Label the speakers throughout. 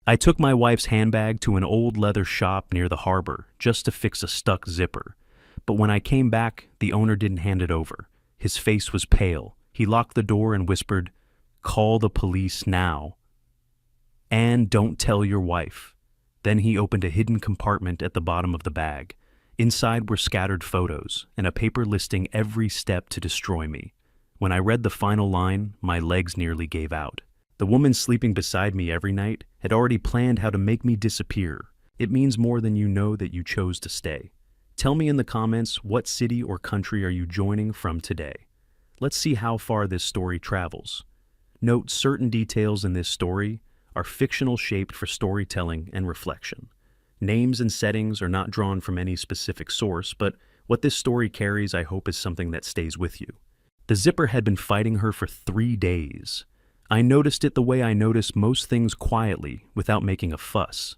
Speaker 1: I took my wife's handbag to an old leather shop near the harbor just to fix a stuck zipper. But when I came back, the owner didn't hand it over. His face was pale. He locked the door and whispered, "Call the police now. And don't tell your wife." Then he opened a hidden compartment at the bottom of the bag. Inside were scattered photos and a paper listing every step to destroy me. When I read the final line, my legs nearly gave out. The woman sleeping beside me every night had already planned how to make me disappear. It means more than you know that you chose to stay. Tell me in the comments, what city or country are you joining from today? Let's see how far this story travels. Note, certain details in this story are fictional, shaped for storytelling and reflection. Names and settings are not drawn from any specific source, but what this story carries, I hope, is something that stays with you. The zipper had been fighting her for 3 days. I noticed it the way I notice most things, quietly, without making a fuss.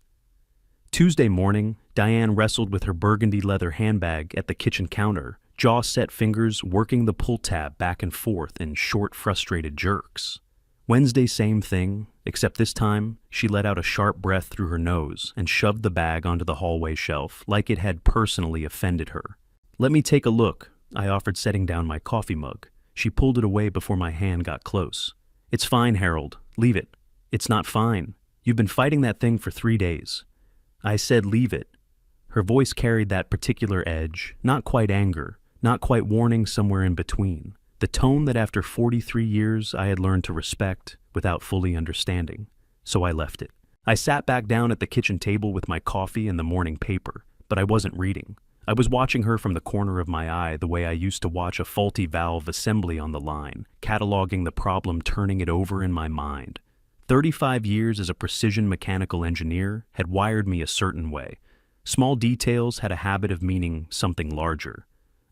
Speaker 1: Tuesday morning, Diane wrestled with her burgundy leather handbag at the kitchen counter, jaw-set fingers working the pull tab back and forth in short, frustrated jerks. Wednesday, same thing, except this time, she let out a sharp breath through her nose and shoved the bag onto the hallway shelf like it had personally offended her. "Let me take a look," I offered, setting down my coffee mug. She pulled it away before my hand got close. "It's fine, Harold. Leave it." "It's not fine. You've been fighting that thing for 3 days. I said leave it." Her voice carried that particular edge, not quite anger, not quite warning, somewhere in between. The tone that after 43 years I had learned to respect without fully understanding. So I left it. I sat back down at the kitchen table with my coffee and the morning paper, but I wasn't reading. I was watching her from the corner of my eye, the way I used to watch a faulty valve assembly on the line, cataloging the problem, turning it over in my mind. 35 years as a precision mechanical engineer had wired me a certain way. Small details had a habit of meaning something larger.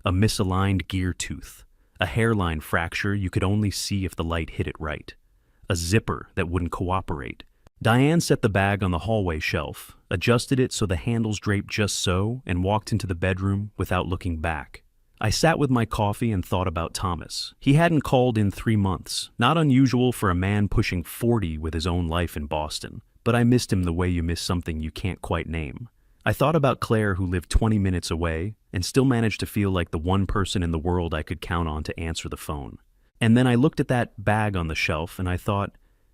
Speaker 1: A misaligned gear tooth. A hairline fracture you could only see if the light hit it right. A zipper that wouldn't cooperate. Diane set the bag on the hallway shelf, adjusted it so the handles draped just so, and walked into the bedroom without looking back. I sat with my coffee and thought about Thomas. He hadn't called in 3 months, not unusual for a man pushing 40 with his own life in Boston, but I missed him the way you miss something you can't quite name. I thought about Claire, who lived 20 minutes away, and still managed to feel like the one person in the world I could count on to answer the phone. And then I looked at that bag on the shelf and I thought,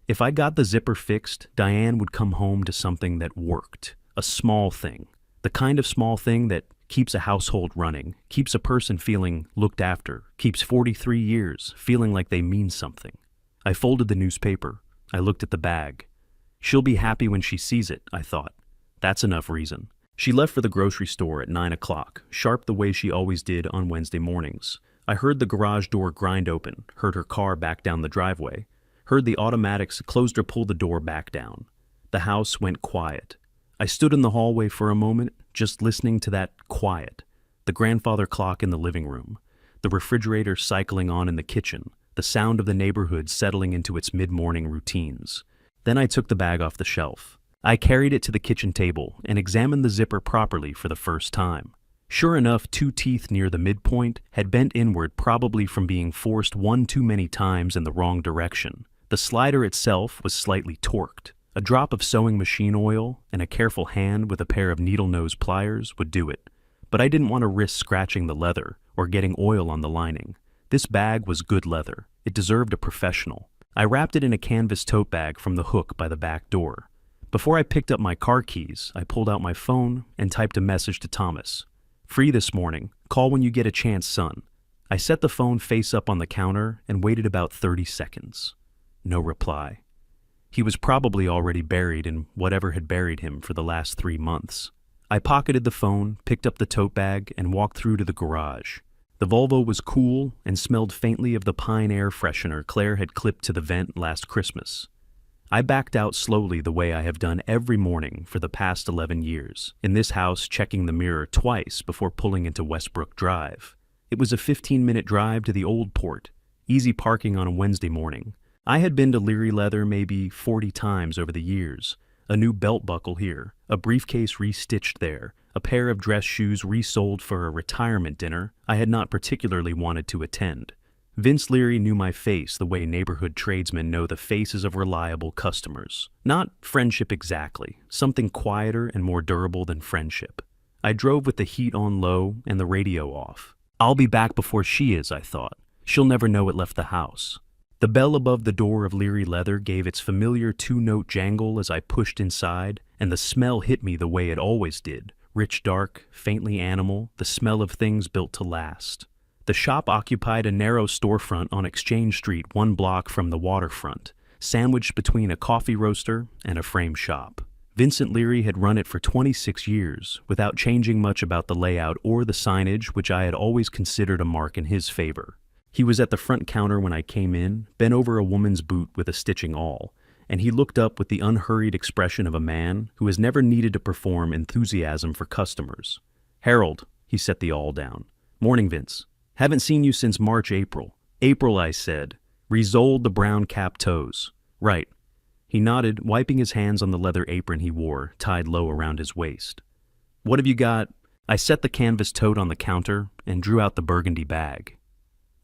Speaker 1: if I got the zipper fixed, Diane would come home to something that worked. A small thing. The kind of small thing that keeps a household running, keeps a person feeling looked after, keeps 43 years feeling like they mean something. I folded the newspaper. I looked at the bag. She'll be happy when she sees it, I thought. That's enough reason. She left for the grocery store at 9 o'clock, sharp the way she always did on Wednesday mornings. I heard the garage door grind open, heard her car back down the driveway, heard the automatics closed or pull the door back down. The house went quiet. I stood in the hallway for a moment, just listening to that quiet. The grandfather clock in the living room, the refrigerator cycling on in the kitchen, the sound of the neighborhood settling into its mid-morning routines. Then I took the bag off the shelf. I carried it to the kitchen table and examined the zipper properly for the first time. Sure enough, 2 teeth near the midpoint had bent inward, probably from being forced one too many times in the wrong direction. The slider itself was slightly torqued. A drop of sewing machine oil and a careful hand with a pair of needle-nose pliers would do it. But I didn't want to risk scratching the leather or getting oil on the lining. This bag was good leather. It deserved a professional. I wrapped it in a canvas tote bag from the hook by the back door. Before I picked up my car keys, I pulled out my phone and typed a message to Thomas. "Free this morning. Call when you get a chance, son." I set the phone face up on the counter and waited about 30 seconds. No reply. He was probably already buried in whatever had buried him for the last 3 months. I pocketed the phone, picked up the tote bag, and walked through to the garage. The Volvo was cool and smelled faintly of the pine air freshener Claire had clipped to the vent last Christmas. I backed out slowly, the way I have done every morning for the past 11 years, in this house, checking the mirror twice before pulling into Westbrook Drive. It was a 15-minute drive to the old port, easy parking on a Wednesday morning. I had been to Leary Leather maybe 40 times over the years. A new belt buckle here, a briefcase restitched there, a pair of dress shoes resold for a retirement dinner I had not particularly wanted to attend. Vince Leary knew my face the way neighborhood tradesmen know the faces of reliable customers. Not friendship exactly, something quieter and more durable than friendship. I drove with the heat on low and the radio off. I'll be back before she is, I thought. She'll never know it left the house. The bell above the door of Leary Leather gave its familiar two-note jangle as I pushed inside, and the smell hit me the way it always did. Rich, dark, faintly animal, the smell of things built to last. The shop occupied a narrow storefront on Exchange Street 1 block from the waterfront, sandwiched between a coffee roaster and a frame shop. Vincent Leary had run it for 26 years, without changing much about the layout or the signage, which I had always considered a mark in his favor. He was at the front counter when I came in, bent over a woman's boot with a stitching awl, and he looked up with the unhurried expression of a man who has never needed to perform enthusiasm for customers. "Harold," he set the awl down. "Morning, Vince. Haven't seen you since March, April." "April," I said. Resoled the brown cap toes. "Right." He nodded, wiping his hands on the leather apron he wore, tied low around his waist. "What have you got?" I set the canvas tote on the counter and drew out the burgundy bag.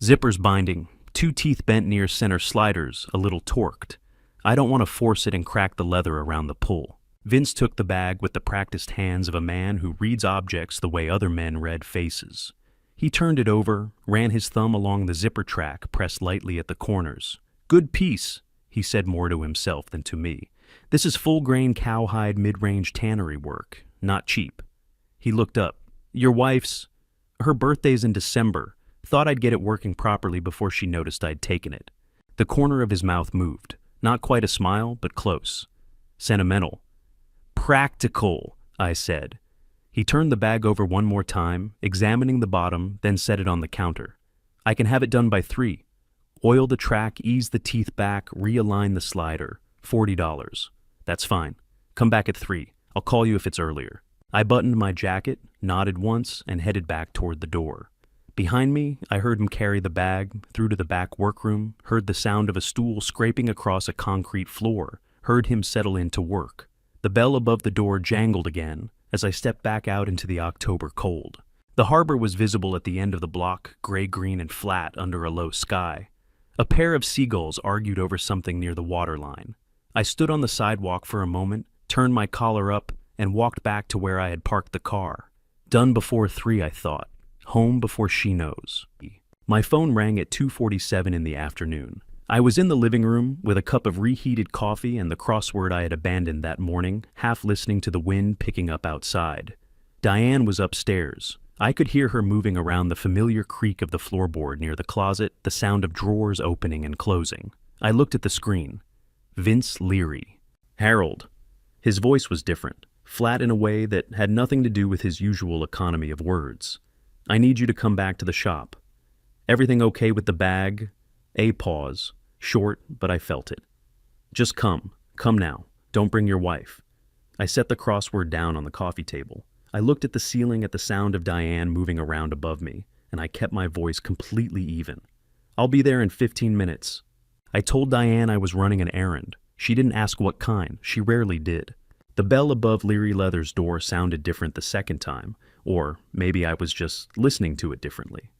Speaker 1: "Zippers binding, 2 teeth bent near center sliders, a little torqued. I don't want to force it and crack the leather around the pull." Vince took the bag with the practiced hands of a man who reads objects the way other men read faces. He turned it over, ran his thumb along the zipper track, pressed lightly at the corners. "Good piece," he said more to himself than to me. "This is full-grain cowhide mid-range tannery work, not cheap." He looked up. "Your wife's? Her birthday's in December. Thought I'd get it working properly before she noticed I'd taken it." The corner of his mouth moved. Not quite a smile, but close. "Sentimental." "Practical," I said. He turned the bag over one more time, examining the bottom, then set it on the counter. "I can have it done by 3. Oil the track, ease the teeth back, realign the slider. $40. "That's fine. Come back at 3. I'll call you if it's earlier." I buttoned my jacket, nodded once, and headed back toward the door. Behind me, I heard him carry the bag through to the back workroom, heard the sound of a stool scraping across a concrete floor, heard him settle in to work. The bell above the door jangled again as I stepped back out into the October cold. The harbor was visible at the end of the block, gray-green and flat under a low sky. A pair of seagulls argued over something near the waterline. I stood on the sidewalk for a moment, turned my collar up, and walked back to where I had parked the car. Done before 3, I thought. Home before she knows. My phone rang at 2:47 in the afternoon. I was in the living room with a cup of reheated coffee and the crossword I had abandoned that morning, half listening to the wind picking up outside. Diane was upstairs. I could hear her moving around the familiar creak of the floorboard near the closet, the sound of drawers opening and closing. I looked at the screen. Vince Leary. "Harold." His voice was different, flat in a way that had nothing to do with his usual economy of words. "I need you to come back to the shop." "Everything okay with the bag?" A pause. Short, but I felt it. "Just come. Come now. Don't bring your wife." I set the crossword down on the coffee table. I looked at the ceiling at the sound of Diane moving around above me, and I kept my voice completely even. "I'll be there in 15 minutes. I told Diane I was running an errand. She didn't ask what kind. She rarely did. The bell above Leary Leather's door sounded different the second time, or maybe I was just listening to it differently.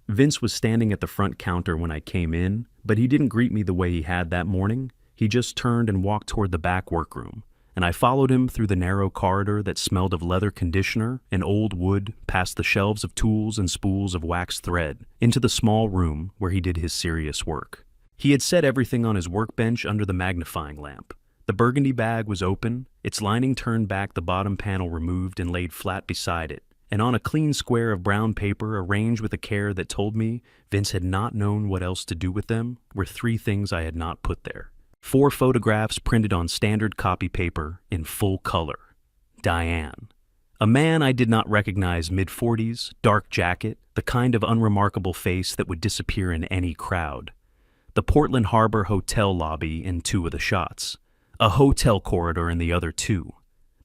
Speaker 1: Vince was standing at the front counter when I came in, but he didn't greet me the way he had that morning. He just turned and walked toward the back workroom, and I followed him through the narrow corridor that smelled of leather conditioner and old wood, past the shelves of tools and spools of waxed thread, into the small room where he did his serious work. He had set everything on his workbench under the magnifying lamp. The burgundy bag was open, its lining turned back, the bottom panel removed and laid flat beside it, and on a clean square of brown paper arranged with a care that told me Vince had not known what else to do with them were 3 things I had not put there. 4 photographs printed on standard copy paper in full color. Diane. A man I did not recognize, mid-40s, dark jacket, the kind of unremarkable face that would disappear in any crowd. The Portland Harbor Hotel lobby in 2 of the shots. A hotel corridor in the other 2.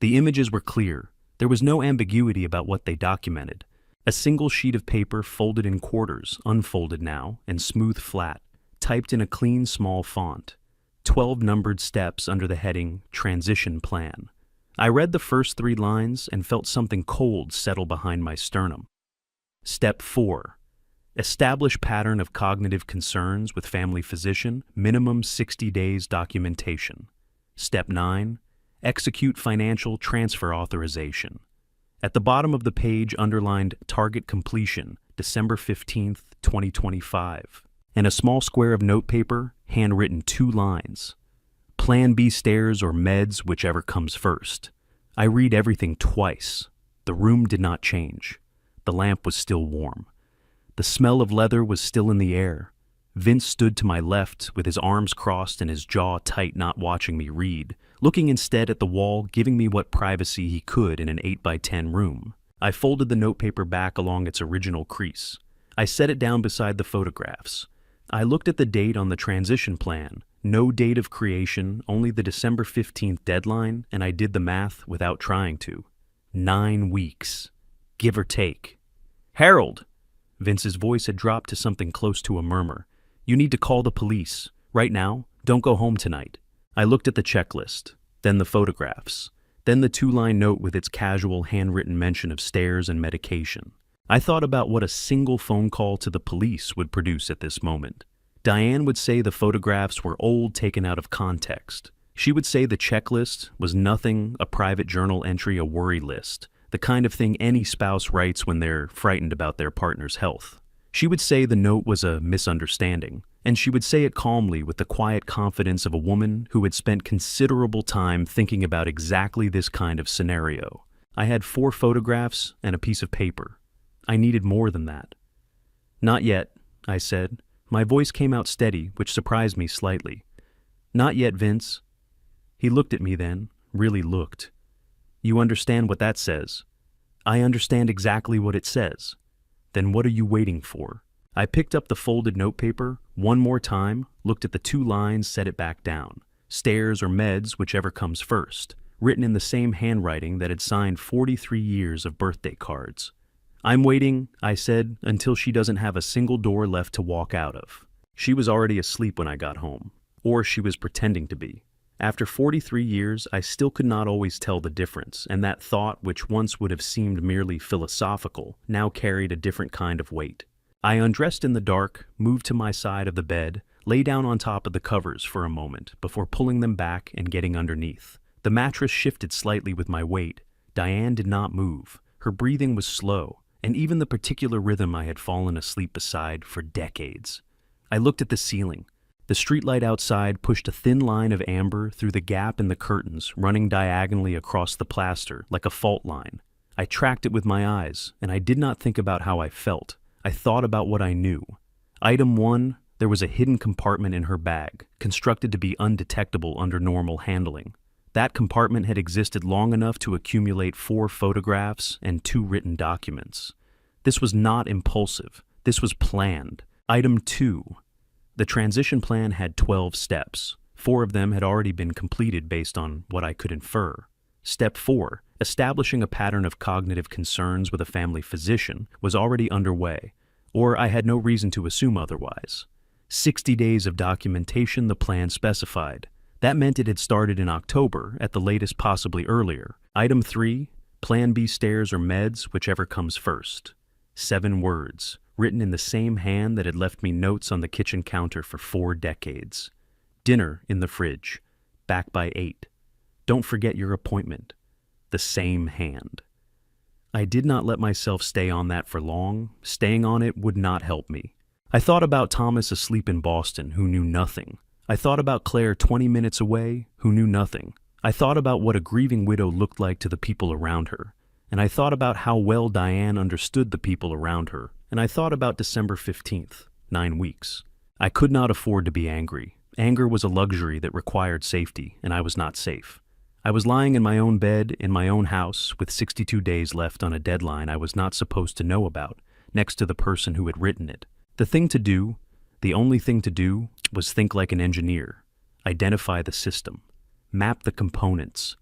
Speaker 1: The images were clear. There was no ambiguity about what they documented. A single sheet of paper folded in quarters, unfolded now, and smooth flat, typed in a clean small font. 12 numbered steps under the heading Transition Plan. I read the first 3 lines and felt something cold settle behind my sternum. Step 4. Establish pattern of cognitive concerns with family physician, minimum 60 days documentation. Step 9. Execute financial transfer authorization. At the bottom of the page underlined target completion, December 15th, 2025. And a small square of notepaper, handwritten 2 lines. Plan B stairs or meds, whichever comes first. I read everything twice. The room did not change. The lamp was still warm. The smell of leather was still in the air. Vince stood to my left with his arms crossed and his jaw tight, not watching me read, looking instead at the wall, giving me what privacy he could in an 8x10 room. I folded the notepaper back along its original crease. I set it down beside the photographs. I looked at the date on the transition plan. No date of creation, only the December 15th deadline, and I did the math without trying to. 9 weeks. Give or take. Harold! Vince's voice had dropped to something close to a murmur. You need to call the police. Right now, don't go home tonight. I looked at the checklist, then the photographs, then the 2-line note with its casual handwritten mention of stairs and medication. I thought about what a single phone call to the police would produce at this moment. Diane would say the photographs were old, taken out of context. She would say the checklist was nothing, a private journal entry, a worry list, the kind of thing any spouse writes when they're frightened about their partner's health. She would say the note was a misunderstanding, and she would say it calmly with the quiet confidence of a woman who had spent considerable time thinking about exactly this kind of scenario. I had 4 photographs and a piece of paper. I needed more than that. Not yet, I said. My voice came out steady, which surprised me slightly. Not yet, Vince. He looked at me then, really looked. You understand what that says? I understand exactly what it says. Then what are you waiting for? I picked up the folded notepaper, one more time, looked at the 2 lines, set it back down. Stairs or meds, whichever comes first, written in the same handwriting that had signed 43 years of birthday cards. I'm waiting, I said, until she doesn't have a single door left to walk out of. She was already asleep when I got home, or she was pretending to be. After 43 years, I still could not always tell the difference, and that thought, which once would have seemed merely philosophical, now carried a different kind of weight. I undressed in the dark, moved to my side of the bed, lay down on top of the covers for a moment before pulling them back and getting underneath. The mattress shifted slightly with my weight. Diane did not move. Her breathing was slow, and even the particular rhythm I had fallen asleep beside for decades. I looked at the ceiling. The streetlight outside pushed a thin line of amber through the gap in the curtains, running diagonally across the plaster like a fault line. I tracked it with my eyes, and I did not think about how I felt. I thought about what I knew. Item 1, there was a hidden compartment in her bag, constructed to be undetectable under normal handling. That compartment had existed long enough to accumulate 4 photographs and 2 written documents. This was not impulsive. This was planned. Item 2. The transition plan had 12 steps. 4 of them had already been completed based on what I could infer. Step 4, establishing a pattern of cognitive concerns with a family physician, was already underway, or I had no reason to assume otherwise. 60 days of documentation the plan specified. That meant it had started in October, at the latest possibly earlier. Item 3, Plan B stairs or meds, whichever comes first. 7 words, written in the same hand that had left me notes on the kitchen counter for 4 decades. Dinner in the fridge. Back by 8. Don't forget your appointment. The same hand. I did not let myself stay on that for long. Staying on it would not help me. I thought about Thomas asleep in Boston, who knew nothing. I thought about Claire 20 minutes away, who knew nothing. I thought about what a grieving widow looked like to the people around her. And I thought about how well Diane understood the people around her. And I thought about December 15th, 9 weeks. I could not afford to be angry. Anger was a luxury that required safety, and I was not safe. I was lying in my own bed, in my own house, with 62 days left on a deadline I was not supposed to know about, next to the person who had written it. The thing to do, the only thing to do, was think like an engineer. Identify the system. Map the components.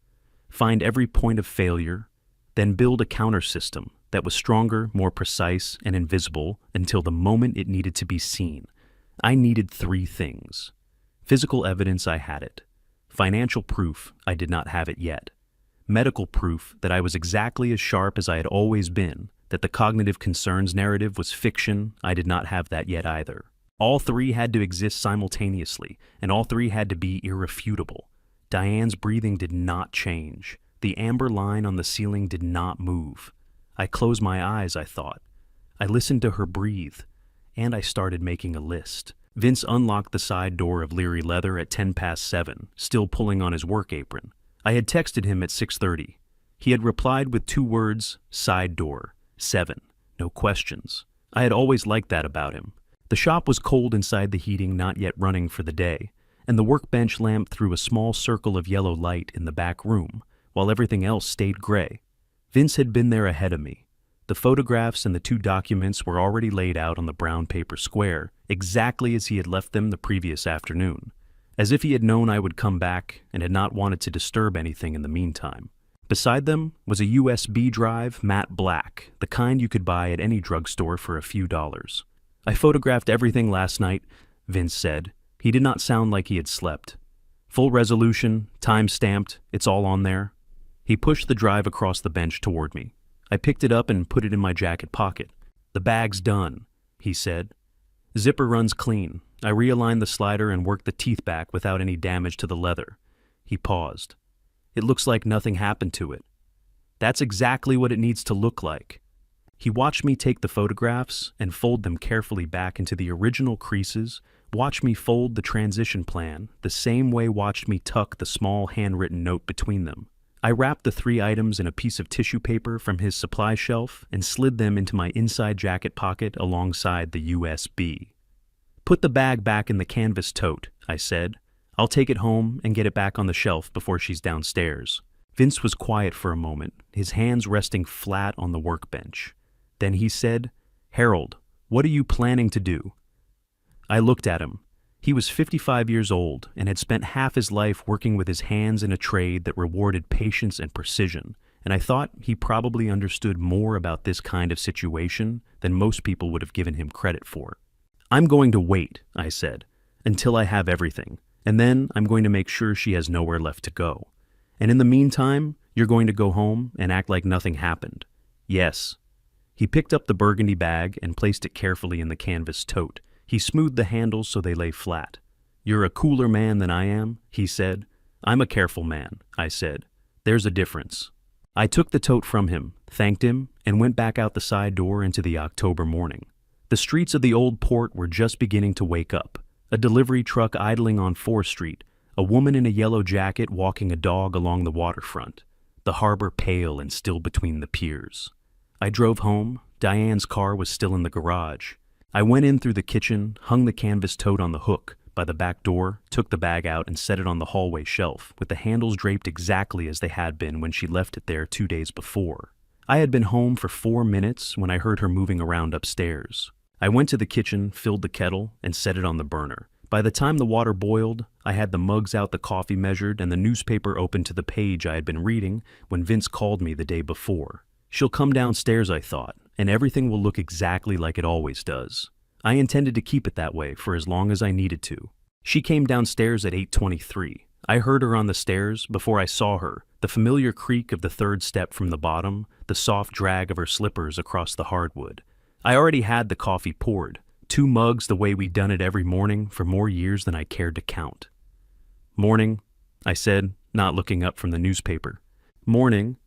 Speaker 1: Find every point of failure, then build a counter system that was stronger, more precise, and invisible until the moment it needed to be seen. I needed 3 things. Physical evidence, I had it. Financial proof, I did not have it yet. Medical proof that I was exactly as sharp as I had always been, that the cognitive concerns narrative was fiction, I did not have that yet either. All three had to exist simultaneously, and all three had to be irrefutable. Diane's breathing did not change. The amber line on the ceiling did not move. I closed my eyes, I thought. I listened to her breathe, and I started making a list. Vince unlocked the side door of Leary Leather at 7:10, still pulling on his work apron. I had texted him at 6:30. He had replied with 2 words, side door, 7, no questions. I had always liked that about him. The shop was cold inside the heating not yet running for the day, and the workbench lamp threw a small circle of yellow light in the back room, while everything else stayed gray. Vince had been there ahead of me. The photographs and the 2 documents were already laid out on the brown paper square, exactly as he had left them the previous afternoon, as if he had known I would come back and had not wanted to disturb anything in the meantime. Beside them was a USB drive, matte black, the kind you could buy at any drugstore for a few dollars. I photographed everything last night, Vince said. He did not sound like he had slept. Full resolution, time-stamped, it's all on there. He pushed the drive across the bench toward me. I picked it up and put it in my jacket pocket. The bag's done, he said. Zipper runs clean. I realigned the slider and worked the teeth back without any damage to the leather. He paused. It looks like nothing happened to it. That's exactly what it needs to look like. He watched me take the photographs and fold them carefully back into the original creases, watched me fold the transition plan, the same way watched me tuck the small handwritten note between them. I wrapped the 3 items in a piece of tissue paper from his supply shelf and slid them into my inside jacket pocket alongside the USB. Put the bag back in the canvas tote, I said. I'll take it home and get it back on the shelf before she's downstairs. Vince was quiet for a moment, his hands resting flat on the workbench. Then he said, Harold, what are you planning to do? I looked at him. He was 55 years old and had spent half his life working with his hands in a trade that rewarded patience and precision, and I thought he probably understood more about this kind of situation than most people would have given him credit for. I'm going to wait, I said, until I have everything, and then I'm going to make sure she has nowhere left to go. And in the meantime, you're going to go home and act like nothing happened. Yes. He picked up the burgundy bag and placed it carefully in the canvas tote. He smoothed the handles so they lay flat. You're a cooler man than I am, he said. I'm a careful man, I said. There's a difference. I took the tote from him, thanked him, and went back out the side door into the October morning. The streets of the old port were just beginning to wake up. A delivery truck idling on 4th Street, a woman in a yellow jacket walking a dog along the waterfront, the harbor pale and still between the piers. I drove home. Diane's car was still in the garage. I went in through the kitchen, hung the canvas tote on the hook by the back door, took the bag out and set it on the hallway shelf, with the handles draped exactly as they had been when she left it there 2 days before. I had been home for 4 minutes when I heard her moving around upstairs. I went to the kitchen, filled the kettle, and set it on the burner. By the time the water boiled, I had the mugs out, the coffee measured, and the newspaper open to the page I had been reading when Vince called me the day before. She'll come downstairs, I thought, and everything will look exactly like it always does. I intended to keep it that way for as long as I needed to. She came downstairs at 8:23. I heard her on the stairs before I saw her, the familiar creak of the 3rd step from the bottom, the soft drag of her slippers across the hardwood. I already had the coffee poured, 2 mugs the way we'd done it every morning for more years than I cared to count. Morning, I said, not looking up from the newspaper. Morning.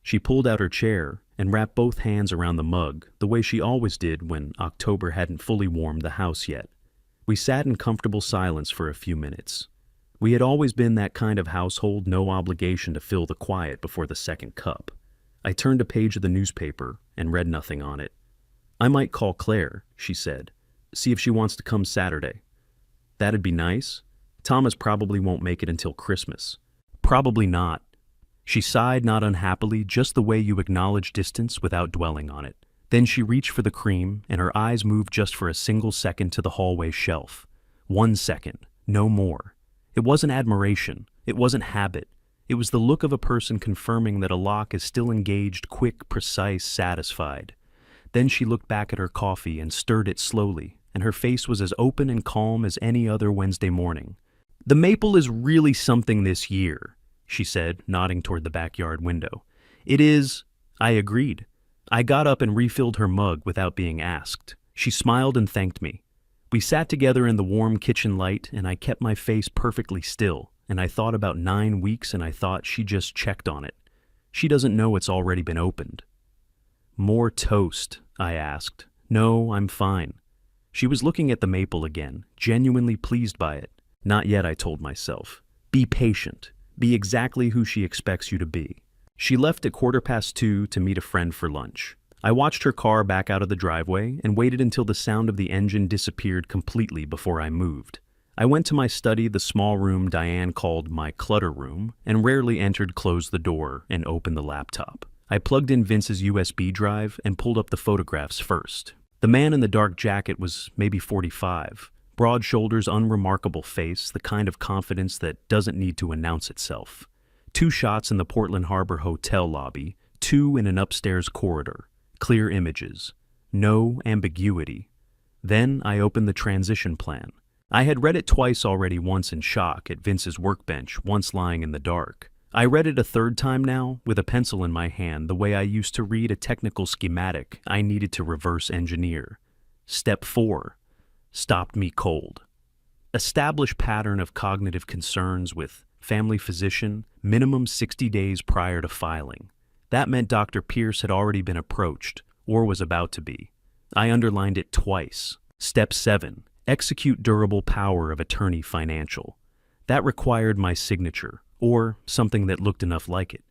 Speaker 1: She pulled out her chair and wrapped both hands around the mug, the way she always did when October hadn't fully warmed the house yet. We sat in comfortable silence for a few minutes. We had always been that kind of household, no obligation to fill the quiet before the 2nd cup. I turned a page of the newspaper and read nothing on it. I might call Claire, she said, see if she wants to come Saturday. That'd be nice. Thomas probably won't make it until Christmas. Probably not. She sighed not unhappily, just the way you acknowledge distance without dwelling on it. Then she reached for the cream, and her eyes moved just for a single second to the hallway shelf. 1 second, no more. It wasn't admiration. It wasn't habit. It was the look of a person confirming that a lock is still engaged, quick, precise, satisfied. Then she looked back at her coffee and stirred it slowly, and her face was as open and calm as any other Wednesday morning. The maple is really something this year, she said, nodding toward the backyard window. It is, I agreed. I got up and refilled her mug without being asked. She smiled and thanked me. We sat together in the warm kitchen light, and I kept my face perfectly still, and I thought about 9 weeks, and I thought she just checked on it. She doesn't know it's already been opened. More toast, I asked. No, I'm fine. She was looking at the maple again, genuinely pleased by it. Not yet, I told myself. Be patient. Be exactly who she expects you to be. She left at 2:15 to meet a friend for lunch. I watched her car back out of the driveway and waited until the sound of the engine disappeared completely before I moved. I went to my study, the small room Diane called my clutter room, and rarely entered, closed the door, and opened the laptop. I plugged in Vince's USB drive and pulled up the photographs first. The man in the dark jacket was maybe 45. Broad shoulders, unremarkable face, the kind of confidence that doesn't need to announce itself. 2 shots in the Portland Harbor Hotel lobby, 2 in an upstairs corridor. Clear images. No ambiguity. Then I opened the transition plan. I had read it twice already, once in shock at Vince's workbench, once lying in the dark. I read it a third time now, with a pencil in my hand, the way I used to read a technical schematic I needed to reverse engineer. Step 4. Stopped me cold. Establish pattern of cognitive concerns with family physician, minimum 60 days prior to filing. That meant Dr. Pierce had already been approached, or was about to be. I underlined it twice. Step 7. Execute durable power of attorney financial. That required my signature, or something that looked enough like it.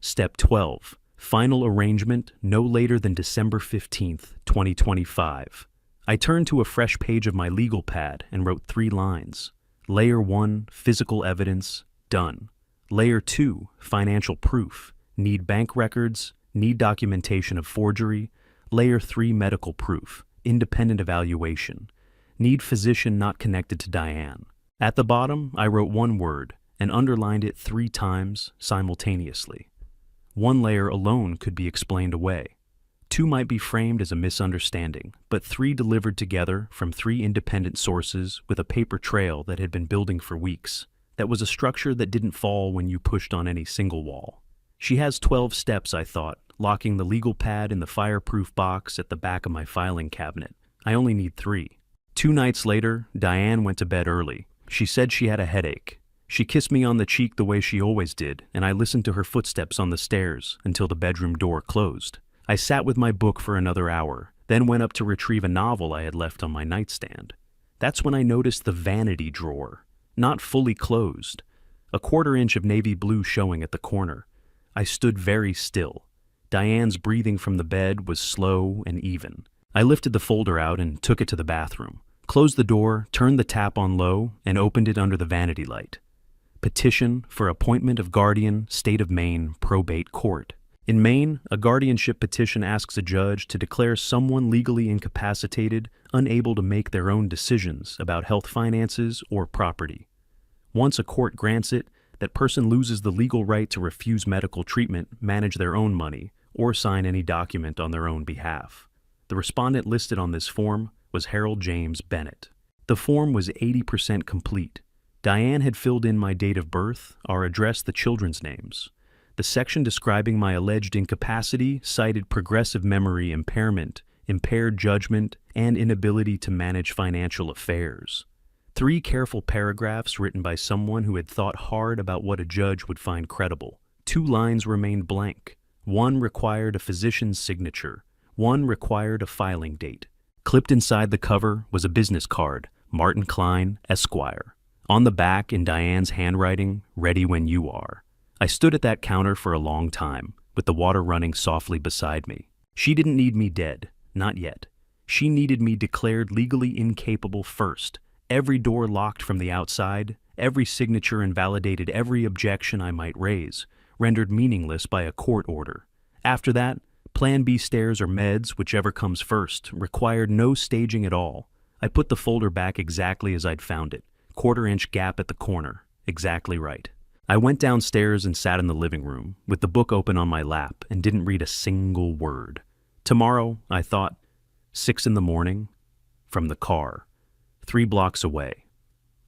Speaker 1: Step 12. Final arrangement no later than December 15th, 2025. I turned to a fresh page of my legal pad and wrote 3 lines. Layer 1, physical evidence, done. Layer 2, financial proof. Need bank records, need documentation of forgery. Layer 3, medical proof, independent evaluation. Need physician not connected to Diane. At the bottom, I wrote 1 word and underlined it 3 times simultaneously. 1 layer alone could be explained away. 2 might be framed as a misunderstanding, but 3 delivered together from 3 independent sources with a paper trail that had been building for weeks. That was a structure that didn't fall when you pushed on any single wall. She has 12 steps, I thought, locking the legal pad in the fireproof box at the back of my filing cabinet. I only need 3. 2 nights later, Diane went to bed early. She said she had a headache. She kissed me on the cheek the way she always did, and I listened to her footsteps on the stairs until the bedroom door closed. I sat with my book for another hour, then went up to retrieve a novel I had left on my nightstand. That's when I noticed the vanity drawer, not fully closed, a 1/4 inch of navy blue showing at the corner. I stood very still. Diane's breathing from the bed was slow and even. I lifted the folder out and took it to the bathroom, closed the door, turned the tap on low, and opened it under the vanity light. Petition for appointment of guardian, State of Maine, probate court. In Maine, a guardianship petition asks a judge to declare someone legally incapacitated, unable to make their own decisions about health, finances, or property. Once a court grants it, that person loses the legal right to refuse medical treatment, manage their own money, or sign any document on their own behalf. The respondent listed on this form was Harold James Bennett. The form was 80% complete. Diane had filled in my date of birth, our address, the children's names. The section describing my alleged incapacity cited progressive memory impairment, impaired judgment, and inability to manage financial affairs. 3 careful paragraphs written by someone who had thought hard about what a judge would find credible. 2 lines remained blank. 1 required a physician's signature. 1 required a filing date. Clipped inside the cover was a business card, Martin Klein, Esquire. On the back, in Diane's handwriting, ready when you are. I stood at that counter for a long time, with the water running softly beside me. She didn't need me dead, not yet. She needed me declared legally incapable first. Every door locked from the outside, every signature invalidated every objection I might raise, rendered meaningless by a court order. After that, Plan B stairs or meds, whichever comes first, required no staging at all. I put the folder back exactly as I'd found it, 1/4 inch gap at the corner, exactly right. I went downstairs and sat in the living room, with the book open on my lap, and didn't read a single word. Tomorrow, I thought, 6 in the morning, from the car, 3 blocks away.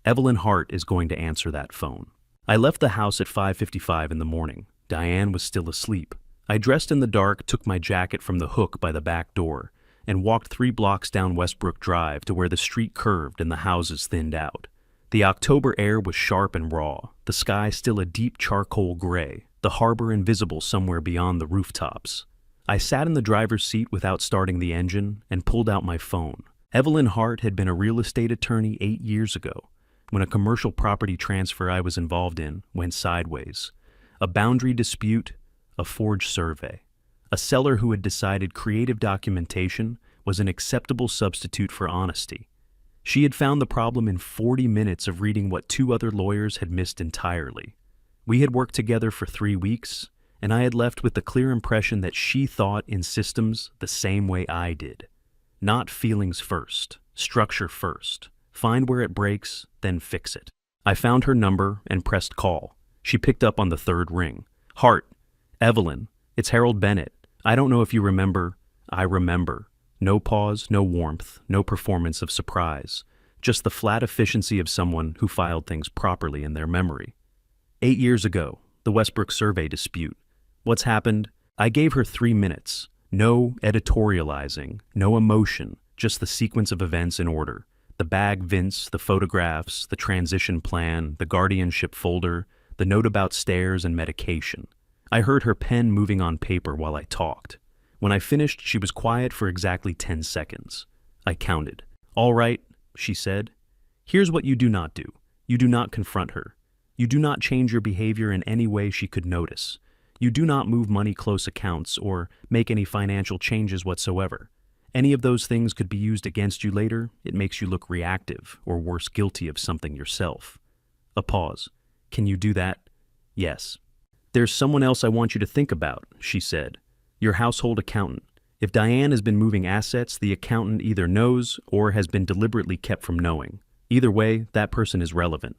Speaker 1: Evelyn Hart is going to answer that phone. I left the house at 5:55 in the morning. Diane was still asleep. I dressed in the dark, took my jacket from the hook by the back door, and walked 3 blocks down Westbrook Drive to where the street curved and the houses thinned out. The October air was sharp and raw, the sky still a deep charcoal gray, the harbor invisible somewhere beyond the rooftops. I sat in the driver's seat without starting the engine and pulled out my phone. Evelyn Hart had been a real estate attorney 8 years ago, when a commercial property transfer I was involved in went sideways. A boundary dispute, a forged survey. A seller who had decided creative documentation was an acceptable substitute for honesty. She had found the problem in 40 minutes of reading what 2 other lawyers had missed entirely. We had worked together for 3 weeks, and I had left with the clear impression that she thought in systems the same way I did. Not feelings first, structure first. Find where it breaks, then fix it. I found her number and pressed call. She picked up on the 3rd ring. Hart, Evelyn, it's Harold Bennett. I don't know if you remember. I remember. No pause, no warmth, no performance of surprise. Just the flat efficiency of someone who filed things properly in their memory. 8 years ago, the Westbrook survey dispute. What's happened? I gave her 3 minutes. No editorializing, no emotion, just the sequence of events in order. The bag Vince, the photographs, the transition plan, the guardianship folder, the note about stairs and medication. I heard her pen moving on paper while I talked. When I finished, she was quiet for exactly 10 seconds. I counted. All right, she said. Here's what you do not do. You do not confront her. You do not change your behavior in any way she could notice. You do not move money close accounts or make any financial changes whatsoever. Any of those things could be used against you later. It makes you look reactive or worse, guilty of something yourself. A pause. Can you do that? Yes. There's someone else I want you to think about, she said. Your household accountant. If Diane has been moving assets, the accountant either knows or has been deliberately kept from knowing. Either way, that person is relevant.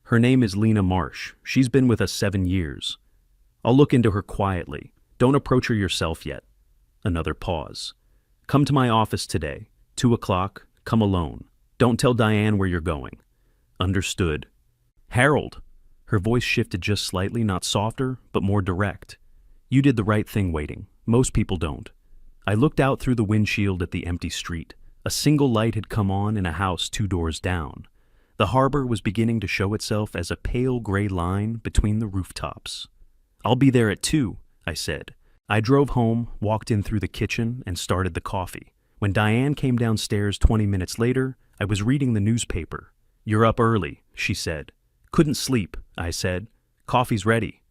Speaker 1: Her name is Lena Marsh. She's been with us 7 years. I'll look into her quietly. Don't approach her yourself yet. Another pause. Come to my office today. 2 o'clock. Come alone. Don't tell Diane where you're going. Understood. Harold. Her voice shifted just slightly, not softer, but more direct. You did the right thing waiting. Most people don't. I looked out through the windshield at the empty street. A single light had come on in a house 2 doors down. The harbor was beginning to show itself as a pale gray line between the rooftops. I'll be there at 2, I said. I drove home, walked in through the kitchen, and started the coffee. When Diane came downstairs 20 minutes later, I was reading the newspaper. You're up early, she said. Couldn't sleep, I said. Coffee's ready.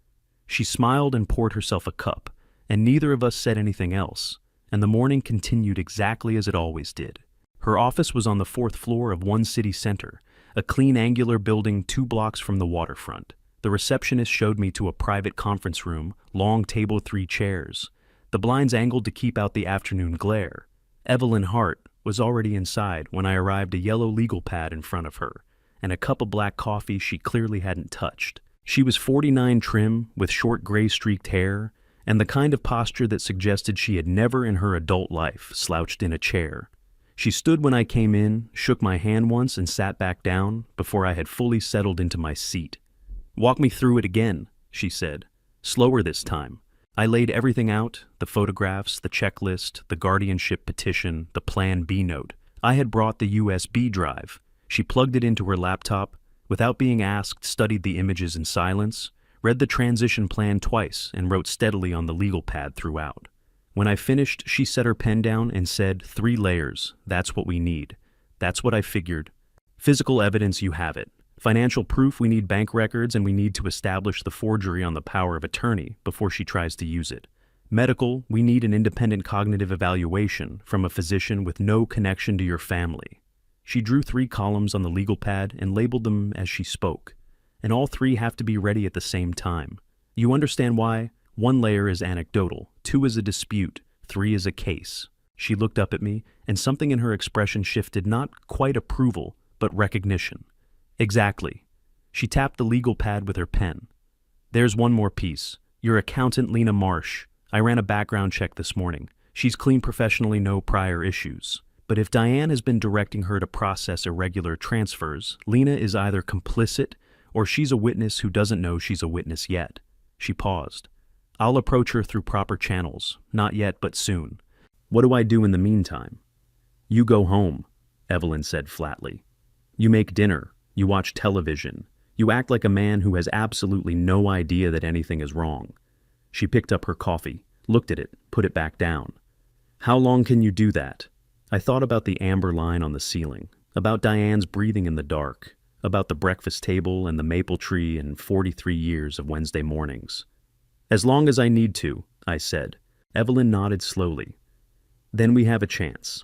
Speaker 1: She smiled and poured herself a cup, and neither of us said anything else, and the morning continued exactly as it always did. Her office was on the 4th floor of One City Center, a clean angular building 2 blocks from the waterfront. The receptionist showed me to a private conference room, long table, 3 chairs. The blinds angled to keep out the afternoon glare. Evelyn Hart was already inside when I arrived, a yellow legal pad in front of her, and a cup of black coffee she clearly hadn't touched. She was 49 trim, with short gray streaked hair, and the kind of posture that suggested she had never in her adult life slouched in a chair. She stood when I came in, shook my hand once, and sat back down before I had fully settled into my seat. Walk me through it again, she said. Slower this time. I laid everything out, the photographs, the checklist, the guardianship petition, the Plan B note. I had brought the USB drive. She plugged it into her laptop, without being asked, studied the images in silence, read the transition plan twice, and wrote steadily on the legal pad throughout. When I finished, she set her pen down and said, 3 layers. That's what we need. That's what I figured. Physical evidence, you have it. Financial proof, we need bank records, and we need to establish the forgery on the power of attorney before she tries to use it. Medical, we need an independent cognitive evaluation from a physician with no connection to your family. She drew 3 columns on the legal pad and labeled them as she spoke, and all 3 have to be ready at the same time. You understand why? 1 layer is anecdotal, 2 is a dispute, 3 is a case. She looked up at me, and something in her expression shifted, not quite approval, but recognition. Exactly. She tapped the legal pad with her pen. There's 1 more piece. Your accountant, Lena Marsh. I ran a background check this morning. She's clean professionally, no prior issues. But if Diane has been directing her to process irregular transfers, Lena is either complicit or she's a witness who doesn't know she's a witness yet. She paused. I'll approach her through proper channels, not yet but soon. What do I do in the meantime? You go home, Evelyn said flatly. You make dinner, you watch television, you act like a man who has absolutely no idea that anything is wrong. She picked up her coffee, looked at it, put it back down. How long can you do that? I thought about the amber line on the ceiling, about Diane's breathing in the dark, about the breakfast table and the maple tree and 43 years of Wednesday mornings. As long as I need to, I said. Evelyn nodded slowly. Then we have a chance.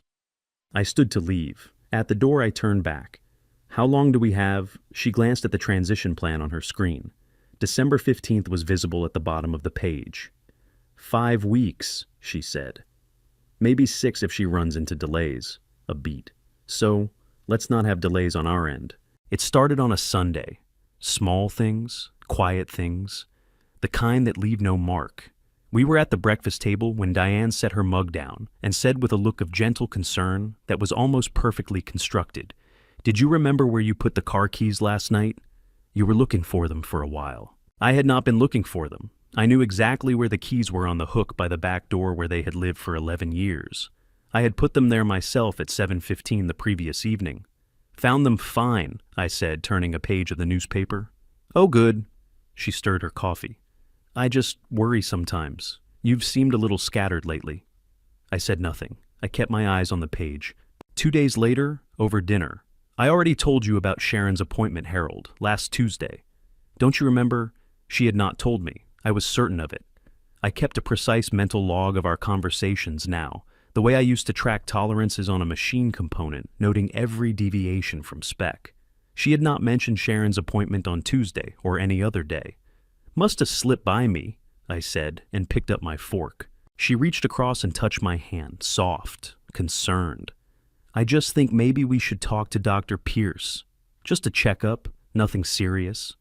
Speaker 1: I stood to leave. At the door I turned back. How long do we have? She glanced at the transition plan on her screen. December 15th was visible at the bottom of the page. 5 weeks, she said. Maybe 6 if she runs into delays. A beat. So, let's not have delays on our end. It started on a Sunday. Small things, quiet things, the kind that leave no mark. We were at the breakfast table when Diane set her mug down and said with a look of gentle concern that was almost perfectly constructed, "Did you remember where you put the car keys last night? You were looking for them for a while." I had not been looking for them. I knew exactly where the keys were on the hook by the back door where they had lived for 11 years. I had put them there myself at 7:15 the previous evening. Found them fine, I said, turning a page of the newspaper. Oh, good. She stirred her coffee. I just worry sometimes. You've seemed a little scattered lately. I said nothing. I kept my eyes on the page. 2 days later, over dinner. I already told you about Sharon's appointment, Harold, last Tuesday. Don't you remember? She had not told me. I was certain of it. I kept a precise mental log of our conversations now, the way I used to track tolerances on a machine component, noting every deviation from spec. She had not mentioned Sharon's appointment on Tuesday or any other day. Must have slipped by me, I said, and picked up my fork. She reached across and touched my hand, soft, concerned. I just think maybe we should talk to Dr. Pierce. Just a checkup, nothing serious.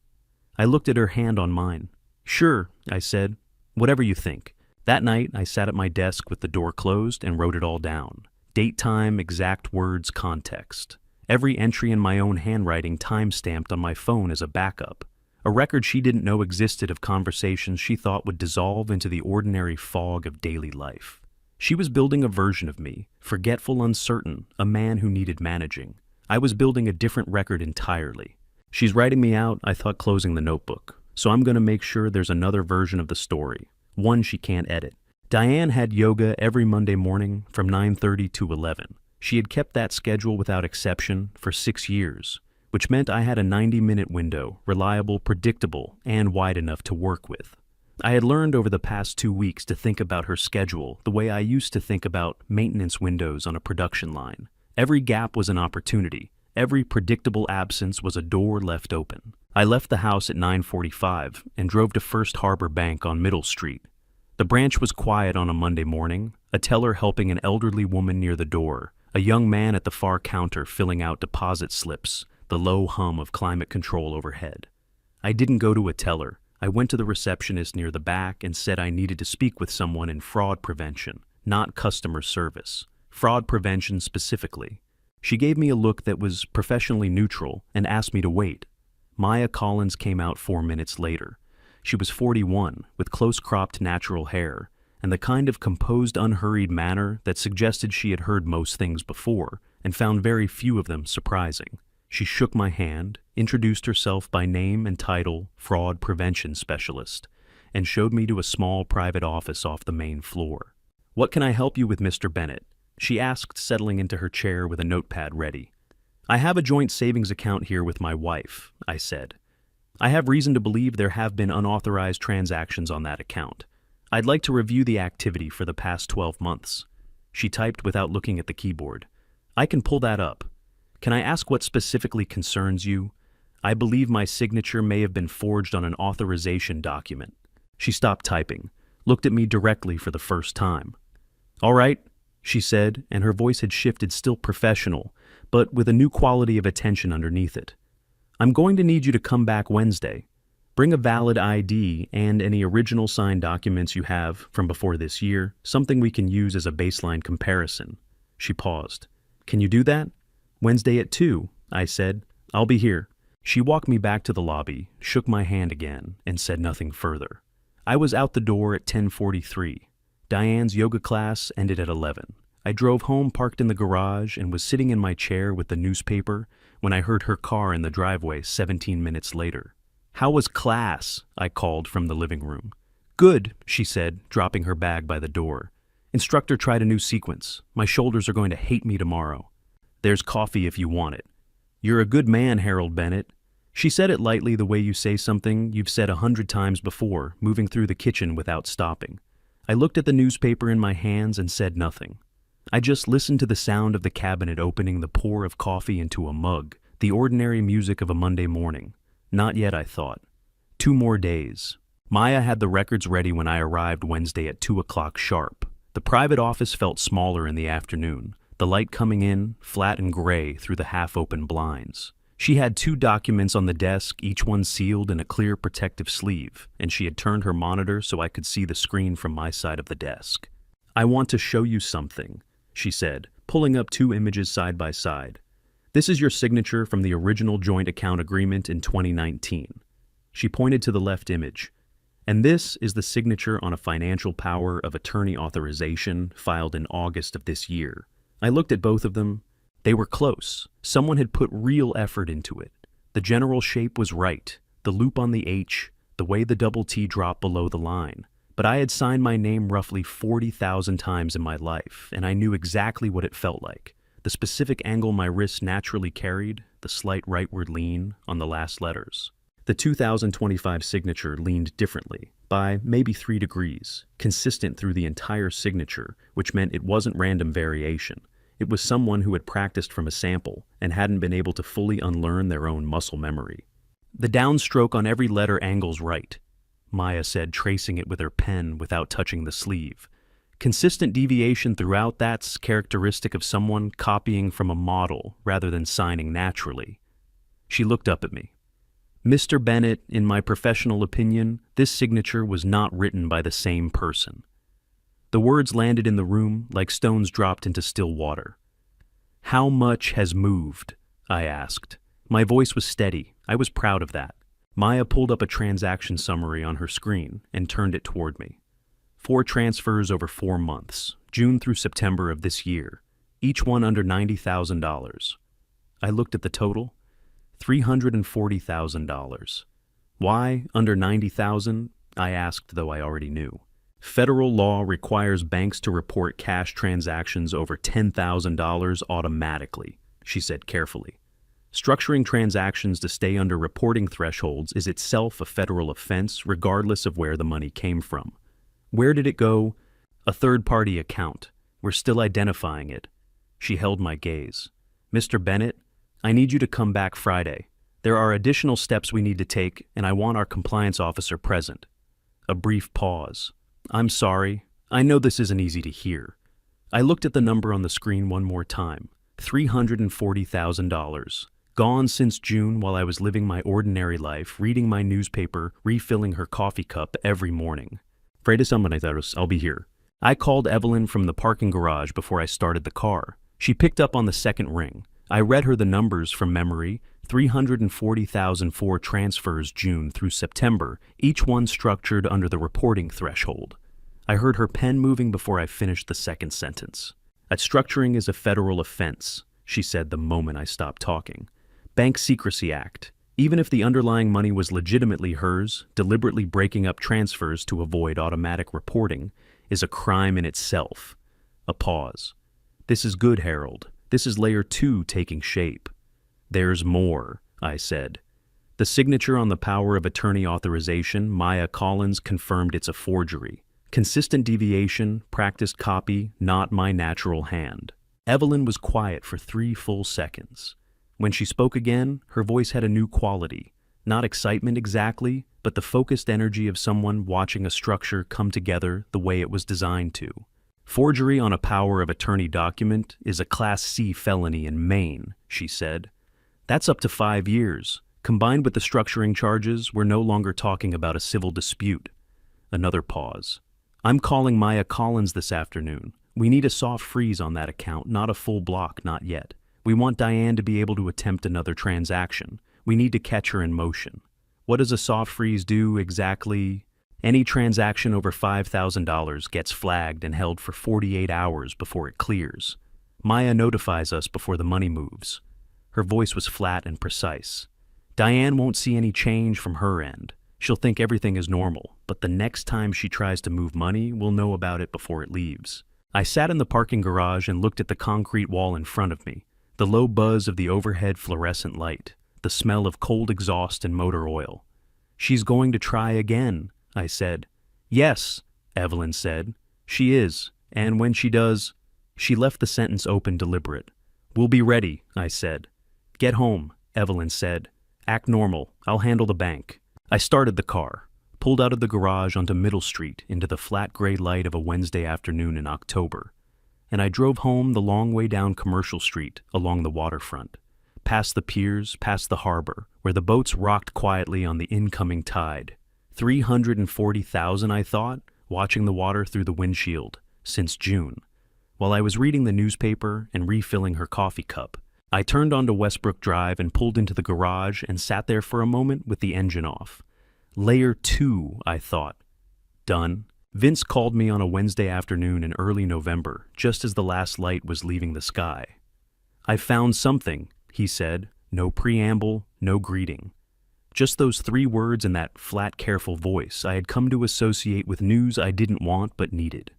Speaker 1: I looked at her hand on mine. Sure, I said. Whatever you think. That night, I sat at my desk with the door closed and wrote it all down. Date, time, exact words, context. Every entry in my own handwriting time-stamped on my phone as a backup. A record she didn't know existed of conversations she thought would dissolve into the ordinary fog of daily life. She was building a version of me, forgetful, uncertain, a man who needed managing. I was building a different record entirely. She's writing me out, I thought, closing the notebook. So I'm going to make sure there's another version of the story. One she can't edit. Diane had yoga every Monday morning from 9:30 to 11. She had kept that schedule without exception for 6 years, which meant I had a 90-minute window, reliable, predictable, and wide enough to work with. I had learned over the past 2 weeks to think about her schedule the way I used to think about maintenance windows on a production line. Every gap was an opportunity. Every predictable absence was a door left open. I left the house at 9:45 and drove to First Harbor Bank on Middle Street. The branch was quiet on a Monday morning, a teller helping an elderly woman near the door, a young man at the far counter filling out deposit slips, the low hum of climate control overhead. I didn't go to a teller. I went to the receptionist near the back and said I needed to speak with someone in fraud prevention, not customer service. Fraud prevention specifically. She gave me a look that was professionally neutral and asked me to wait. Maya Collins came out 4 minutes later. She was 41, with close-cropped natural hair, and the kind of composed, unhurried manner that suggested she had heard most things before and found very few of them surprising. She shook my hand, introduced herself by name and title, Fraud Prevention Specialist, and showed me to a small private office off the main floor. "What can I help you with, Mr. Bennett?" she asked, settling into her chair with a notepad ready. "I have a joint savings account here with my wife," I said. "I have reason to believe there have been unauthorized transactions on that account. I'd like to review the activity for the past 12 months. She typed without looking at the keyboard. "I can pull that up. Can I ask what specifically concerns you? I believe my signature may have been forged on an authorization document." She stopped typing, looked at me directly for the first time. "All right," she said, and her voice had shifted, still professional, but with a new quality of attention underneath it. "I'm going to need you to come back Wednesday. Bring a valid ID and any original signed documents you have from before this year, something we can use as a baseline comparison." She paused. "Can you do that?" "Wednesday at 2, I said. "I'll be here." She walked me back to the lobby, shook my hand again, and said nothing further. I was out the door at 10:43. Diane's yoga class ended at 11. I drove home, parked in the garage, and was sitting in my chair with the newspaper when I heard her car in the driveway 17 minutes later. "How was class?" I called from the living room. "Good," she said, dropping her bag by the door. "Instructor tried a new sequence. My shoulders are going to hate me tomorrow. There's coffee if you want it." "You're a good man, Harold Bennett." She said it lightly, the way you say something you've said 100 times before, moving through the kitchen without stopping. I looked at the newspaper in my hands and said nothing. I just listened to the sound of the cabinet opening, the pour of coffee into a mug, the ordinary music of a Monday morning. Not yet, I thought. 2 more days. Maya had the records ready when I arrived Wednesday at 2 o'clock sharp. The private office felt smaller in the afternoon, the light coming in, flat and gray, through the half-open blinds. She had 2 documents on the desk, each one sealed in a clear protective sleeve, and she had turned her monitor so I could see the screen from my side of the desk. "I want to show you something," she said, pulling up 2 images side by side. "This is your signature from the original joint account agreement in 2019. She pointed to the left image. "And this is the signature on a financial power of attorney authorization filed in August of this year." I looked at both of them. They were close. Someone had put real effort into it. The general shape was right, the loop on the H, the way the double T dropped below the line. But I had signed my name roughly 40,000 times in my life, and I knew exactly what it felt like. The specific angle my wrist naturally carried, the slight rightward lean on the last letters. The 2025 signature leaned differently, by maybe 3 degrees, consistent through the entire signature, which meant it wasn't random variation. It was someone who had practiced from a sample and hadn't been able to fully unlearn their own muscle memory. "The downstroke on every letter angles right," Maya said, tracing it with her pen without touching the sleeve. "Consistent deviation throughout, that's characteristic of someone copying from a model rather than signing naturally." She looked up at me. "Mr. Bennett, in my professional opinion, this signature was not written by the same person." The words landed in the room like stones dropped into still water. "How much has moved?" I asked. My voice was steady. I was proud of that. Maya pulled up a transaction summary on her screen and turned it toward me. 4 transfers over 4 months, June through September of this year, each one under $90,000. I looked at the total. $340,000. Why under $90,000? I asked, though I already knew. "Federal law requires banks to report cash transactions over $10,000 automatically," she said carefully. "Structuring transactions to stay under reporting thresholds is itself a federal offense regardless of where the money came from." "Where did it go?" "A third-party account. We're still identifying it." She held my gaze. "Mr. Bennett, I need you to come back Friday. There are additional steps we need to take, and I want our compliance officer present." A brief pause. "I'm sorry. I know this isn't easy to hear." I looked at the number on the screen one more time. $340,000. Gone since June while I was living my ordinary life, reading my newspaper, refilling her coffee cup every morning. "Friday Sambanitaros, I'll be here." I called Evelyn from the parking garage before I started the car. She picked up on the second ring. I read her the numbers from memory. 340,004 transfers June through September, each one structured under the reporting threshold. I heard her pen moving before I finished the second sentence. "That structuring is a federal offense," she said the moment I stopped talking. "Bank Secrecy Act. Even if the underlying money was legitimately hers, deliberately breaking up transfers to avoid automatic reporting is a crime in itself." A pause. "This is good, Harold. This is layer 2 taking shape." "There's more," I said. The signature on the power of attorney authorization, Maya Collins, confirmed it's a forgery. Consistent deviation, practiced copy, not my natural hand. Evelyn was quiet for 3 full seconds. When she spoke again, her voice had a new quality. Not excitement exactly, but the focused energy of someone watching a structure come together the way it was designed to. "Forgery on a power of attorney document is a Class C felony in Maine," she said. "That's up to 5 years. Combined with the structuring charges, we're no longer talking about a civil dispute." Another pause. "I'm calling Maya Collins this afternoon. We need a soft freeze on that account, not a full block, not yet. We want Diane to be able to attempt another transaction. We need to catch her in motion." "What does a soft freeze do exactly?" Any transaction over $5,000 gets flagged and held for 48 hours before it clears. Maya notifies us before the money moves. Her voice was flat and precise. Diane won't see any change from her end. She'll think everything is normal, but the next time she tries to move money, we'll know about it before it leaves. I sat in the parking garage and looked at the concrete wall in front of me, the low buzz of the overhead fluorescent light, the smell of cold exhaust and motor oil. "She's going to try again," I said. "Yes," Evelyn said. "She is, and when she does—" She left the sentence open deliberate. "We'll be ready," I said. "Get home," Evelyn said. "Act normal. I'll handle the bank." I started the car, pulled out of the garage onto Middle Street into the flat gray light of a Wednesday afternoon in October, and I drove home the long way down Commercial Street along the waterfront, past the piers, past the harbor, where the boats rocked quietly on the incoming tide. 340,000, I thought, watching the water through the windshield, since June. While I was reading the newspaper and refilling her coffee cup, I turned onto Westbrook Drive and pulled into the garage and sat there for a moment with the engine off. Layer 2, I thought. Done. Vince called me on a Wednesday afternoon in early November, just as the last light was leaving the sky. "I found something," he said. No preamble, no greeting. Just those 3 words in that flat, careful voice I had come to associate with news I didn't want but needed.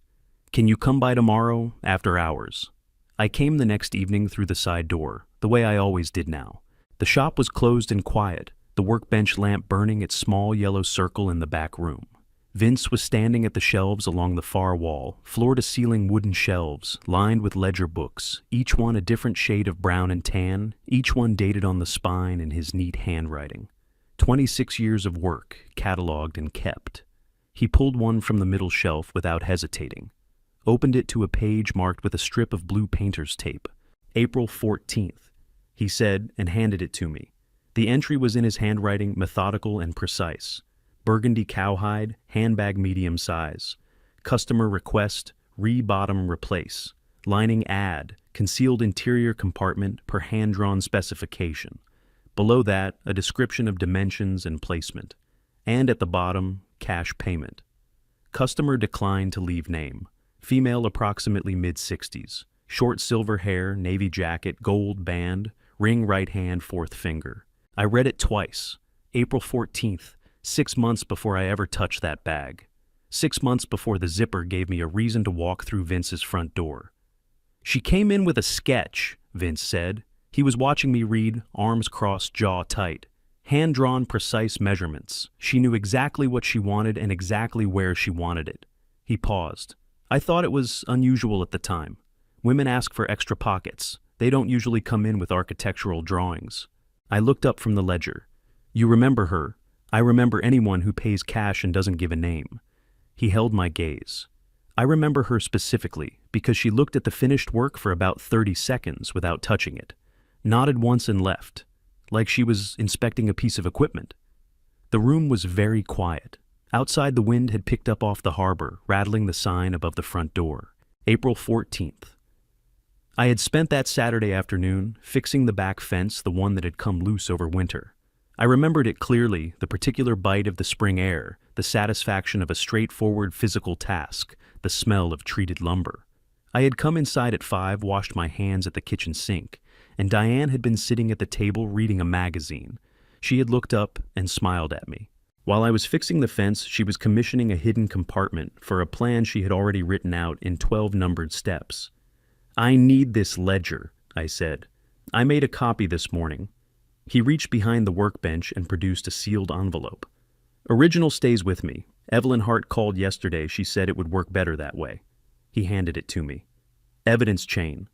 Speaker 1: "Can you come by tomorrow, after hours?" I came the next evening through the side door, the way I always did now. The shop was closed and quiet, the workbench lamp burning its small yellow circle in the back room. Vince was standing at the shelves along the far wall, floor-to-ceiling wooden shelves, lined with ledger books, each one a different shade of brown and tan, each one dated on the spine in his neat handwriting. 26 years of work, cataloged and kept. He pulled one from the middle shelf without hesitating, opened it to a page marked with a strip of blue painter's tape. April 14th, he said, and handed it to me. The entry was in his handwriting, methodical and precise. Burgundy cowhide, handbag medium size. Customer request, re-bottom replace. Lining add, concealed interior compartment per hand-drawn specification. Below that, a description of dimensions and placement. And at the bottom, cash payment. Customer declined to leave name. Female approximately mid-60s. Short silver hair, navy jacket, gold band, ring right hand, 4th finger. I read it twice. April 14th, 6 months before I ever touched that bag. 6 months before the zipper gave me a reason to walk through Vince's front door. "She came in with a sketch," Vince said. He was watching me read, arms crossed, jaw tight. Hand-drawn, precise measurements. She knew exactly what she wanted and exactly where she wanted it. He paused. I thought it was unusual at the time. Women ask for extra pockets. They don't usually come in with architectural drawings. I looked up from the ledger. "You remember her. I remember anyone who pays cash and doesn't give a name." He held my gaze. I remember her specifically because she looked at the finished work for about 30 seconds without touching it, nodded once and left, like she was inspecting a piece of equipment. The room was very quiet. Outside, the wind had picked up off the harbor, rattling the sign above the front door. April 14th. I had spent that Saturday afternoon fixing the back fence, the one that had come loose over winter. I remembered it clearly, the particular bite of the spring air, the satisfaction of a straightforward physical task, the smell of treated lumber. I had come inside at 5, washed my hands at the kitchen sink, and Diane had been sitting at the table reading a magazine. She had looked up and smiled at me. While I was fixing the fence, she was commissioning a hidden compartment for a plan she had already written out in 12 numbered steps. "I need this ledger," I said. "I made a copy this morning." He reached behind the workbench and produced a sealed envelope. "Original stays with me. Evelyn Hart called yesterday. She said it would work better that way." He handed it to me. "Evidence chain."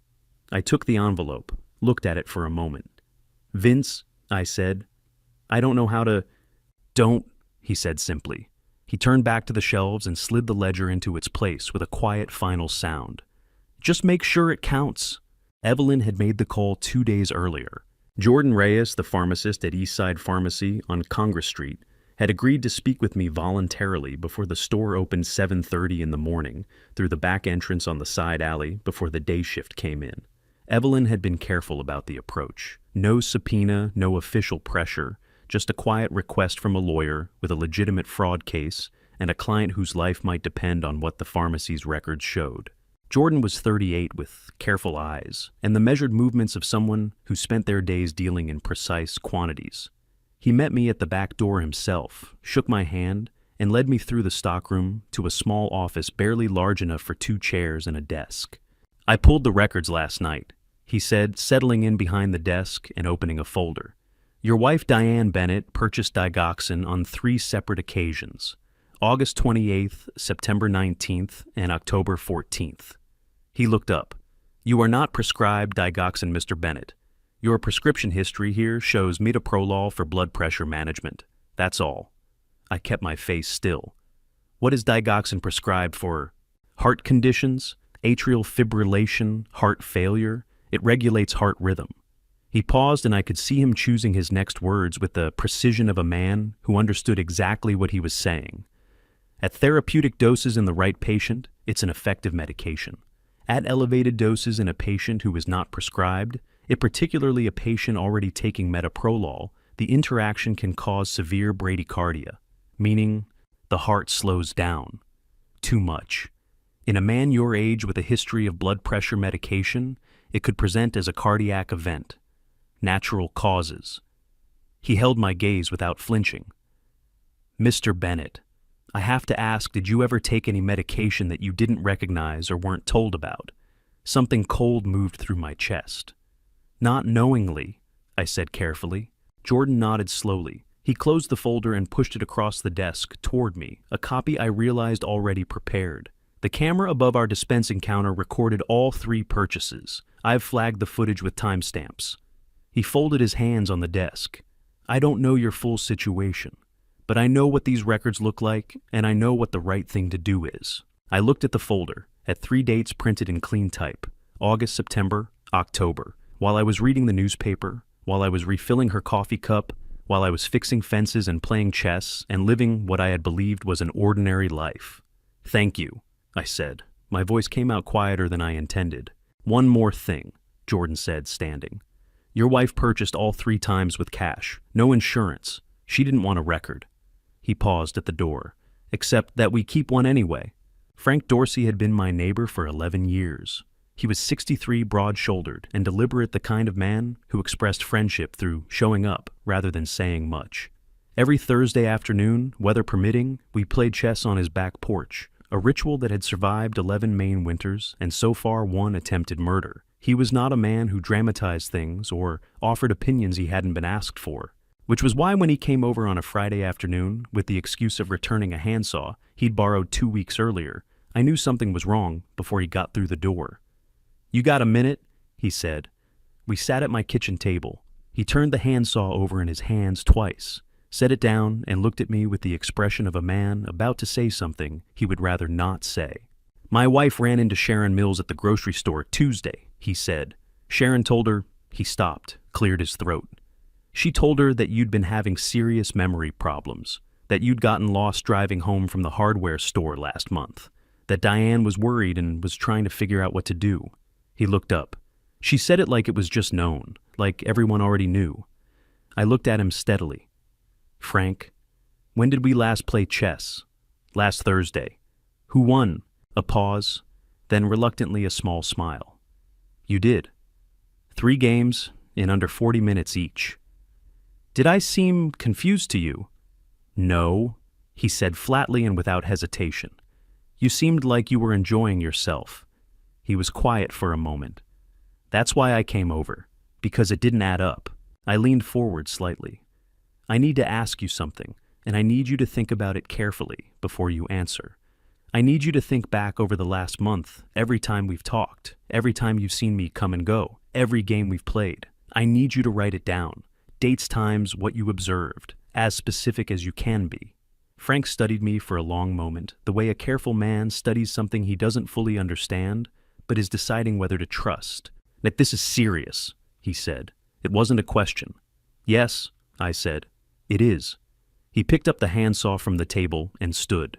Speaker 1: I took the envelope, looked at it for a moment. "Vince," I said, "I don't know how to—" "Don't," he said simply. He turned back to the shelves and slid the ledger into its place with a quiet final sound. "Just make sure it counts." Evelyn had made the call 2 days earlier. Jordan Reyes, the pharmacist at Eastside Pharmacy on Congress Street, had agreed to speak with me voluntarily before the store opened 7:30 in the morning through the back entrance on the side alley before the day shift came in. Evelyn had been careful about the approach. No subpoena, no official pressure, just a quiet request from a lawyer with a legitimate fraud case and a client whose life might depend on what the pharmacy's records showed. Jordan was 38 with careful eyes and the measured movements of someone who spent their days dealing in precise quantities. He met me at the back door himself, shook my hand, and led me through the stockroom to a small office barely large enough for 2 chairs and a desk. "I pulled the records last night," he said, settling in behind the desk and opening a folder. "Your wife Diane Bennett purchased digoxin on 3 separate occasions: August 28th, September 19th, and October 14th. He looked up. "You are not prescribed digoxin, Mr. Bennett. Your prescription history here shows metoprolol for blood pressure management. That's all." I kept my face still. "What is digoxin prescribed for?" "Heart conditions, atrial fibrillation, heart failure. It regulates heart rhythm." He paused, and I could see him choosing his next words with the precision of a man who understood exactly what he was saying. "At therapeutic doses in the right patient, it's an effective medication. At elevated doses in a patient who is not prescribed, particularly a patient already taking metoprolol, the interaction can cause severe bradycardia, meaning the heart slows down. Too much. In a man your age with a history of blood pressure medication, it could present as a cardiac event. Natural causes." He held my gaze without flinching. "Mr. Bennett, I have to ask, did you ever take any medication that you didn't recognize or weren't told about?" Something cold moved through my chest. "Not knowingly," I said carefully. Jordan nodded slowly. He closed the folder and pushed it across the desk toward me, a copy I realized already prepared. The camera above our dispensing counter recorded all 3 purchases. I've flagged the footage with timestamps. He folded his hands on the desk. "I don't know your full situation, but I know what these records look like, and I know what the right thing to do is." I looked at the folder, at 3 dates printed in clean type: August, September, October. While I was reading the newspaper, while I was refilling her coffee cup, while I was fixing fences and playing chess and living what I had believed was an ordinary life. "Thank you," I said. My voice came out quieter than I intended. "One more thing," Jordan said, standing. "Your wife purchased all 3 times with cash. No insurance. She didn't want a record." He paused at the door. "Except that we keep one anyway." Frank Dorsey had been my neighbor for 11 years. He was 63, broad-shouldered, and deliberate, the kind of man who expressed friendship through showing up rather than saying much. Every Thursday afternoon, weather permitting, we played chess on his back porch, a ritual that had survived 11 Maine winters and so far 1 attempted murder. He was not a man who dramatized things or offered opinions he hadn't been asked for, which was why when he came over on a Friday afternoon with the excuse of returning a handsaw he'd borrowed 2 weeks earlier, I knew something was wrong before he got through the door. "You got a minute?" he said. We sat at my kitchen table. He turned the handsaw over in his hands twice, set it down, and looked at me with the expression of a man about to say something he would rather not say. "My wife ran into Sharon Mills at the grocery store Tuesday," he said. "Sharon told her—" He stopped, cleared his throat. "She told her that you'd been having serious memory problems, that you'd gotten lost driving home from the hardware store last month, that Diane was worried and was trying to figure out what to do." He looked up. "She said it like it was just known, like everyone already knew." I looked at him steadily. "Frank, when did we last play chess?" "Last Thursday." "Who won?" A pause, then reluctantly a small smile. "You did. 3 games in under 40 minutes each." "Did I seem confused to you?" "No," he said flatly and without hesitation. "You seemed like you were enjoying yourself." He was quiet for a moment. "That's why I came over, because it didn't add up." I leaned forward slightly. "I need to ask you something, and I need you to think about it carefully before you answer. I need you to think back over the last month, every time we've talked, every time you've seen me come and go, every game we've played. I need you to write it down. Dates, times, what you observed, as specific as you can be." Frank studied me for a long moment, the way a careful man studies something he doesn't fully understand, but is deciding whether to trust. "That this is serious," he said. It wasn't a question. "Yes," I said. "It is." He picked up the handsaw from the table and stood.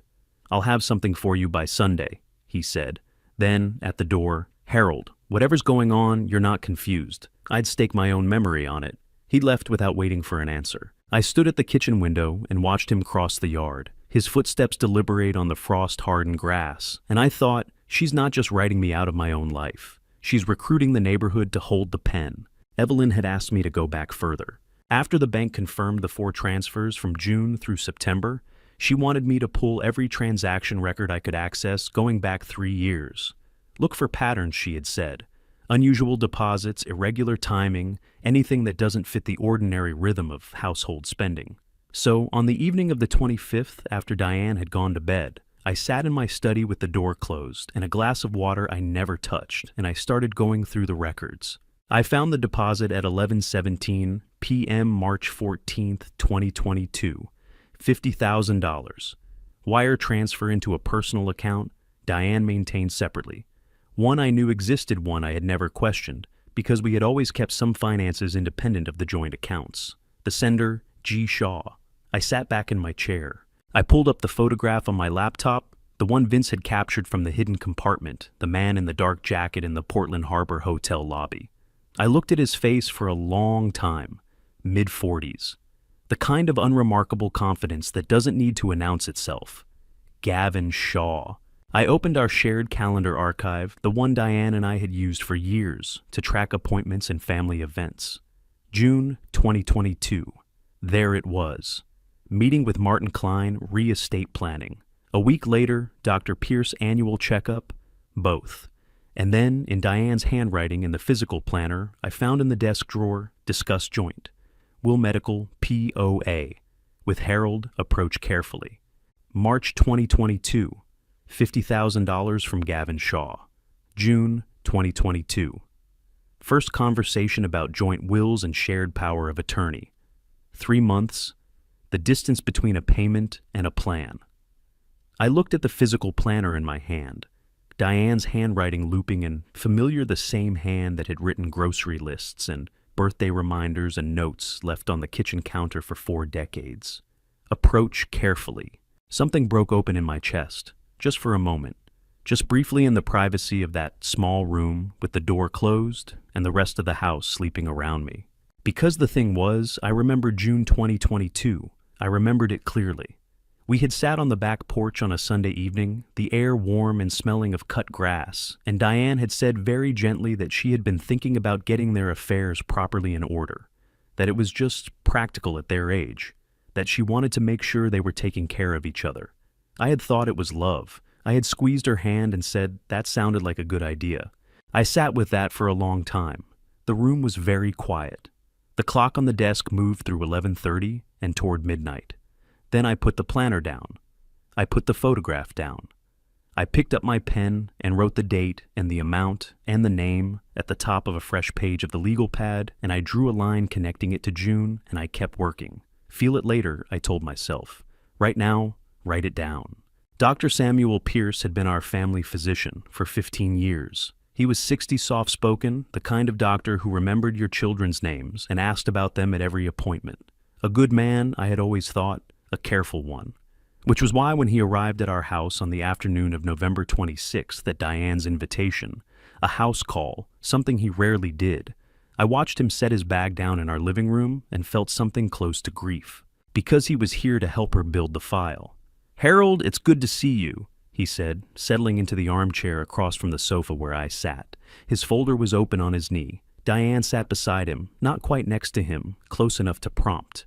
Speaker 1: "I'll have something for you by Sunday," he said. Then, at the door, "Harold, whatever's going on, you're not confused. I'd stake my own memory on it." He left without waiting for an answer. I stood at the kitchen window and watched him cross the yard, His footsteps deliberate on the frost-hardened grass, and I thought, she's not just writing me out of my own life. She's recruiting the neighborhood to hold the pen. Evelyn had asked me to go back further. After the bank confirmed the 4 transfers from June through September, she wanted me to pull every transaction record I could access going back 3 years. Look for patterns, she had said. Unusual deposits, irregular timing, anything that doesn't fit the ordinary rhythm of household spending. So, on the evening of the 25th, after Diane had gone to bed, I sat in my study with the door closed and a glass of water I never touched, and I started going through the records. I found the deposit at 11:17 p.m. March 14th, 2022. $50,000. Wire transfer into a personal account Diane maintained separately. One I knew existed, one I had never questioned, because we had always kept some finances independent of the joint accounts. The sender, G. Shaw. I sat back in my chair. I pulled up the photograph on my laptop, the one Vince had captured from the hidden compartment, the man in the dark jacket in the Portland Harbor Hotel lobby. I looked at his face for a long time, mid-40s. The kind of unremarkable confidence that doesn't need to announce itself. Gavin Shaw. I opened our shared calendar archive, the one Diane and I had used for years to track appointments and family events. June 2022. There it was. Meeting with Martin Klein, re-estate planning. A week later, Dr. Pierce annual checkup, both. And then, in Diane's handwriting in the physical planner, I found in the desk drawer, discuss joint. Will medical POA. With Harold, approach carefully. March 2022. $50,000 from Gavin Shaw. June 2022. First conversation about joint wills and shared power of attorney. 3 months. The distance between a payment and a plan. I looked at the physical planner in my hand. Diane's handwriting looping in familiar, the same hand that had written grocery lists and birthday reminders and notes left on the kitchen counter for 4 decades. Approach carefully. Something broke open in my chest, just for a moment, just briefly in the privacy of that small room with the door closed and the rest of the house sleeping around me. Because the thing was, I remembered June 2022. I remembered it clearly. We had sat on the back porch on a Sunday evening, the air warm and smelling of cut grass, and Diane had said very gently that she had been thinking about getting their affairs properly in order, that it was just practical at their age, that she wanted to make sure they were taking care of each other. I had thought it was love. I had squeezed her hand and said that sounded like a good idea. I sat with that for a long time. The room was very quiet. The clock on the desk moved through 11:30 and toward midnight. Then I put the planner down. I put the photograph down. I picked up my pen and wrote the date and the amount and the name at the top of a fresh page of the legal pad, and I drew a line connecting it to June, and I kept working. Feel it later, I told myself. Right now, write it down. Dr. Samuel Pierce had been our family physician for 15 years. He was 60, soft-spoken, the kind of doctor who remembered your children's names and asked about them at every appointment. A good man, I had always thought, a careful one. Which was why when he arrived at our house on the afternoon of November 26th at Diane's invitation, a house call, something he rarely did, I watched him set his bag down in our living room and felt something close to grief. Because he was here to help her build the file. "Harold, it's good to see you," he said, settling into the armchair across from the sofa where I sat. His folder was open on his knee. Diane sat beside him, not quite next to him, close enough to prompt.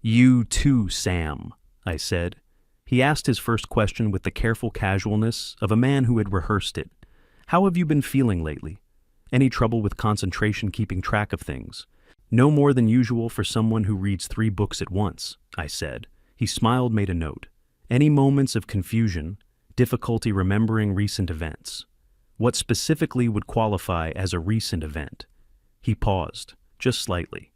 Speaker 1: "You too, Sam," I said. He asked his first question with the careful casualness of a man who had rehearsed it. "How have you been feeling lately? Any trouble with concentration, keeping track of things?" "No more than usual for someone who reads 3 books at once," I said. He smiled, made a note. "Any moments of confusion, difficulty remembering recent events? What specifically would qualify as a recent event?" He paused, just slightly.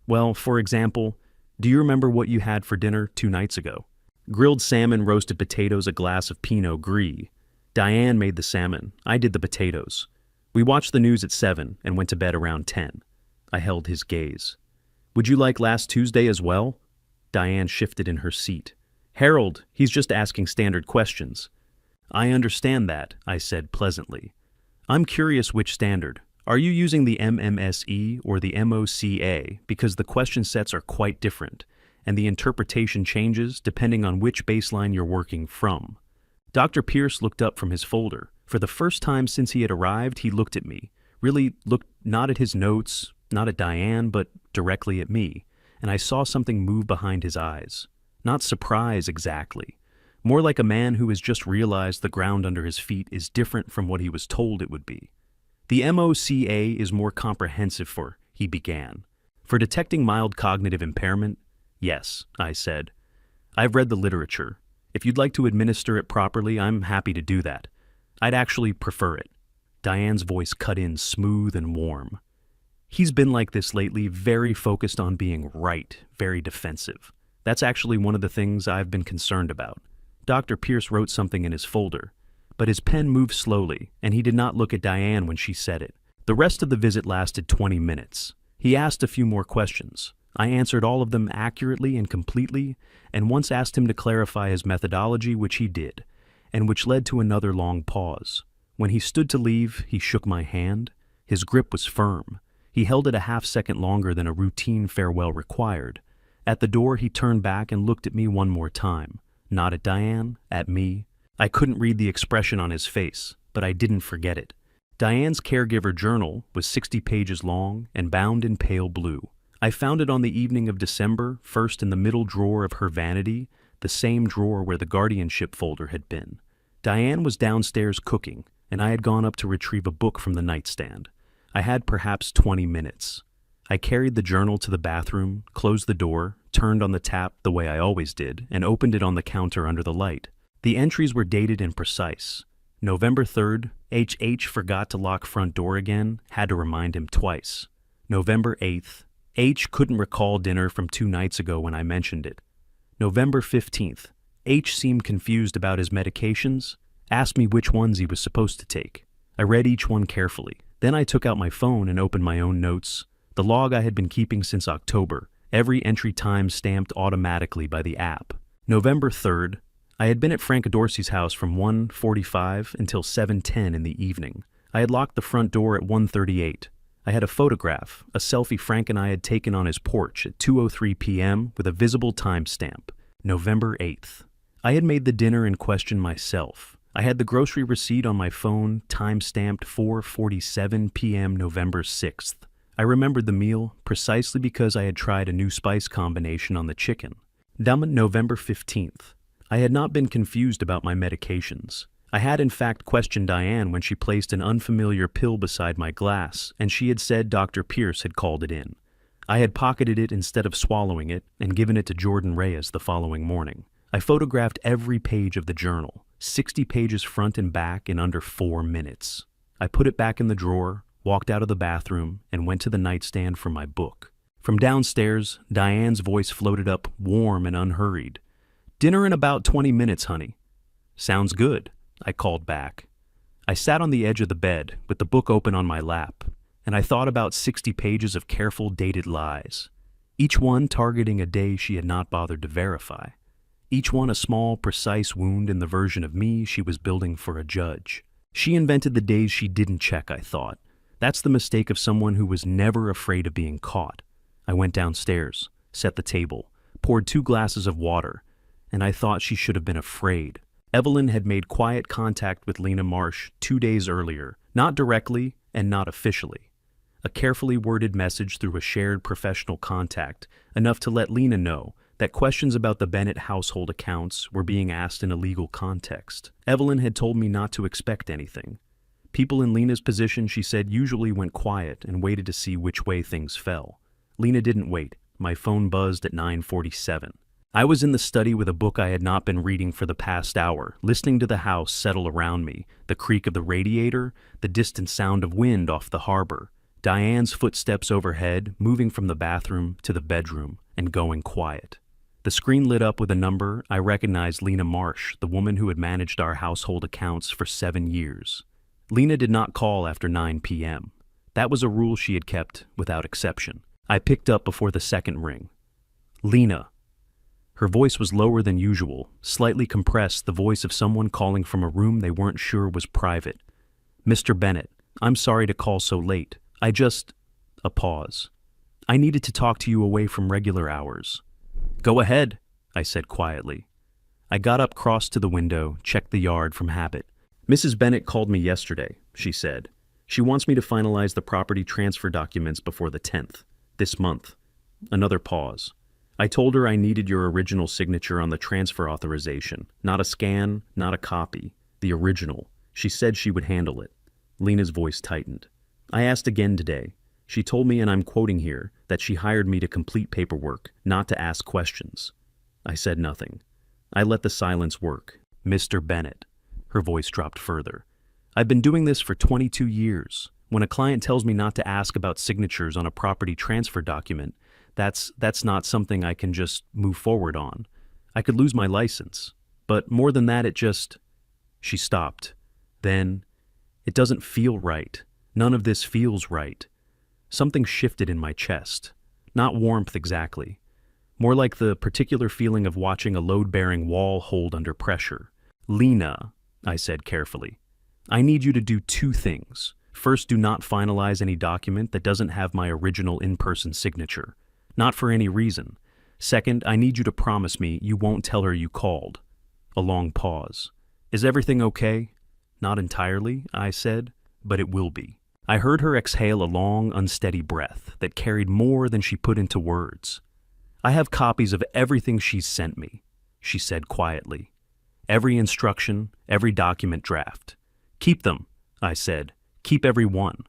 Speaker 1: "Well, for example, do you remember what you had for dinner 2 nights ago?" "Grilled salmon, roasted potatoes, a glass of Pinot Gris. Diane made the salmon. I did the potatoes. We watched the news at 7 and went to bed around 10. I held his gaze. "Would you like last Tuesday as well?" Diane shifted in her seat. "Harold, he's just asking standard questions." "I understand that," I said pleasantly. "I'm curious which standard. Are you using the MMSE or the MOCA? Because the question sets are quite different, and the interpretation changes depending on which baseline you're working from. Dr. Pierce looked up from his folder. For the first time since he had arrived, he looked at me. Really looked not at his notes, not at Diane, but directly at me, and I saw something move behind his eyes. Not surprise exactly. More like a man who has just realized the ground under his feet is different from what he was told it would be. The MOCA is more comprehensive for, he began. For detecting mild cognitive impairment? Yes, I said. I've read the literature. If you'd like to administer it properly, I'm happy to do that. I'd actually prefer it. Diane's voice cut in smooth and warm. He's been like this lately, very focused on being right, very defensive. That's actually one of the things I've been concerned about. Dr. Pierce wrote something in his folder, but his pen moved slowly, and he did not look at Diane when she said it. The rest of the visit lasted 20 minutes. He asked a few more questions. I answered all of them accurately and completely, and once asked him to clarify his methodology, which he did, and which led to another long pause. When he stood to leave, he shook my hand. His grip was firm. He held it a half-second longer than a routine farewell required. At the door, he turned back and looked at me one more time. Not at Diane, at me. I couldn't read the expression on his face, but I didn't forget it. Diane's caregiver journal was 60 pages long and bound in pale blue. I found it on the evening of December, first in the middle drawer of her vanity, the same drawer where the guardianship folder had been. Diane was downstairs cooking, and I had gone up to retrieve a book from the nightstand. I had perhaps 20 minutes. I carried the journal to the bathroom, closed the door, turned on the tap the way I always did, and opened it on the counter under the light. The entries were dated and precise. November 3rd, H forgot to lock front door again, had to remind him twice. November 8th, H couldn't recall dinner from 2 nights ago when I mentioned it. November 15th, H seemed confused about his medications, asked me which ones he was supposed to take. I read each one carefully. Then I took out my phone and opened my own notes, the log I had been keeping since October, every entry time stamped automatically by the app. November 3rd, I had been at Frank Dorsey's house from 1:45 until 7:10 in the evening. I had locked the front door at 1:38. I had a photograph, a selfie Frank and I had taken on his porch at 2:03 p.m. with a visible timestamp, November 8th. I had made the dinner in question myself. I had the grocery receipt on my phone, time-stamped 4:47 p.m. November 6th. I remembered the meal precisely because I had tried a new spice combination on the chicken. November 15th. I had not been confused about my medications. I had in fact questioned Diane when she placed an unfamiliar pill beside my glass, and she had said Dr. Pierce had called it in. I had pocketed it instead of swallowing it and given it to Jordan Reyes the following morning. I photographed every page of the journal, 60 pages front and back in under 4 minutes. I put it back in the drawer, walked out of the bathroom, and went to the nightstand for my book. From downstairs, Diane's voice floated up, warm and unhurried. "Dinner in about 20 minutes, honey." "Sounds good," I called back. I sat on the edge of the bed, with the book open on my lap, and I thought about 60 pages of careful dated lies, each one targeting a day she had not bothered to verify. Each one a small, precise wound in the version of me she was building for a judge. She invented the days she didn't check, I thought. That's the mistake of someone who was never afraid of being caught. I went downstairs, set the table, poured 2 glasses of water, and I thought she should have been afraid. Evelyn had made quiet contact with Lena Marsh 2 days earlier, not directly and not officially. A carefully worded message through a shared professional contact, enough to let Lena know that questions about the Bennett household accounts were being asked in a legal context. Evelyn had told me not to expect anything. People in Lena's position, she said, usually went quiet and waited to see which way things fell. Lena didn't wait. My phone buzzed at 9:47. I was in the study with a book I had not been reading for the past hour, listening to the house settle around me, the creak of the radiator, the distant sound of wind off the harbor, Diane's footsteps overhead, moving from the bathroom to the bedroom and going quiet. The screen lit up with a number. I recognized Lena Marsh, the woman who had managed our household accounts for 7 years. Lena did not call after 9 p.m. That was a rule she had kept without exception. I picked up before the second ring. "Lena." Her voice was lower than usual, slightly compressed, the voice of someone calling from a room they weren't sure was private. "Mr. Bennett, I'm sorry to call so late. A pause. "I needed to talk to you away from regular hours." Go ahead, I said quietly. I got up, crossed to the window, checked the yard from habit. Mrs. Bennett called me yesterday, she said. She wants me to finalize the property transfer documents before the 10th, this month. Another pause. I told her I needed your original signature on the transfer authorization. Not a scan, not a copy. The original. She said she would handle it. Lena's voice tightened. I asked again today. She told me, and I'm quoting here, that she hired me to complete paperwork, not to ask questions. I said nothing. I let the silence work. Mr. Bennett. Her voice dropped further. I've been doing this for 22 years. When a client tells me not to ask about signatures on a property transfer document, that's not something I can just move forward on. I could lose my license. But more than that, She stopped. Then, it doesn't feel right. None of this feels right. Something shifted in my chest. Not warmth exactly. More like the particular feeling of watching a load-bearing wall hold under pressure. Lena, I said carefully, I need you to do two things. First, do not finalize any document that doesn't have my original in-person signature. Not for any reason. Second, I need you to promise me you won't tell her you called. A long pause. Is everything okay? Not entirely, I said, but it will be. I heard her exhale a long, unsteady breath that carried more than she put into words. I have copies of everything she's sent me, she said quietly. Every instruction, every document draft. Keep them, I said. Keep every one.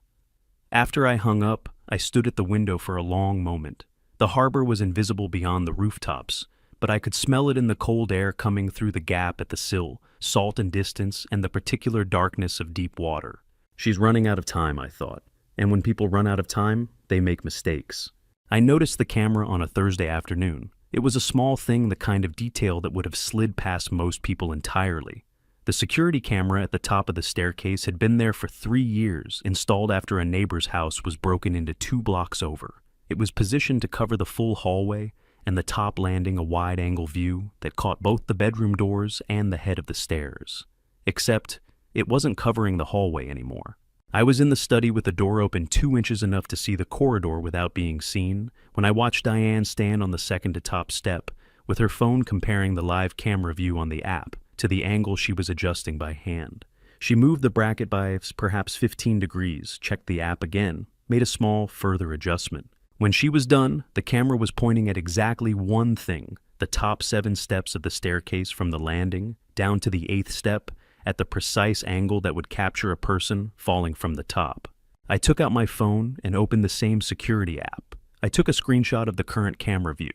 Speaker 1: After I hung up, I stood at the window for a long moment. The harbor was invisible beyond the rooftops, but I could smell it in the cold air coming through the gap at the sill, salt and distance, and the particular darkness of deep water. She's running out of time, I thought, and when people run out of time, they make mistakes. I noticed the camera on a Thursday afternoon. It was a small thing, the kind of detail that would have slid past most people entirely. The security camera at the top of the staircase had been there for 3 years, installed after a neighbor's house was broken into 2 blocks over. It was positioned to cover the full hallway, and the top landing a wide-angle view that caught both the bedroom doors and the head of the stairs. Except, it wasn't covering the hallway anymore. I was in the study with the door open 2 inches enough to see the corridor without being seen when I watched Diane stand on the second-to-top step, with her phone comparing the live camera view on the app to the angle she was adjusting by hand. She moved the bracket by perhaps 15 degrees, checked the app again, made a small further adjustment. When she was done, the camera was pointing at exactly one thing, the top 7 steps of the staircase from the landing down to the 8th step, at the precise angle that would capture a person falling from the top. I took out my phone and opened the same security app. I took a screenshot of the current camera view.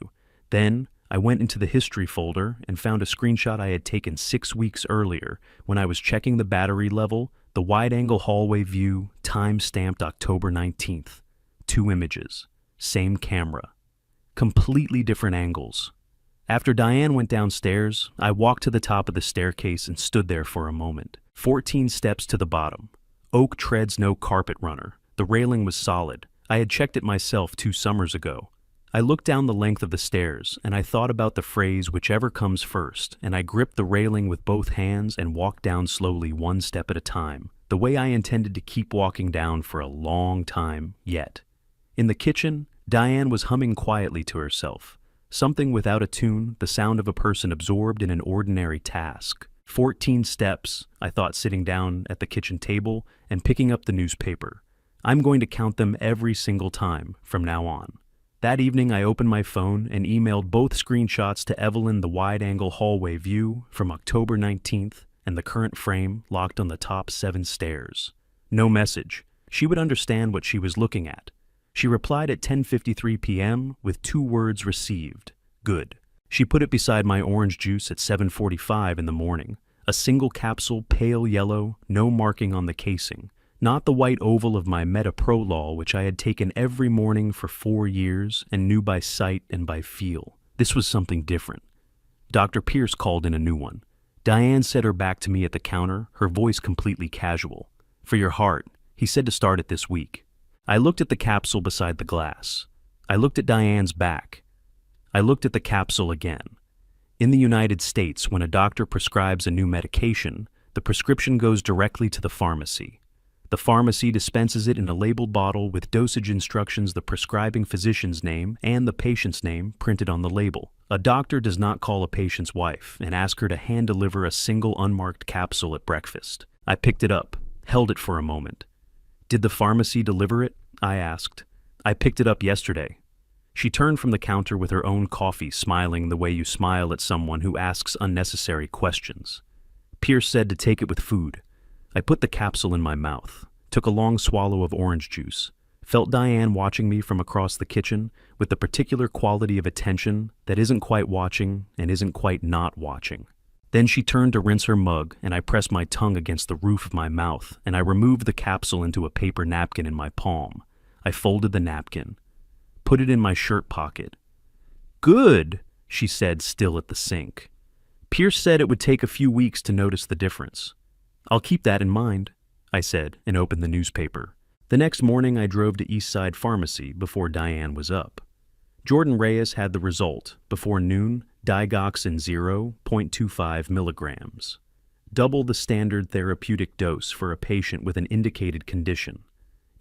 Speaker 1: Then, I went into the history folder and found a screenshot I had taken 6 weeks earlier when I was checking the battery level, the wide-angle hallway view, time-stamped October 19th. 2 images. Same camera. Completely different angles. After Diane went downstairs, I walked to the top of the staircase and stood there for a moment. 14 steps to the bottom. Oak treads, no carpet runner. The railing was solid. I had checked it myself 2 summers ago. I looked down the length of the stairs, and I thought about the phrase whichever comes first, and I gripped the railing with both hands and walked down slowly 1 step at a time, the way I intended to keep walking down for a long time yet. In the kitchen, Diane was humming quietly to herself. Something without a tune, the sound of a person absorbed in an ordinary task. 14 steps, I thought, sitting down at the kitchen table and picking up the newspaper. I'm going to count them every single time from now on. That evening, I opened my phone and emailed both screenshots to Evelyn, the wide-angle hallway view from October 19th and the current frame locked on the top 7 stairs. No message. She would understand what she was looking at. She replied at 10:53 p.m. with 2 words received. Good. She put it beside my orange juice at 7:45 in the morning. A single capsule, pale yellow, no marking on the casing. Not the white oval of my metoprolol, which I had taken every morning for 4 years and knew by sight and by feel. This was something different. Dr. Pierce called in a new one. Diane set her back to me at the counter, her voice completely casual. For your heart, he said to start it this week. I looked at the capsule beside the glass. I looked at Diane's back. I looked at the capsule again. In the United States, when a doctor prescribes a new medication, the prescription goes directly to the pharmacy. The The pharmacy dispenses it in a labeled bottle with dosage instructions, the prescribing physician's name, and the patient's name printed on the label. A doctor does not call a patient's wife and ask her to hand-deliver a single unmarked capsule at breakfast. I picked it up, held it for a moment. "Did the pharmacy deliver it?" I asked. "I picked it up yesterday." She turned from the counter with her own coffee, smiling the way you smile at someone who asks unnecessary questions. "Pierce said to take it with food." I put the capsule in my mouth, took a long swallow of orange juice, felt Diane watching me from across the kitchen with the particular quality of attention that isn't quite watching and isn't quite not watching. Then she turned to rinse her mug, and I pressed my tongue against the roof of my mouth, and I removed the capsule into a paper napkin in my palm. I folded the napkin, put it in my shirt pocket. "Good," she said, still at the sink. "Pierce said it would take a few weeks to notice the difference." "I'll keep that in mind," I said, and opened the newspaper. The next morning I drove to Eastside Pharmacy before Diane was up. Jordan Reyes had the result, before noon, digoxin 0.25 milligrams. Double the standard therapeutic dose for a patient with an indicated condition.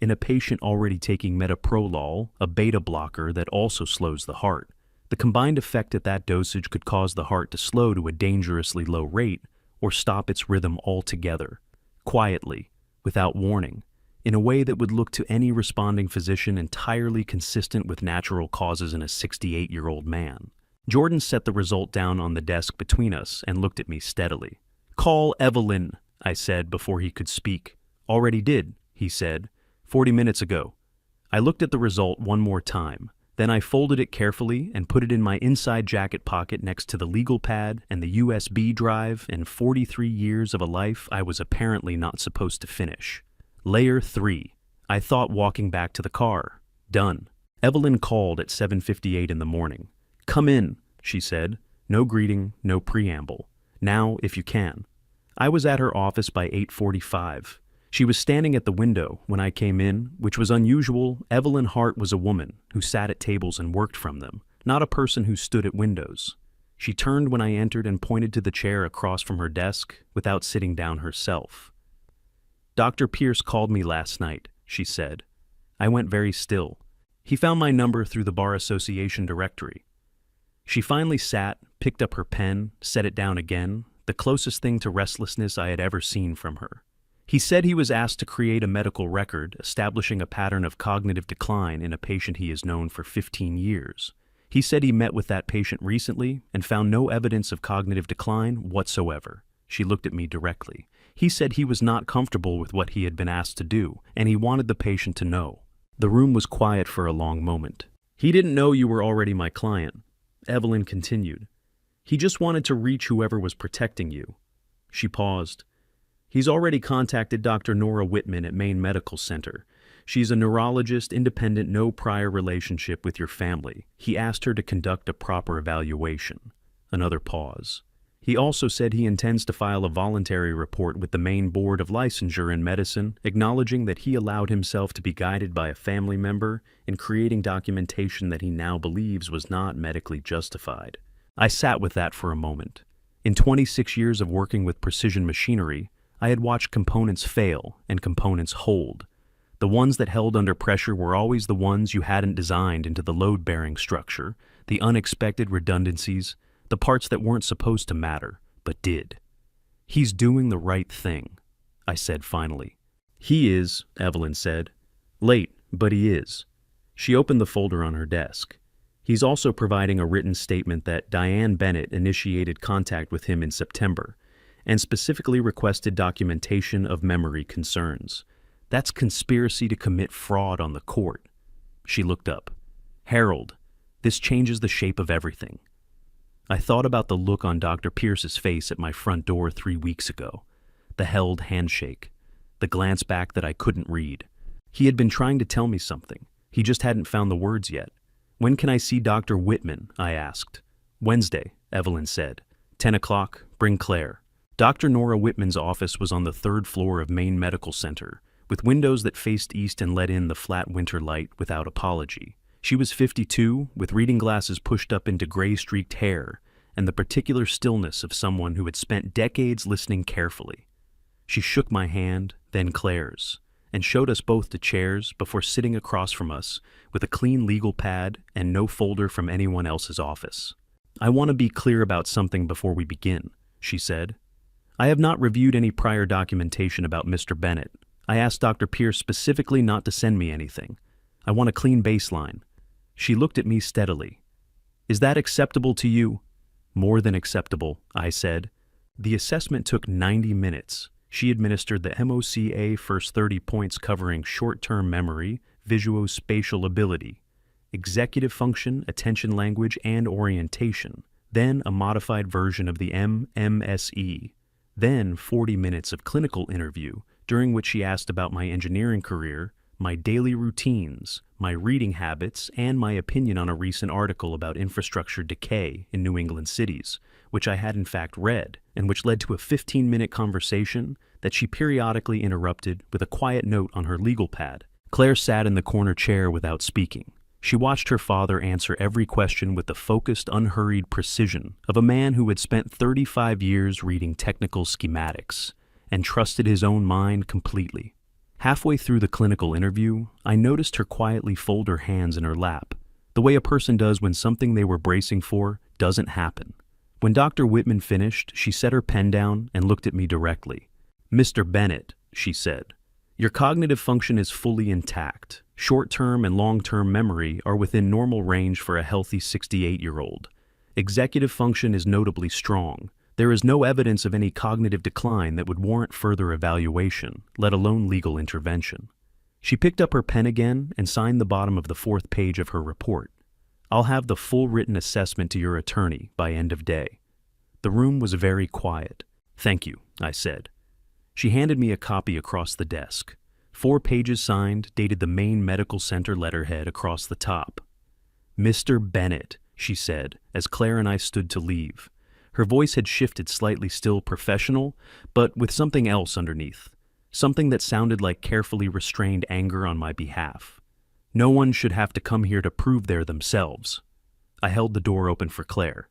Speaker 1: In a patient already taking metoprolol, a beta blocker that also slows the heart, the combined effect at that dosage could cause the heart to slow to a dangerously low rate or stop its rhythm altogether, quietly, without warning, in a way that would look to any responding physician entirely consistent with natural causes in a 68-year-old man. Jordan set the result down on the desk between us and looked at me steadily. "Call Evelyn," I said before he could speak. "Already did," he said, 40 minutes ago." I looked at the result one more time. Then I folded it carefully and put it in my inside jacket pocket next to the legal pad and the USB drive and 43 years of a life I was apparently not supposed to finish. Layer 3. I thought, walking back to the car. Done. Evelyn called at 7:58 in the morning. "Come in," she said. No greeting, no preamble. "Now, if you can." I was at her office by 8:45. She was standing at the window when I came in, which was unusual. Evelyn Hart was a woman who sat at tables and worked from them, not a person who stood at windows. She turned when I entered and pointed to the chair across from her desk without sitting down herself. "Dr. Pierce called me last night," she said. I went very still. "He found my number through the Bar Association directory." She finally sat, picked up her pen, set it down again, the closest thing to restlessness I had ever seen from her. "He said he was asked to create a medical record establishing a pattern of cognitive decline in a patient he has known for 15 years. He said he met with that patient recently and found no evidence of cognitive decline whatsoever." She looked at me directly. "He said he was not comfortable with what he had been asked to do, and he wanted the patient to know." The room was quiet for a long moment. "He didn't know you were already my client," Evelyn continued. "He just wanted to reach whoever was protecting you." She paused. "He's already contacted Dr. Nora Whitman at Maine Medical Center. She's a neurologist, independent, no prior relationship with your family. He asked her to conduct a proper evaluation." Another pause. "He also said he intends to file a voluntary report with the Maine Board of Licensure in Medicine, acknowledging that he allowed himself to be guided by a family member in creating documentation that he now believes was not medically justified." I sat with that for a moment. In 26 years of working with precision machinery, I had watched components fail and components hold. The ones that held under pressure were always the ones you hadn't designed into the load-bearing structure, the unexpected redundancies, the parts that weren't supposed to matter, but did. "He's doing the right thing," I said finally. "He is," Evelyn said. "Late, but he is." She opened the folder on her desk. "He's also providing a written statement that Diane Bennett initiated contact with him in September, and specifically requested documentation of memory concerns. That's conspiracy to commit fraud on the court." She looked up. "Harold, this changes the shape of everything." I thought about the look on Dr. Pierce's face at my front door 3 weeks ago, the held handshake, the glance back that I couldn't read. He had been trying to tell me something. He just hadn't found the words yet. "When can I see Dr. Whitman?" I asked. "Wednesday," Evelyn said. 10 o'clock, bring Claire." Dr. Nora Whitman's office was on the 3rd floor of Maine Medical Center, with windows that faced east and let in the flat winter light without apology. She was 52, with reading glasses pushed up into gray-streaked hair, and the particular stillness of someone who had spent decades listening carefully. She shook my hand, then Claire's, and showed us both to chairs before sitting across from us with a clean legal pad and no folder from anyone else's office. "I want to be clear about something before we begin," she said. "I have not reviewed any prior documentation about Mr. Bennett. I asked Dr. Pierce specifically not to send me anything. I want a clean baseline." She looked at me steadily. "Is that acceptable to you?" "More than acceptable," I said. The assessment took 90 minutes. She administered the MOCA first 30 points covering short-term memory, visuospatial ability, executive function, attention language, and orientation, then a modified version of the MMSE, then 40 minutes of clinical interview, during which she asked about my engineering career, my daily routines, my reading habits, and my opinion on a recent article about infrastructure decay in New England cities, which I had in fact read, and which led to a 15-minute conversation that she periodically interrupted with a quiet note on her legal pad. Claire sat in the corner chair without speaking. She watched her father answer every question with the focused, unhurried precision of a man who had spent 35 years reading technical schematics and trusted his own mind completely. Halfway through the clinical interview, I noticed her quietly fold her hands in her lap, the way a person does when something they were bracing for doesn't happen. When Dr. Whitman finished, she set her pen down and looked at me directly. "Mr. Bennett," she said, "your cognitive function is fully intact. Short-term and long-term memory are within normal range for a healthy 68-year-old. Executive function is notably strong. There is no evidence of any cognitive decline that would warrant further evaluation, let alone legal intervention." She picked up her pen again and signed the bottom of the 4th page of her report. "I'll have the full written assessment to your attorney by end of day." The room was very quiet. "Thank you," I said. She handed me a copy across the desk. 4 pages signed, dated the Maine Medical Center letterhead across the top. "Mr. Bennett," she said, as Claire and I stood to leave. Her voice had shifted slightly, still professional, but with something else underneath. Something that sounded like carefully restrained anger on my behalf. "No one should have to come here to prove they're themselves." I held the door open for Claire.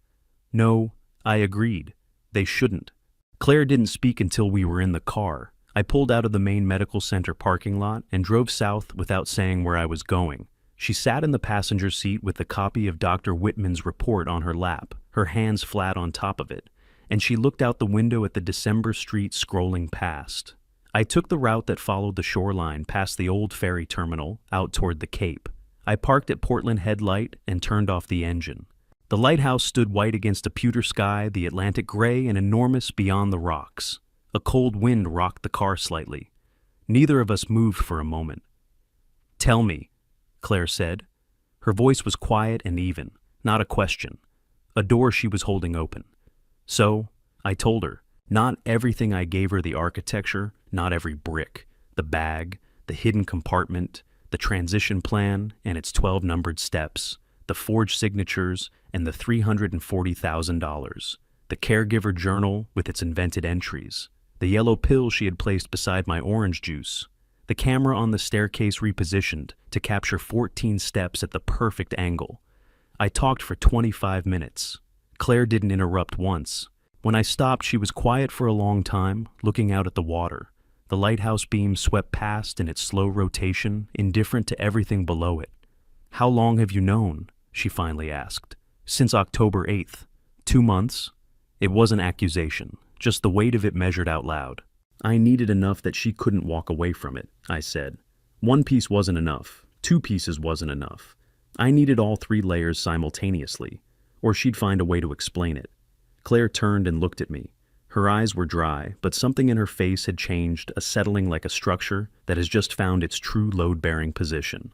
Speaker 1: "No," I agreed. "They shouldn't." Claire didn't speak until we were in the car. I pulled out of the Maine Medical Center parking lot and drove south without saying where I was going. She sat in the passenger seat with the copy of Dr. Whitman's report on her lap, her hands flat on top of it, and she looked out the window at the December street scrolling past. I took the route that followed the shoreline past the old ferry terminal out toward the Cape. I parked at Portland Head Light and turned off the engine. The lighthouse stood white against a pewter sky, the Atlantic gray and enormous beyond the rocks. A cold wind rocked the car slightly. Neither of us moved for a moment. "Tell me," Claire said. Her voice was quiet and even, not a question. A door she was holding open. So, I told her, not everything I gave her: the architecture, not every brick, the bag, the hidden compartment, the transition plan and its 12 numbered steps, the forged signatures and the $340,000, the caregiver journal with its invented entries, the yellow pill she had placed beside my orange juice, the camera on the staircase repositioned to capture 14 steps at the perfect angle. I talked for 25 minutes. Claire didn't interrupt once. When I stopped, she was quiet for a long time, looking out at the water. The lighthouse beam swept past in its slow rotation, indifferent to everything below it. "How long have you known?" she finally asked. "Since October 8th. 2 months?" It wasn't accusation, just the weight of it measured out loud. I needed enough that she couldn't walk away from it, I said. 1 piece wasn't enough. 2 pieces wasn't enough. I needed all 3 layers simultaneously, or she'd find a way to explain it. Claire turned and looked at me. Her eyes were dry, but something in her face had changed, a settling like a structure that has just found its true load-bearing position.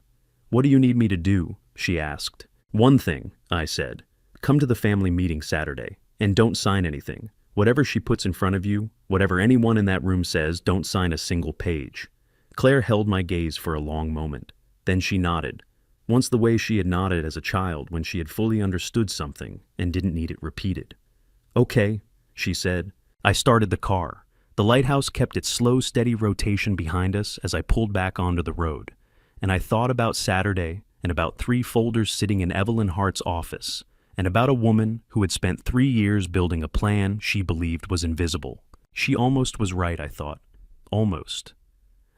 Speaker 1: "What do you need me to do?" she asked. "1 thing," I said. "Come to the family meeting Saturday, and don't sign anything. Whatever she puts in front of you, whatever anyone in that room says, don't sign a single page." Claire held my gaze for a long moment. Then she nodded, once the way she had nodded as a child when she had fully understood something and didn't need it repeated. "Okay," she said. I started the car. The lighthouse kept its slow, steady rotation behind us as I pulled back onto the road, and I thought about Saturday and about 3 folders sitting in Evelyn Hart's office, and about a woman who had spent 3 years building a plan she believed was invisible. She almost was right, I thought. Almost.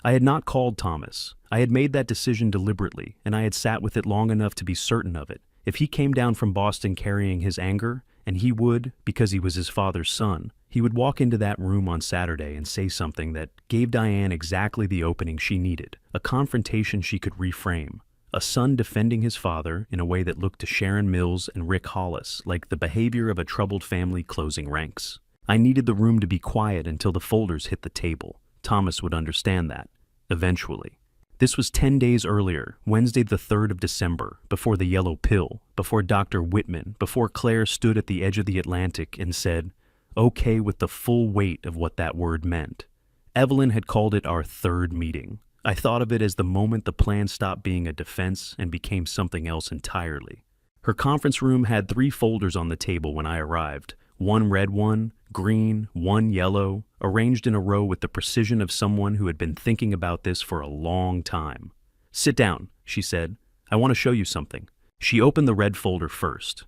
Speaker 1: I had not called Thomas. I had made that decision deliberately, and I had sat with it long enough to be certain of it. If he came down from Boston carrying his anger, and he would, because he was his father's son, he would walk into that room on Saturday and say something that gave Diane exactly the opening she needed, a confrontation she could reframe. A son defending his father in a way that looked to Sharon Mills and Rick Hollis like the behavior of a troubled family closing ranks. I needed the room to be quiet until the folders hit the table. Thomas would understand that, eventually. This was 10 days earlier, Wednesday the 3rd of December, before the yellow pill, before Dr. Whitman, before Claire stood at the edge of the Atlantic and said, okay, with the full weight of what that word meant. Evelyn had called it our third meeting. I thought of it as the moment the plan stopped being a defense and became something else entirely. Her conference room had 3 folders on the table when I arrived, one red one, green, one yellow, arranged in a row with the precision of someone who had been thinking about this for a long time. Sit down, she said. I want to show you something. She opened the red folder first.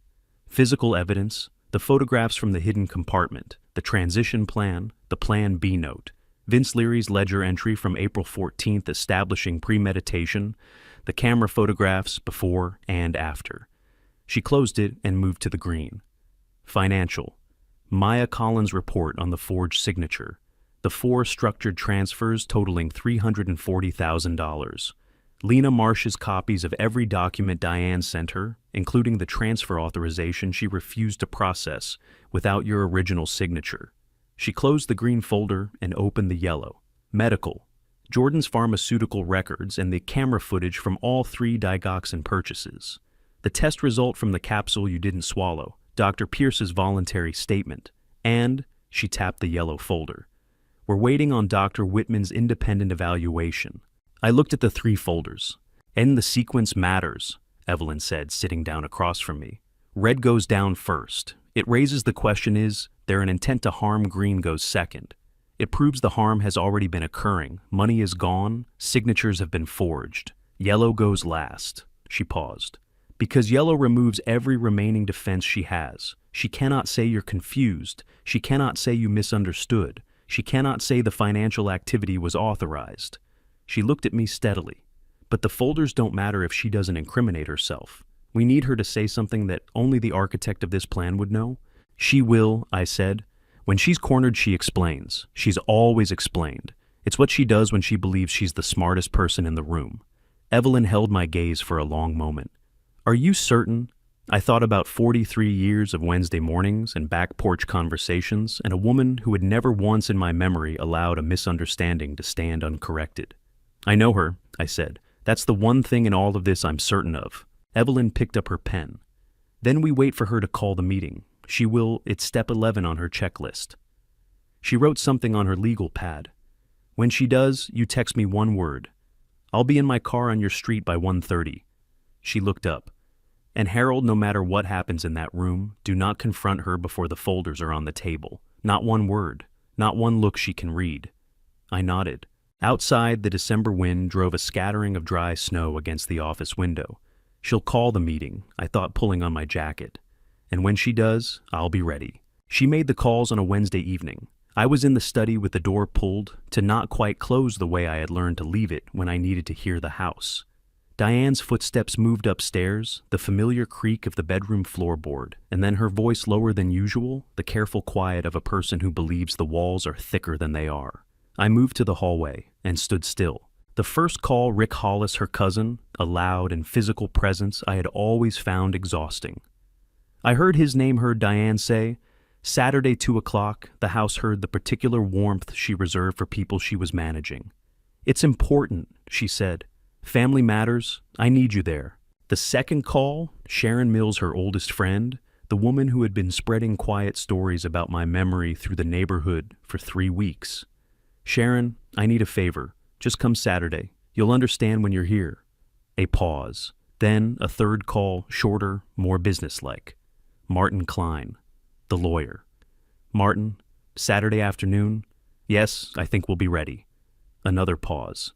Speaker 1: Physical evidence, the photographs from the hidden compartment, the transition plan, the Plan B note, Vince Leary's ledger entry from April 14th establishing premeditation, the camera photographs before and after. She closed it and moved to the green. Financial. Maya Collins' report on the forged signature, the 4 structured transfers totaling $340,000. Lena Marsh's copies of every document Diane sent her, including the transfer authorization she refused to process without your original signature. She closed the green folder and opened the yellow. Medical. Jordan's pharmaceutical records and the camera footage from all 3 digoxin purchases. The test result from the capsule you didn't swallow, Dr. Pierce's voluntary statement, and she tapped the yellow folder. We're waiting on Dr. Whitman's independent evaluation. I looked at the 3 folders. And the sequence matters, Evelyn said, sitting down across from me. Red goes down first. It raises the question, is there an intent to harm? Green goes second. It proves the harm has already been occurring. Money is gone. Signatures have been forged. Yellow goes last. She paused. Because yellow removes every remaining defense she has. She cannot say you're confused. She cannot say you misunderstood. She cannot say the financial activity was authorized. She looked at me steadily. But the folders don't matter if she doesn't incriminate herself. We need her to say something that only the architect of this plan would know. She will, I said. When she's cornered, she explains. She's always explained. It's what she does when she believes she's the smartest person in the room. Evelyn held my gaze for a long moment. Are you certain? I thought about 43 years of Wednesday mornings and back porch conversations and a woman who had never once in my memory allowed a misunderstanding to stand uncorrected. I know her, I said. That's the one thing in all of this I'm certain of. Evelyn picked up her pen. Then we wait for her to call the meeting. She will, it's step 11 on her checklist. She wrote something on her legal pad. When she does, you text me one word. I'll be in my car on your street by 1:30. She looked up. And Harold, no matter what happens in that room, do not confront her before the folders are on the table. Not one word, not one look she can read. I nodded. Outside, the December wind drove a scattering of dry snow against the office window. She'll call the meeting, I thought, pulling on my jacket. And when she does, I'll be ready. She made the calls on a Wednesday evening. I was in the study with the door pulled to not quite close the way I had learned to leave it when I needed to hear the house. Diane's footsteps moved upstairs, the familiar creak of the bedroom floorboard, and then her voice lower than usual, the careful quiet of a person who believes the walls are thicker than they are. I moved to the hallway and stood still. The first call, Rick Hollis, her cousin, a loud and physical presence I had always found exhausting. I heard his name, heard Diane say, Saturday 2 o'clock, the house heard the particular warmth she reserved for people she was managing. It's important, she said. Family matters. I need you there. The second call, Sharon Mills, her oldest friend, the woman who had been spreading quiet stories about my memory through the neighborhood for 3 weeks. Sharon, I need a favor. Just come Saturday. You'll understand when you're here. A pause. Then a third call, shorter, more businesslike. Martin Klein, the lawyer. Martin, Saturday afternoon? Yes, I think we'll be ready. Another pause.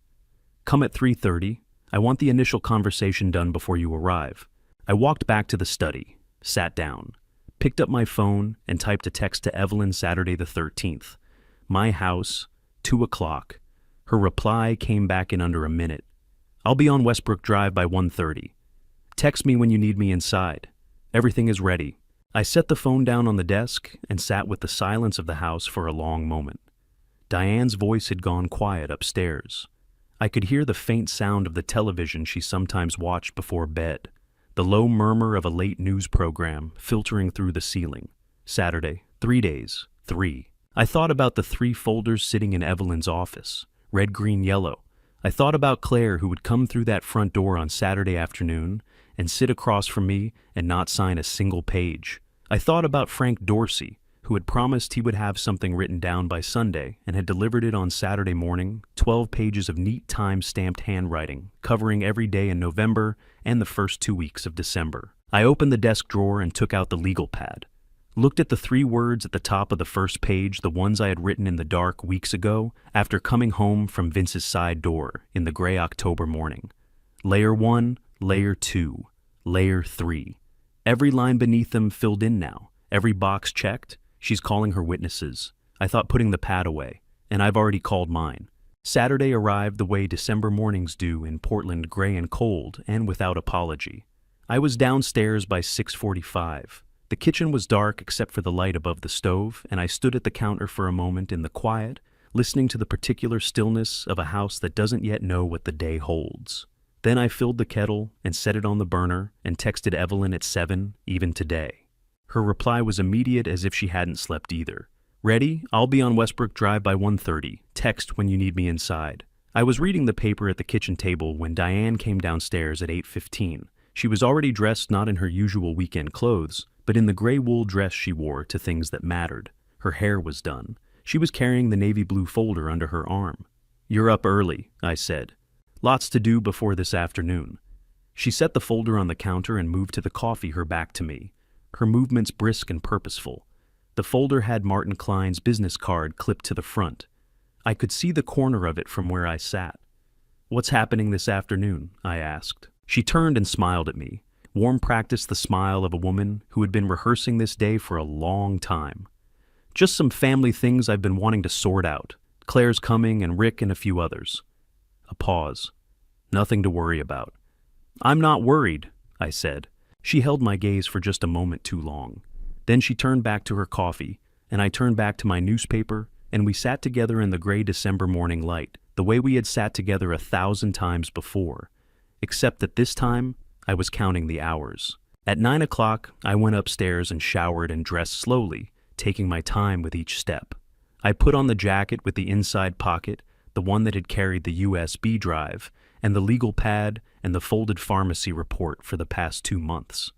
Speaker 1: Come at 3:30. I want the initial conversation done before you arrive. I walked back to the study, sat down, picked up my phone, and typed a text to Evelyn Saturday the 13th. My house, 2 o'clock. Her reply came back in under a minute. "I'll be on Westbrook Drive by 1:30. Text me when you need me inside. Everything is ready." I set the phone down on the desk and sat with the silence of the house for a long moment. Diane's voice had gone quiet upstairs. I could hear the faint sound of the television she sometimes watched before bed, the low murmur of a late news program filtering through the ceiling. Saturday, 3 days, 3. I thought about the 3 folders sitting in Evelyn's office, red, green, yellow. I thought about Claire, who would come through that front door on Saturday afternoon and sit across from me and not sign a single page. I thought about Frank Dorsey, who had promised he would have something written down by Sunday and had delivered it on Saturday morning, 12 pages of neat time-stamped handwriting, covering every day in November and the first 2 weeks of December. I opened the desk drawer and took out the legal pad, looked at the 3 words at the top of the first page, the ones I had written in the dark weeks ago after coming home from Vince's side door in the gray October morning. Layer 1, Layer 2, Layer 3. Every line beneath them filled in now, every box checked. She's calling her witnesses. I thought putting the pad away, and I've already called mine. Saturday arrived the way December mornings do in Portland, gray and cold, and without apology. I was downstairs by 6:45. The kitchen was dark except for the light above the stove, and I stood at the counter for a moment in the quiet, listening to the particular stillness of a house that doesn't yet know what the day holds. Then I filled the kettle and set it on the burner and texted Evelyn at 7, even today. Her reply was immediate, as if she hadn't slept either. "Ready? I'll be on Westbrook Drive by 1:30. Text when you need me inside." I was reading the paper at the kitchen table when Diane came downstairs at 8:15. She was already dressed not in her usual weekend clothes, but in the gray wool dress she wore to things that mattered. Her hair was done. She was carrying the navy blue folder under her arm. "You're up early," I said. "Lots to do before this afternoon." She set the folder on the counter and moved to the coffee, her back to me, her movements brisk and purposeful. The folder had Martin Klein's business card clipped to the front. I could see the corner of it from where I sat. "What's happening this afternoon?" I asked. She turned and smiled at me. Warm practice, the smile of a woman who had been rehearsing this day for a long time. "Just some family things I've been wanting to sort out. Claire's coming, and Rick and a few others." A pause. "Nothing to worry about." "I'm not worried," I said. She held my gaze for just a moment too long. Then she turned back to her coffee, and I turned back to my newspaper, and we sat together in the gray December morning light, the way we had sat together 1,000 times before, except that this time I was counting the hours. At 9 o'clock, I went upstairs and showered and dressed slowly, taking my time with each step. I put on the jacket with the inside pocket, the one that had carried the USB drive, and the legal pad and the folded pharmacy report for the past 2 months.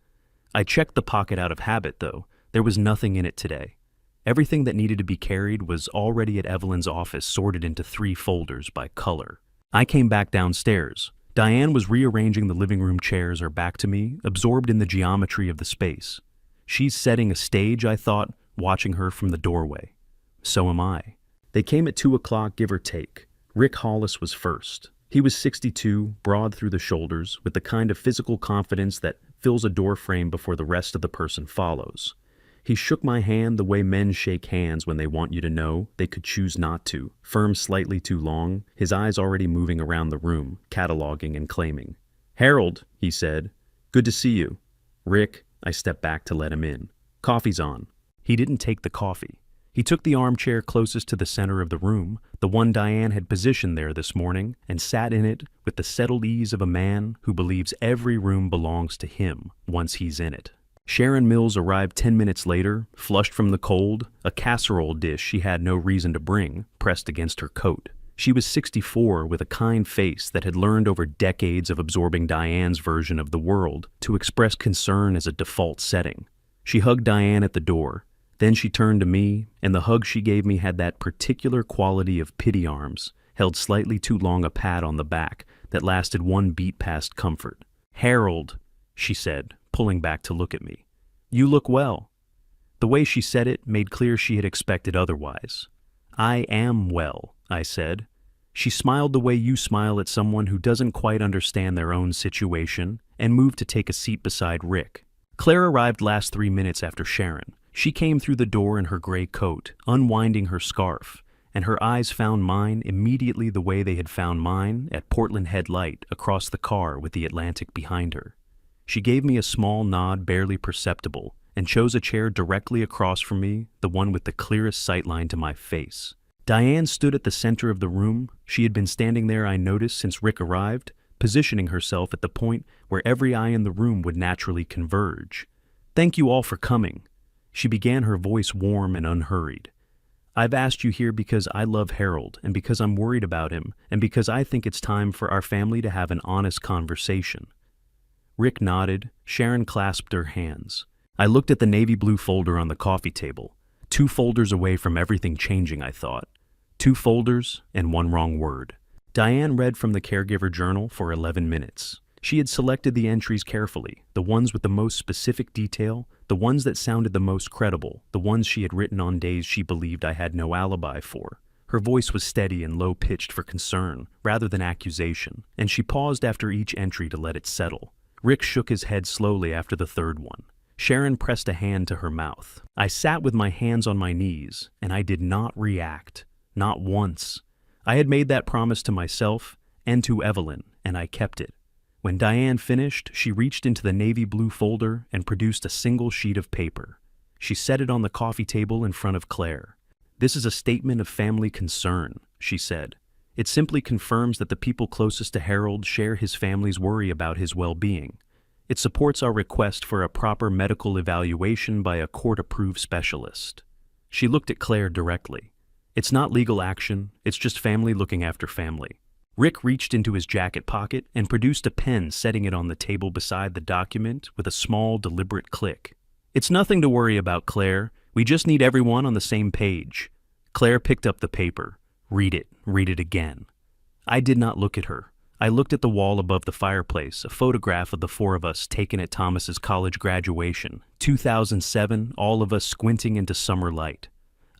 Speaker 1: I checked the pocket out of habit, though. There was nothing in it today. Everything that needed to be carried was already at Evelyn's office, sorted into 3 folders by color. I came back downstairs. Diane was rearranging the living room chairs, her back to me, absorbed in the geometry of the space. She's setting a stage, I thought, watching her from the doorway. So am I. They came at 2 o'clock, give or take. Rick Hollis was first. He was 62, broad through the shoulders, with the kind of physical confidence that fills a doorframe before the rest of the person follows. He shook my hand the way men shake hands when they want you to know they could choose not to, firm slightly too long, his eyes already moving around the room, cataloging and claiming. "Harold," he said. "Good to see you." "Rick," I stepped back to let him in. "Coffee's on." He didn't take the coffee. He took the armchair closest to the center of the room, the one Diane had positioned there this morning, and sat in it with the settled ease of a man who believes every room belongs to him once he's in it. Sharon Mills arrived 10 minutes later, flushed from the cold, a casserole dish she had no reason to bring, pressed against her coat. She was 64, with a kind face that had learned over decades of absorbing Diane's version of the world to express concern as a default setting. She hugged Diane at the door. Then she turned to me, and the hug she gave me had that particular quality of pity arms, held slightly too long a pat on the back, that lasted 1 beat past comfort. "Harold," she said, pulling back to look at me. "You look well." The way she said it made clear she had expected otherwise. "I am well," I said. She smiled the way you smile at someone who doesn't quite understand their own situation, and moved to take a seat beside Rick. Claire arrived last 3 minutes after Sharon. She came through the door in her gray coat, unwinding her scarf, and her eyes found mine immediately the way they had found mine at Portland Head Light across the car with the Atlantic behind her. She gave me a small nod, barely perceptible, and chose a chair directly across from me, the one with the clearest sightline to my face. Diane stood at the center of the room. She had been standing there, I noticed, since Rick arrived, positioning herself at the point where every eye in the room would naturally converge. "Thank you all for coming." She began, her voice warm and unhurried. "I've asked you here because I love Harold, and because I'm worried about him, and because I think it's time for our family to have an honest conversation." Rick nodded. Sharon clasped her hands. I looked at the navy blue folder on the coffee table. 2 folders away from everything changing, I thought. 2 folders and 1 wrong word. Diane read from the caregiver journal for 11 minutes. She had selected the entries carefully, the ones with the most specific detail, the ones that sounded the most credible, the ones she had written on days she believed I had no alibi for. Her voice was steady and low-pitched for concern, rather than accusation, and she paused after each entry to let it settle. Rick shook his head slowly after the 3rd one. Sharon pressed a hand to her mouth. I sat with my hands on my knees, and I did not react. Not once. I had made that promise to myself and to Evelyn, and I kept it. When Diane finished, she reached into the navy blue folder and produced a single sheet of paper. She set it on the coffee table in front of Claire. "This is a statement of family concern," she said. "It simply confirms that the people closest to Harold share his family's worry about his well-being. It supports our request for a proper medical evaluation by a court-approved specialist." She looked at Claire directly. "It's not legal action, it's just family looking after family." Rick reached into his jacket pocket and produced a pen, setting it on the table beside the document with a small, deliberate click. "It's nothing to worry about, Claire. We just need everyone on the same page." Claire picked up the paper. Read it again." I did not look at her. I looked at the wall above the fireplace, a photograph of the 4 of us taken at Thomas's college graduation, 2007, all of us squinting into summer light.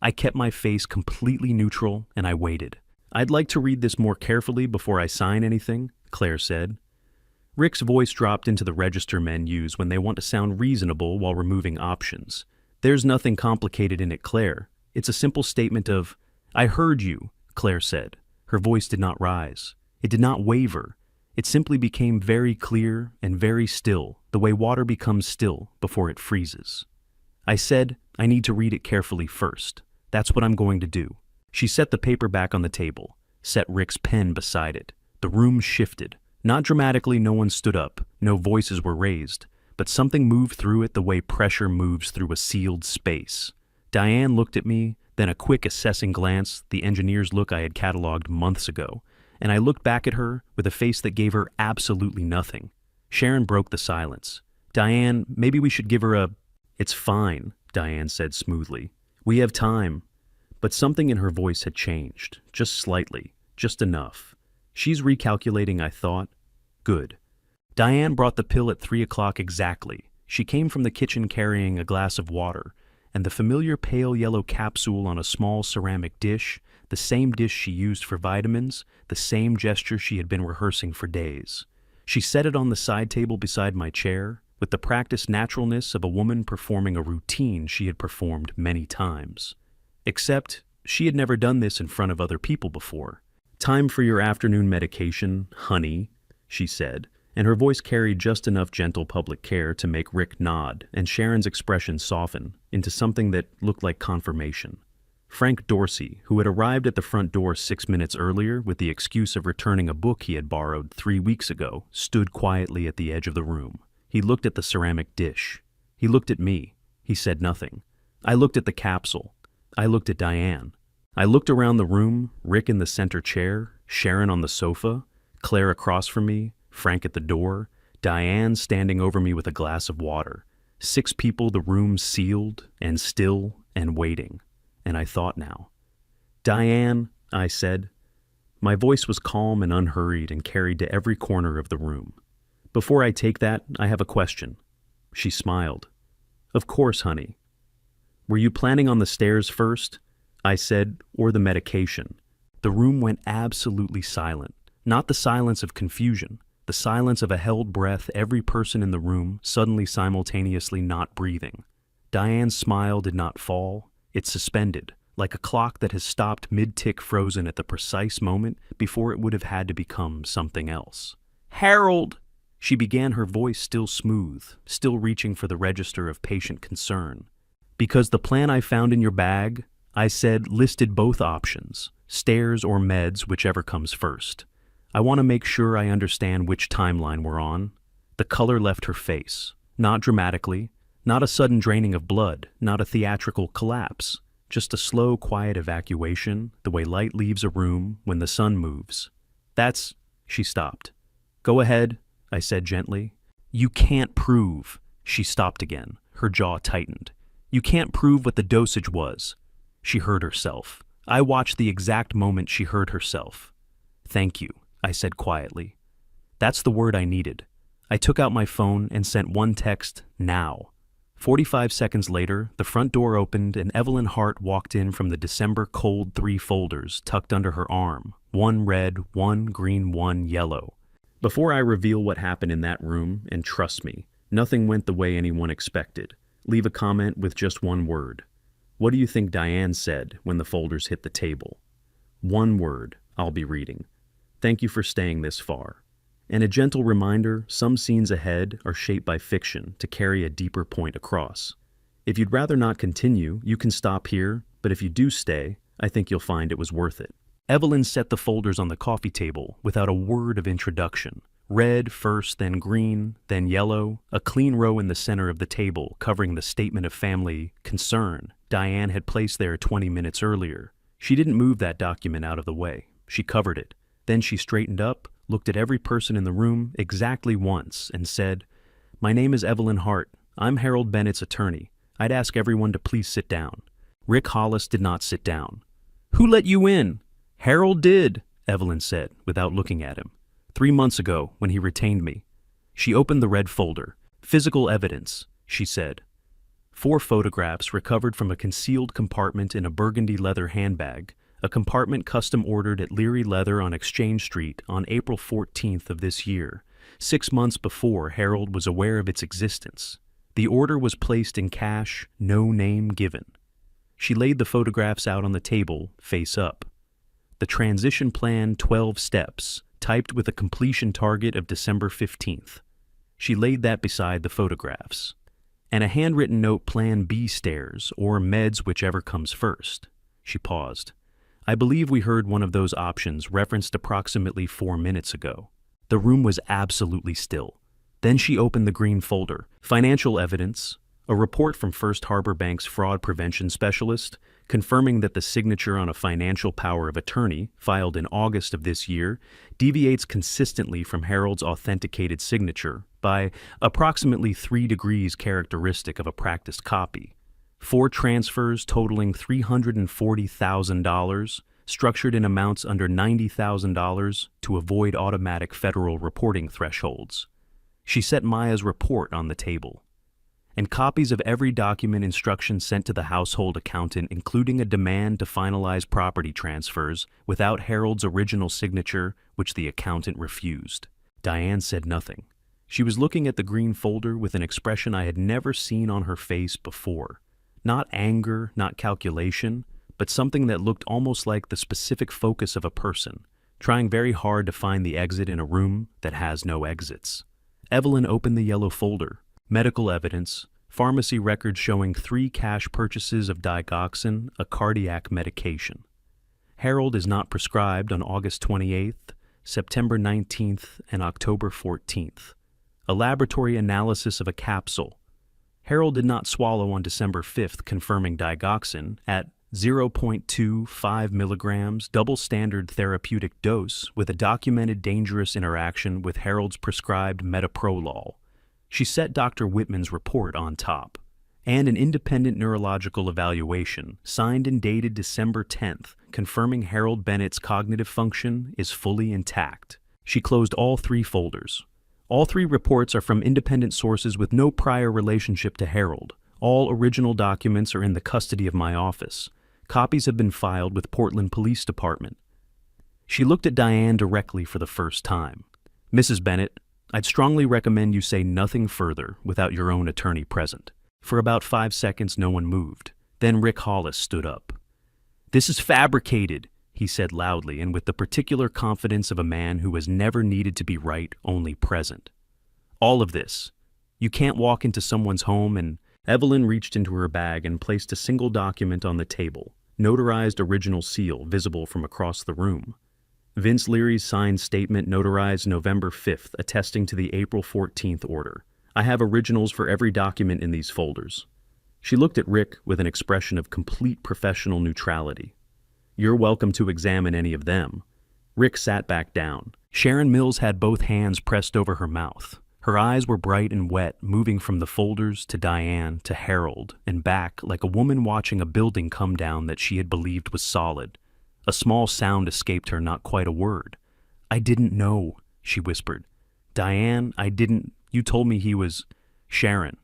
Speaker 1: I kept my face completely neutral, and I waited. "I'd like to read this more carefully before I sign anything," Claire said. Rick's voice dropped into the register menus when they want to sound reasonable while removing options. "There's nothing complicated in it, Claire. It's a simple statement of—" "I heard you," Claire said. Her voice did not rise. It did not waver. It simply became very clear and very still, the way water becomes still before it freezes. I said, "I need to read it carefully first. That's what I'm going to do." She set the paper back on the table, set Rick's pen beside it. The room shifted. Not dramatically, no one stood up, no voices were raised, but something moved through it the way pressure moves through a sealed space. Diane looked at me, then a quick assessing glance, the engineer's look I had cataloged months ago, and I looked back at her with a face that gave her absolutely nothing. Sharon broke the silence. "Diane, maybe we should give her a—" "It's fine," Diane said smoothly. "We have time." But something in her voice had changed, just slightly, just enough. She's recalculating, I thought. Good. Diane brought the pill at 3 o'clock exactly. She came from the kitchen carrying a glass of water, and the familiar pale yellow capsule on a small ceramic dish, the same dish she used for vitamins, the same gesture she had been rehearsing for days. She set it on the side table beside my chair, with the practiced naturalness of a woman performing a routine she had performed many times. Except, she had never done this in front of other people before. "Time for your afternoon medication, honey," she said, and her voice carried just enough gentle public care to make Rick nod and Sharon's expression soften into something that looked like confirmation. Frank Dorsey, who had arrived at the front door 6 minutes earlier with the excuse of returning a book he had borrowed 3 weeks ago, stood quietly at the edge of the room. He looked at the ceramic dish. He looked at me. He said nothing. I looked at the capsule. I looked at Diane. I looked around the room, Rick in the center chair, Sharon on the sofa, Claire across from me, Frank at the door, Diane standing over me with a glass of water. 6 people, the room sealed and still and waiting. And I thought now. "Diane," I said. My voice was calm and unhurried and carried to every corner of the room. "Before I take that, I have a question." She smiled. "Of course, honey." "Were you planning on the stairs first?" I said, "or the medication?" The room went absolutely silent. Not the silence of confusion, the silence of a held breath, every person in the room suddenly simultaneously not breathing. Diane's smile did not fall. It suspended, like a clock that has stopped mid-tick, frozen at the precise moment before it would have had to become something else. "Harold!" She began, her voice still smooth, still reaching for the register of patient concern. "Because the plan I found in your bag," I said, listed both options, stairs or meds, whichever comes first. "I want to make sure I understand which timeline we're on." The color left her face, not dramatically, not a sudden draining of blood, not a theatrical collapse, just a slow, quiet evacuation, the way light leaves a room when the sun moves. "That's—" She stopped. "Go ahead," I said gently. "You can't prove—" She stopped again, her jaw tightened. "You can't prove what the dosage was." She heard herself. I watched the exact moment she heard herself. "Thank you," I said quietly. That's the word I needed. I took out my phone and sent one text, "Now." 45 seconds later, the front door opened and Evelyn Hart walked in from the December cold, 3 folders tucked under her arm, one red, one green, one yellow. Before I reveal what happened in that room, and trust me, nothing went the way anyone expected, leave a comment with just one word. What do you think Diane said when the folders hit the table? One word I'll be reading. "Thank you for staying this far." And a gentle reminder, some scenes ahead are shaped by fiction to carry a deeper point across. If you'd rather not continue, you can stop here, but if you do stay, I think you'll find it was worth it. Evelyn set the folders on the coffee table without a word of introduction. Red first, then green, then yellow, a clean row in the center of the table covering the statement of family concern Diane had placed there 20 minutes earlier. She didn't move that document out of the way. She covered it. Then she straightened up, looked at every person in the room exactly once, and said, "My name is Evelyn Hart. I'm Harold Bennett's attorney. I'd ask everyone to please sit down." Rick Hollis did not sit down. "Who let you in?" "Harold did," Evelyn said, without looking at him. 3 months ago, when he retained me." She opened the red folder. "Physical evidence," she said. 4 photographs recovered from a concealed compartment in a burgundy leather handbag, a compartment custom ordered at Leary Leather on Exchange Street on April 14th of this year, 6 months before Harold was aware of its existence. The order was placed in cash, no name given. She laid the photographs out on the table, face up. The transition plan, 12 steps, typed with a completion target of December 15th. She laid that beside the photographs. And a handwritten note, Plan B stairs, or meds, whichever comes first. She paused. I believe we heard one of those options referenced approximately 4 minutes ago. The room was absolutely still. Then she opened the green folder. Financial evidence, a report from First Harbor Bank's fraud prevention specialist, confirming that the signature on a financial power of attorney, filed in August of this year, deviates consistently from Harold's authenticated signature by approximately 3 degrees characteristic of a practiced copy. 4 transfers totaling $340,000, structured in amounts under $90,000 to avoid automatic federal reporting thresholds. She set Maya's report on the table. And copies of every document instruction sent to the household accountant, including a demand to finalize property transfers without Harold's original signature, which the accountant refused. Diane said nothing. She was looking at the green folder with an expression I had never seen on her face before. Not anger, not calculation, but something that looked almost like the specific focus of a person, trying very hard to find the exit in a room that has no exits. Evelyn opened the yellow folder. Medical evidence, pharmacy records showing 3 cash purchases of digoxin, a cardiac medication. Harold is not prescribed on August 28th, September 19th, and October 14th. A laboratory analysis of a capsule. Harold did not swallow on December 5th, confirming digoxin at 0.25 milligrams, double standard therapeutic dose, with a documented dangerous interaction with Harold's prescribed metoprolol. She set Dr. Whitman's report on top, and an independent neurological evaluation, signed and dated December 10th, confirming Harold Bennett's cognitive function is fully intact. She closed all 3 folders. All 3 reports are from independent sources with no prior relationship to Harold. All original documents are in the custody of my office. Copies have been filed with Portland Police Department. She looked at Diane directly for the first time. "Mrs. Bennett, I'd strongly recommend you say nothing further without your own attorney present." For about 5 seconds, no one moved. Then Rick Hollis stood up. "This is fabricated," he said loudly and with the particular confidence of a man who has never needed to be right, only present. "All of this. You can't walk into someone's home and—" Evelyn reached into her bag and placed a single document on the table, notarized original seal visible from across the room. Vince Leary's signed statement notarized November 5th, attesting to the April 14th order. I have originals for every document in these folders. She looked at Rick with an expression of complete professional neutrality. You're welcome to examine any of them. Rick sat back down. Sharon Mills had both hands pressed over her mouth. Her eyes were bright and wet, moving from the folders to Diane to Harold and back like a woman watching a building come down that she had believed was solid. A small sound escaped her, not quite a word. "I didn't know," she whispered. "Diane, I didn't— You told me he was—" "Sharon."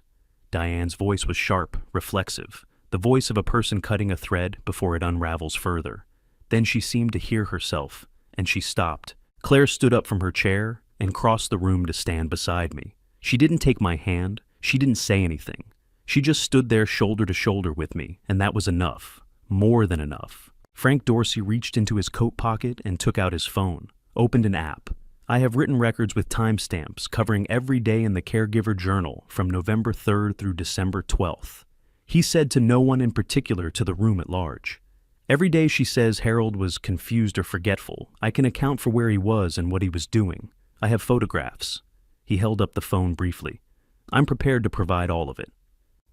Speaker 1: Diane's voice was sharp, reflexive, the voice of a person cutting a thread before it unravels further. Then she seemed to hear herself, and she stopped. Claire stood up from her chair and crossed the room to stand beside me. She didn't take my hand. She didn't say anything. She just stood there shoulder to shoulder with me, and that was enough. More than enough. Frank Dorsey reached into his coat pocket and took out his phone, opened an app. I have written records with timestamps covering every day in the Caregiver Journal from November 3rd through December 12th. He said to no one in particular to the room at large. Every day she says Harold was confused or forgetful. I can account for where he was and what he was doing. I have photographs. He held up the phone briefly. I'm prepared to provide all of it.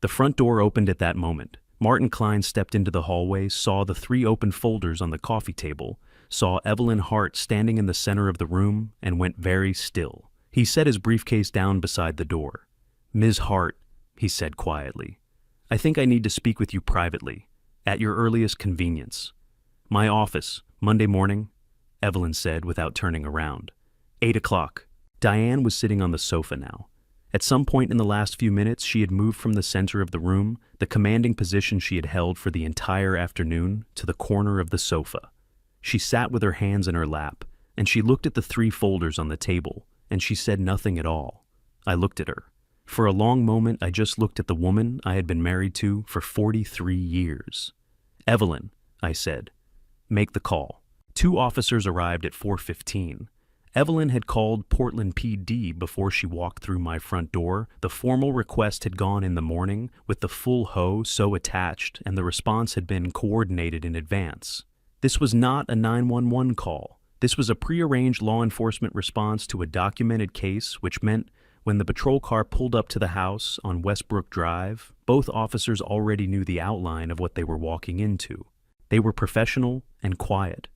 Speaker 1: The front door opened at that moment. Martin Klein stepped into the hallway, saw the 3 open folders on the coffee table, saw Evelyn Hart standing in the center of the room, and went very still. He set his briefcase down beside the door. "Ms. Hart," he said quietly, "I think I need to speak with you privately, at your earliest convenience." "My office, Monday morning," Evelyn said without turning around. 8 o'clock. Diane was sitting on the sofa now. At some point in the last few minutes, she had moved from the center of the room, the commanding position she had held for the entire afternoon, to the corner of the sofa. She sat with her hands in her lap, and she looked at the 3 folders on the table, and she said nothing at all. I looked at her. For a long moment, I just looked at the woman I had been married to for 43 years. "Evelyn," I said, "make the call." 2 officers arrived at 4:15. Evelyn had called Portland PD before she walked through my front door. The formal request had gone in the morning with the full hoe so attached, and the response had been coordinated in advance. This was not a 911 call. This was a prearranged law enforcement response to a documented case, which meant when the patrol car pulled up to the house on Westbrook Drive, both officers already knew the outline of what they were walking into. They were professional and quiet.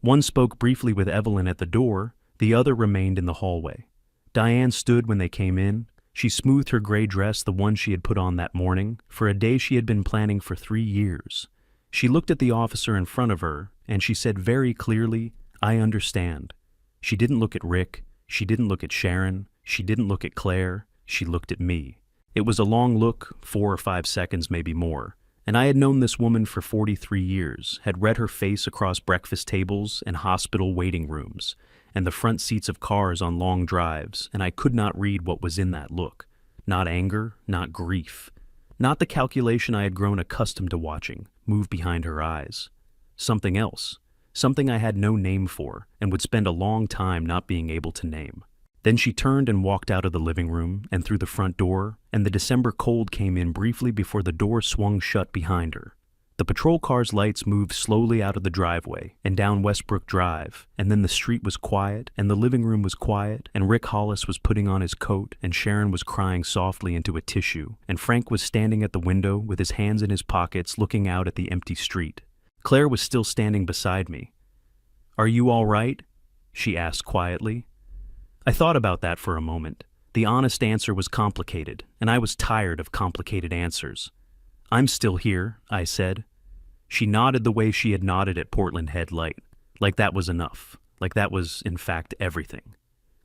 Speaker 1: One spoke briefly with Evelyn at the door. The other remained in the hallway. Diane stood when they came in. She smoothed her gray dress, the one she had put on that morning, for a day she had been planning for 3 years. She looked at the officer in front of her, and she said very clearly, "I understand." She didn't look at Rick. She didn't look at Sharon. She didn't look at Claire. She looked at me. It was a long look, 4 or 5 seconds, maybe more. And I had known this woman for 43 years, had read her face across breakfast tables and hospital waiting rooms, and the front seats of cars on long drives, and I could not read what was in that look. Not anger, not grief. Not the calculation I had grown accustomed to watching move behind her eyes. Something else. Something I had no name for, and would spend a long time not being able to name. Then she turned and walked out of the living room and through the front door, and the December cold came in briefly before the door swung shut behind her. The patrol car's lights moved slowly out of the driveway and down Westbrook Drive, and then the street was quiet, and the living room was quiet, and Rick Hollis was putting on his coat, and Sharon was crying softly into a tissue, and Frank was standing at the window with his hands in his pockets looking out at the empty street. Claire was still standing beside me. "Are you all right?" she asked quietly. I thought about that for a moment. The honest answer was complicated, and I was tired of complicated answers. "I'm still here," I said. She nodded the way she had nodded at Portland Head Light, like that was enough, like that was, in fact, everything.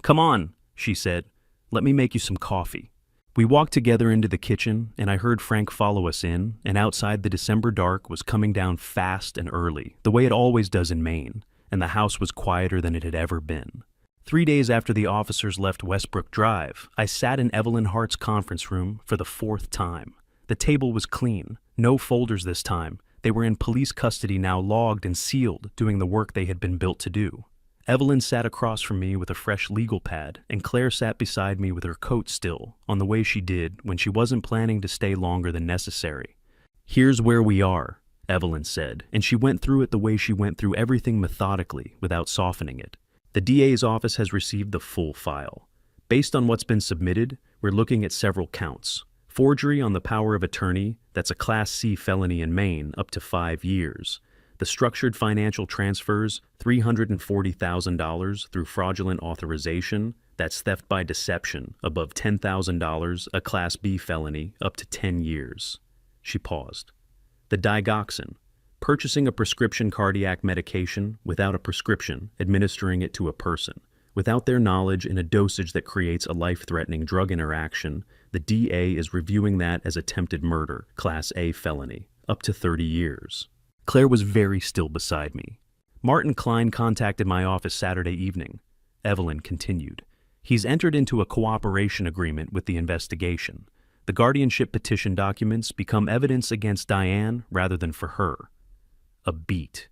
Speaker 1: "Come on," she said. "Let me make you some coffee." We walked together into the kitchen, and I heard Frank follow us in, and outside the December dark was coming down fast and early, the way it always does in Maine, and the house was quieter than it had ever been. 3 days after the officers left Westbrook Drive, I sat in Evelyn Hart's conference room for the 4th time. The table was clean, no folders this time, They were in police custody now, logged and sealed, doing the work they had been built to do. Evelyn sat across from me with a fresh legal pad, and Claire sat beside me with her coat still, on the way she did when she wasn't planning to stay longer than necessary. "Here's where we are," Evelyn said, and she went through it the way she went through everything methodically, without softening it. "The DA's office has received the full file. Based on what's been submitted, we're looking at several counts. Forgery on the power of attorney, that's a Class C felony in Maine, up to 5 years. The structured financial transfers, $340,000 through fraudulent authorization, that's theft by deception, above $10,000, a Class B felony, up to 10 years. She paused. "The digoxin, purchasing a prescription cardiac medication without a prescription, administering it to a person, without their knowledge in a dosage that creates a life-threatening drug interaction, the DA is reviewing that as attempted murder, Class A felony, up to 30 years. Claire was very still beside me. "Martin Klein contacted my office Saturday evening," Evelyn continued. "He's entered into a cooperation agreement with the investigation. The guardianship petition documents become evidence against Diane rather than for her." A beat.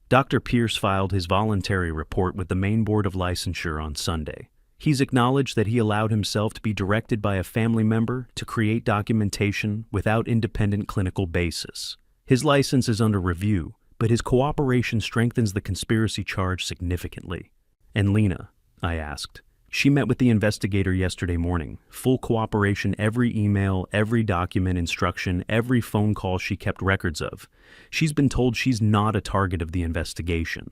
Speaker 1: Dr. Pierce filed his voluntary report with the Maine Board of Licensure on Sunday. He's acknowledged that he allowed himself to be directed by a family member to create documentation without independent clinical basis. His license is under review, but his cooperation strengthens the conspiracy charge significantly. "And Lena?" I asked. "She met with the investigator yesterday morning. Full cooperation, every email, every document, instruction, every phone call she kept records of. She's been told she's not a target of the investigation."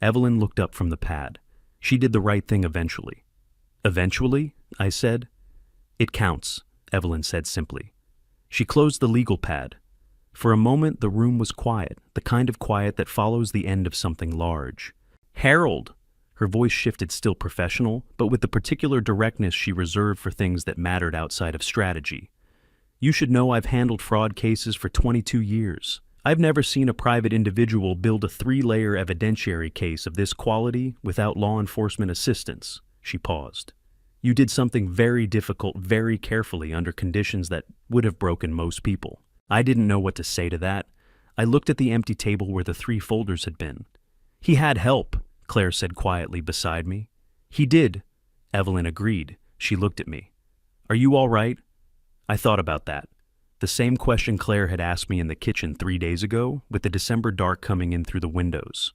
Speaker 1: Evelyn looked up from the pad. "She did the right thing eventually." "Eventually?" I said. "It counts," Evelyn said simply. She closed the legal pad. For a moment, the room was quiet, the kind of quiet that follows the end of something large. "Harold!" Her voice shifted, still professional, but with the particular directness she reserved for things that mattered outside of strategy. "You should know I've handled fraud cases for 22 years. I've never seen a private individual build a 3-layer evidentiary case of this quality without law enforcement assistance." She paused. "You did something very difficult very carefully under conditions that would have broken most people." I didn't know what to say to that. I looked at the empty table where the 3 folders had been. "He had help," Claire said quietly beside me. "He did," Evelyn agreed. She looked at me. "Are you all right?" I thought about that. The same question Claire had asked me in the kitchen 3 days ago, with the December dark coming in through the windows.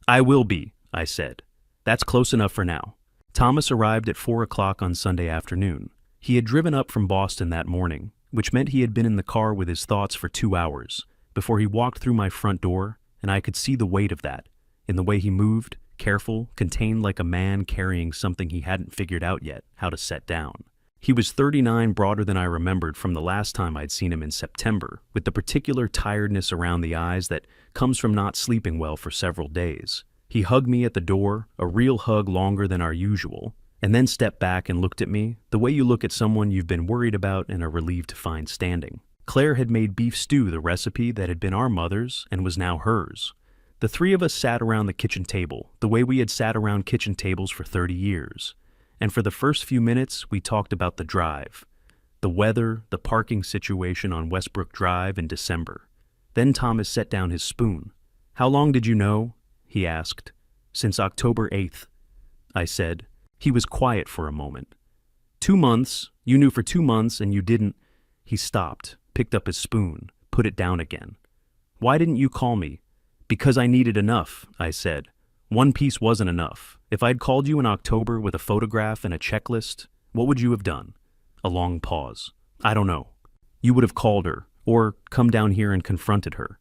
Speaker 1: "I will be," I said. "That's close enough for now." Thomas arrived at 4 o'clock on Sunday afternoon. He had driven up from Boston that morning, which meant he had been in the car with his thoughts for 2 hours, before he walked through my front door, and I could see the weight of that, in the way he moved, careful, contained like a man carrying something he hadn't figured out yet how to set down. He was 39, broader than I remembered from the last time I'd seen him in September, with the particular tiredness around the eyes that comes from not sleeping well for several days. He hugged me at the door, a real hug longer than our usual, and then stepped back and looked at me, the way you look at someone you've been worried about and are relieved to find standing. Claire had made beef stew, the recipe that had been our mother's and was now hers. The 3 of us sat around the kitchen table, the way we had sat around kitchen tables for 30 years. And for the first few minutes, we talked about the drive, the weather, the parking situation on Westbrook Drive in December. Then Thomas set down his spoon. "How long did you know?" he asked. "Since October 8th. I said. He was quiet for a moment. 2 months. You knew for 2 months and you didn't." He stopped, picked up his spoon, put it down again. "Why didn't you call me?" "Because I needed enough," I said. "One piece wasn't enough. If I'd called you in October with a photograph and a checklist, what would you have done?" A long pause. "I don't know." "You would have called her, or come down here and confronted her.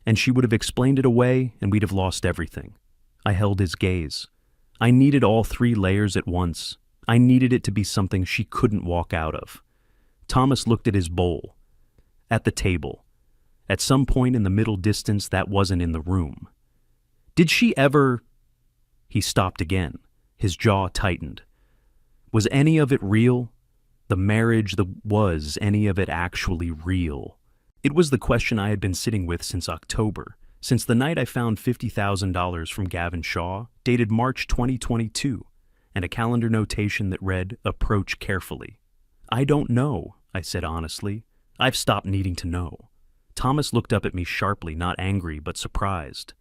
Speaker 1: And she would have explained it away, and we'd have lost everything." I held his gaze. I needed all 3 layers at once. I needed it to be something she couldn't walk out of. Thomas looked at his bowl. At the table. At some point in the middle distance that wasn't in the room. "Did she ever—" He stopped again. His jaw tightened. "Was any of it real? The marriage, was any of it actually real?" It was the question I had been sitting with since October, since the night I found $50,000 from Gavin Shaw, dated March 2022, and a calendar notation that read, "Approach carefully." "I don't know," I said honestly. "I've stopped needing to know." Thomas looked up at me sharply, not angry, but surprised.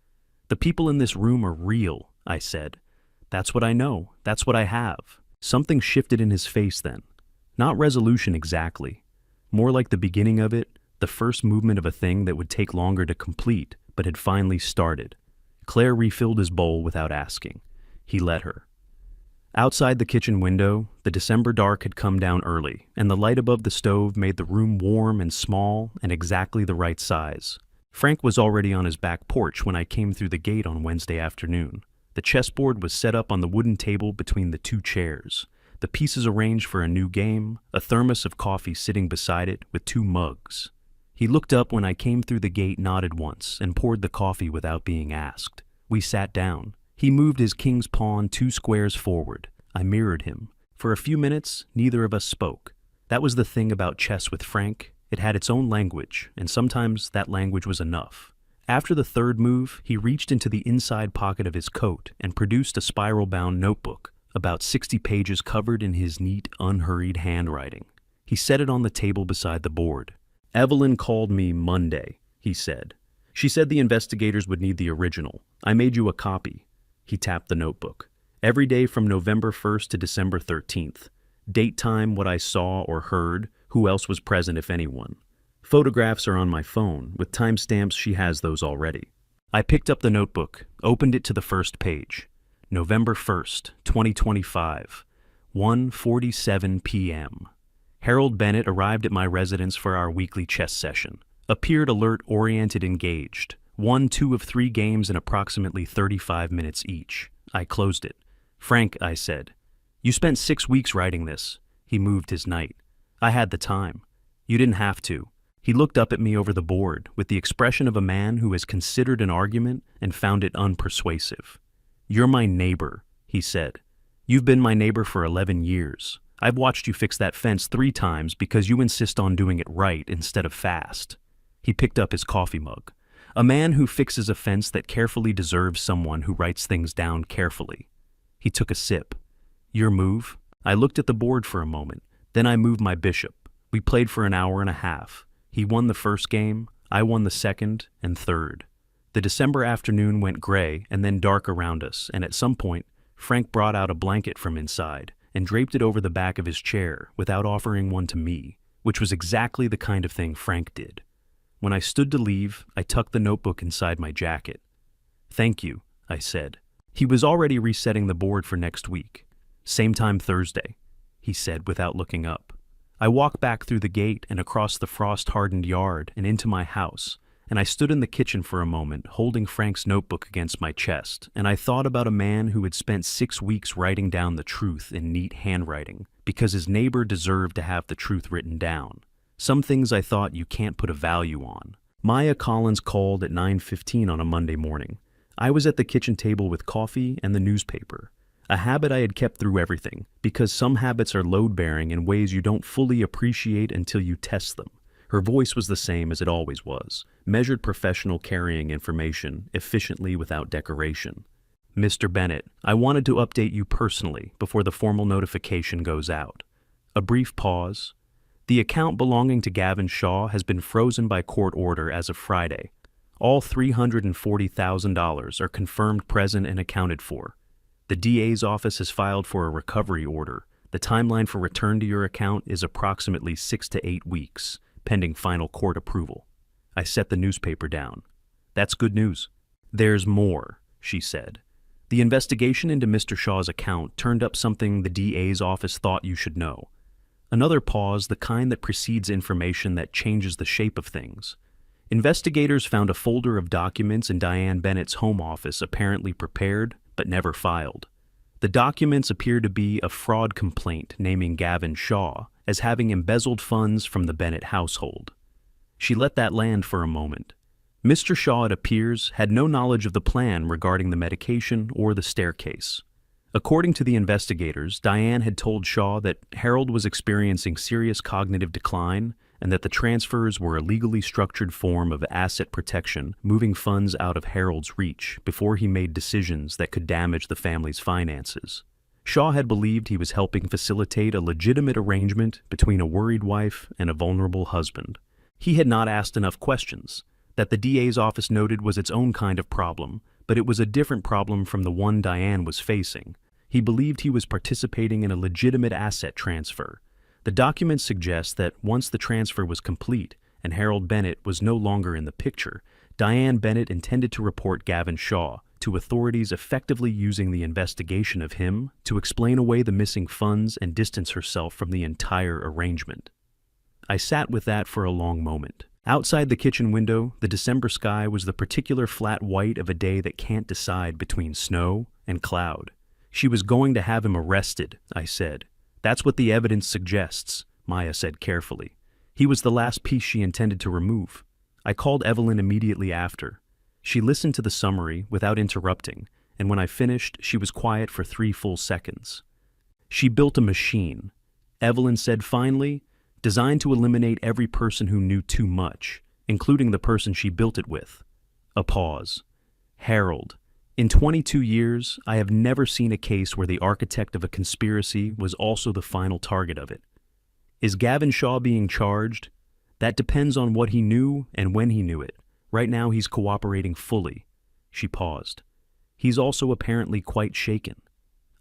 Speaker 1: "The people in this room are real," I said. "That's what I know. That's what I have." Something shifted in his face then. Not resolution exactly. More like the beginning of it, the first movement of a thing that would take longer to complete, but had finally started. Claire refilled his bowl without asking. He let her. Outside the kitchen window, the December dark had come down early, and the light above the stove made the room warm and small and exactly the right size. Frank was already on his back porch when I came through the gate on Wednesday afternoon. The chessboard was set up on the wooden table between the two chairs, the pieces arranged for a new game, a thermos of coffee sitting beside it with 2 mugs. He looked up when I came through the gate, nodded once, and poured the coffee without being asked. We sat down. He moved his king's pawn 2 squares forward. I mirrored him. For a few minutes, neither of us spoke. That was the thing about chess with Frank. It had its own language, and sometimes that language was enough. After the third move, he reached into the inside pocket of his coat and produced a spiral-bound notebook, about 60 pages covered in his neat, unhurried handwriting. He set it on the table beside the board. "Evelyn called me Monday," he said. "She said the investigators would need the original. I made you a copy." He tapped the notebook. "Every day from November 1st to December 13th. Date, time, what I saw or heard, who else was present if anyone. Photographs are on my phone. With timestamps, she has those already." I picked up the notebook, opened it to the first page. November 1st, 2025, 1:47 p.m. Harold Bennett arrived at my residence for our weekly chess session. Appeared alert, oriented, engaged. Won 2 of 3 games in approximately 35 minutes each. I closed it. "Frank," I said, "you spent 6 weeks writing this." He moved his knight. "I had the time." "You didn't have to." He looked up at me over the board with the expression of a man who has considered an argument and found it unpersuasive. "You're my neighbor," he said. "You've been my neighbor for 11 years. I've watched you fix that fence 3 times because you insist on doing it right instead of fast." He picked up his coffee mug. "A man who fixes a fence that carefully deserves someone who writes things down carefully." He took a sip. "Your move?" I looked at the board for a moment. Then I moved my bishop. We played for an hour and a half. He won the first game, I won the second and third. The December afternoon went gray and then dark around us, and at some point, Frank brought out a blanket from inside and draped it over the back of his chair without offering one to me, which was exactly the kind of thing Frank did. When I stood to leave, I tucked the notebook inside my jacket. "Thank you," I said. He was already resetting the board for next week. "Same time Thursday," he said without looking up. I walked back through the gate and across the frost-hardened yard and into my house, and I stood in the kitchen for a moment, holding Frank's notebook against my chest, and I thought about a man who had spent 6 weeks writing down the truth in neat handwriting, because his neighbor deserved to have the truth written down. Some things I thought you can't put a value on. Maya Collins called at 9:15 on a Monday morning. I was at the kitchen table with coffee and the newspaper, a habit I had kept through everything, because some habits are load-bearing in ways you don't fully appreciate until you test them. Her voice was the same as it always was, measured professional, carrying information efficiently without decoration. "Mr. Bennett, I wanted to update you personally before the formal notification goes out." A brief pause. "The account belonging to Gavin Shaw has been frozen by court order as of Friday. All $340,000 are confirmed present and accounted for. The DA's office has filed for a recovery order. The timeline for return to your account is approximately 6 to 8 weeks, pending final court approval." I set the newspaper down. "That's good news." "There's more," she said. "The investigation into Mr. Shaw's account turned up something the DA's office thought you should know." Another pause, the kind that precedes information that changes the shape of things. Investigators found a folder of documents in Diane Bennett's home office apparently prepared, but never filed. The documents appear to be a fraud complaint naming Gavin Shaw as having embezzled funds from the Bennett household. She let that land for a moment. Mr. Shaw, it appears, had no knowledge of the plan regarding the medication or the staircase. According to the investigators, Diane had told Shaw that Harold was experiencing serious cognitive decline and that the transfers were a legally structured form of asset protection, moving funds out of Harold's reach before he made decisions that could damage the family's finances. Shaw had believed he was helping facilitate a legitimate arrangement between a worried wife and a vulnerable husband. He had not asked enough questions. That the DA's office noted was its own kind of problem, but it was a different problem from the one Diane was facing. He believed he was participating in a legitimate asset transfer. The documents suggest that once the transfer was complete and Harold Bennett was no longer in the picture, Diane Bennett intended to report Gavin Shaw to authorities, effectively using the investigation of him to explain away the missing funds and distance herself from the entire arrangement. I sat with that for a long moment. Outside the kitchen window, the December sky was the particular flat white of a day that can't decide between snow and cloud. She was going to have him arrested, I said. That's what the evidence suggests, Maya said carefully. He was the last piece she intended to remove. I called Evelyn immediately after. She listened to the summary without interrupting, and when I finished, she was quiet for 3 full seconds. She built a machine, Evelyn said finally, designed to eliminate every person who knew too much, including the person she built it with. A pause. Harold. In 22 years, I have never seen a case where the architect of a conspiracy was also the final target of it. Is Gavin Shaw being charged? That depends on what he knew and when he knew it. Right now he's cooperating fully. She paused. He's also apparently quite shaken.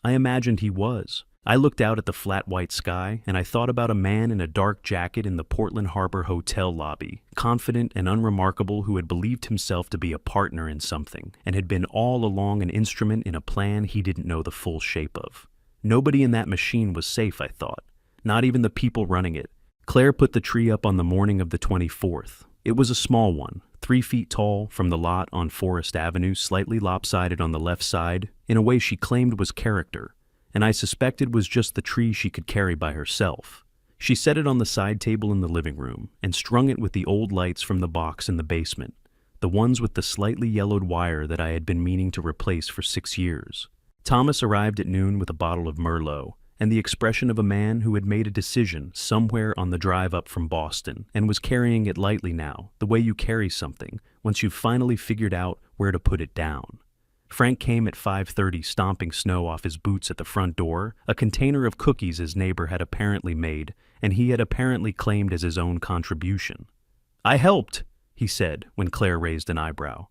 Speaker 1: I imagined he was. I looked out at the flat white sky, and I thought about a man in a dark jacket in the Portland Harbor Hotel lobby, confident and unremarkable, who had believed himself to be a partner in something, and had been all along an instrument in a plan he didn't know the full shape of. Nobody in that machine was safe, I thought. Not even the people running it. Claire put the tree up on the morning of the 24th. It was a small one, 3 feet tall, from the lot on Forest Avenue, slightly lopsided on the left side, in a way she claimed was character, and I suspected was just the tree she could carry by herself. She set it on the side table in the living room and strung it with the old lights from the box in the basement, the ones with the slightly yellowed wire that I had been meaning to replace for 6 years. Thomas arrived at noon with a bottle of Merlot and the expression of a man who had made a decision somewhere on the drive up from Boston and was carrying it lightly now, the way you carry something once you've finally figured out where to put it down. Frank came at 5:30, stomping snow off his boots at the front door, a container of cookies his neighbor had apparently made, and he had apparently claimed as his own contribution. "I helped," he said when Claire raised an eyebrow.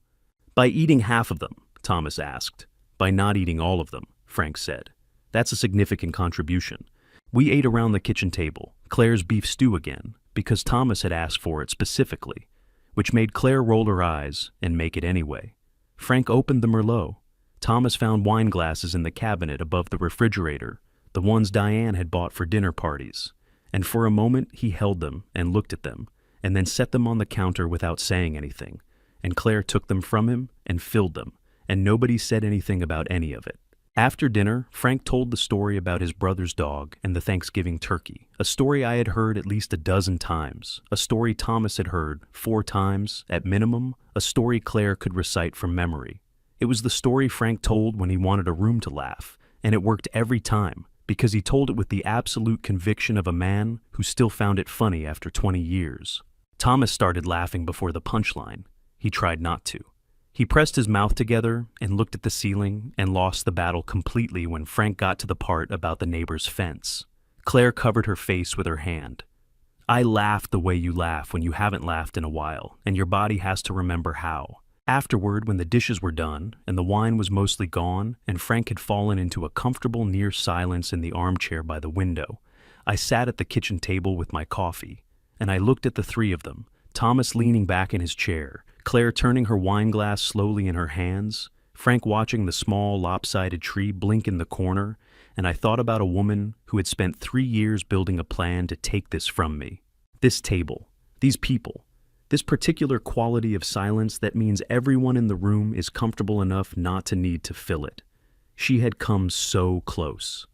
Speaker 1: "By eating half of them," Thomas asked. "By not eating all of them," Frank said. "That's a significant contribution." We ate around the kitchen table, Claire's beef stew again, because Thomas had asked for it specifically, which made Claire roll her eyes and make it anyway. Frank opened the Merlot. Thomas found wine glasses in the cabinet above the refrigerator, the ones Diane had bought for dinner parties, and for a moment he held them and looked at them, and then set them on the counter without saying anything, and Claire took them from him and filled them, and nobody said anything about any of it. After dinner, Frank told the story about his brother's dog and the Thanksgiving turkey, a story I had heard at least a dozen times, a story Thomas had heard 4 times, at minimum, a story Claire could recite from memory. It was the story Frank told when he wanted a room to laugh, and it worked every time, because he told it with the absolute conviction of a man who still found it funny after 20 years. Thomas started laughing before the punchline. He tried not to. He pressed his mouth together and looked at the ceiling and lost the battle completely when Frank got to the part about the neighbor's fence. Claire covered her face with her hand. "I laughed the way you laugh when you haven't laughed in a while, and your body has to remember how." Afterward, when the dishes were done and the wine was mostly gone and Frank had fallen into a comfortable near silence in the armchair by the window, I sat at the kitchen table with my coffee, and I looked at the 3 of them, Thomas leaning back in his chair, Claire turning her wine glass slowly in her hands, Frank watching the small lopsided tree blink in the corner, and I thought about a woman who had spent 3 years building a plan to take this from me. This table, these people, this particular quality of silence that means everyone in the room is comfortable enough not to need to fill it. She had come so close.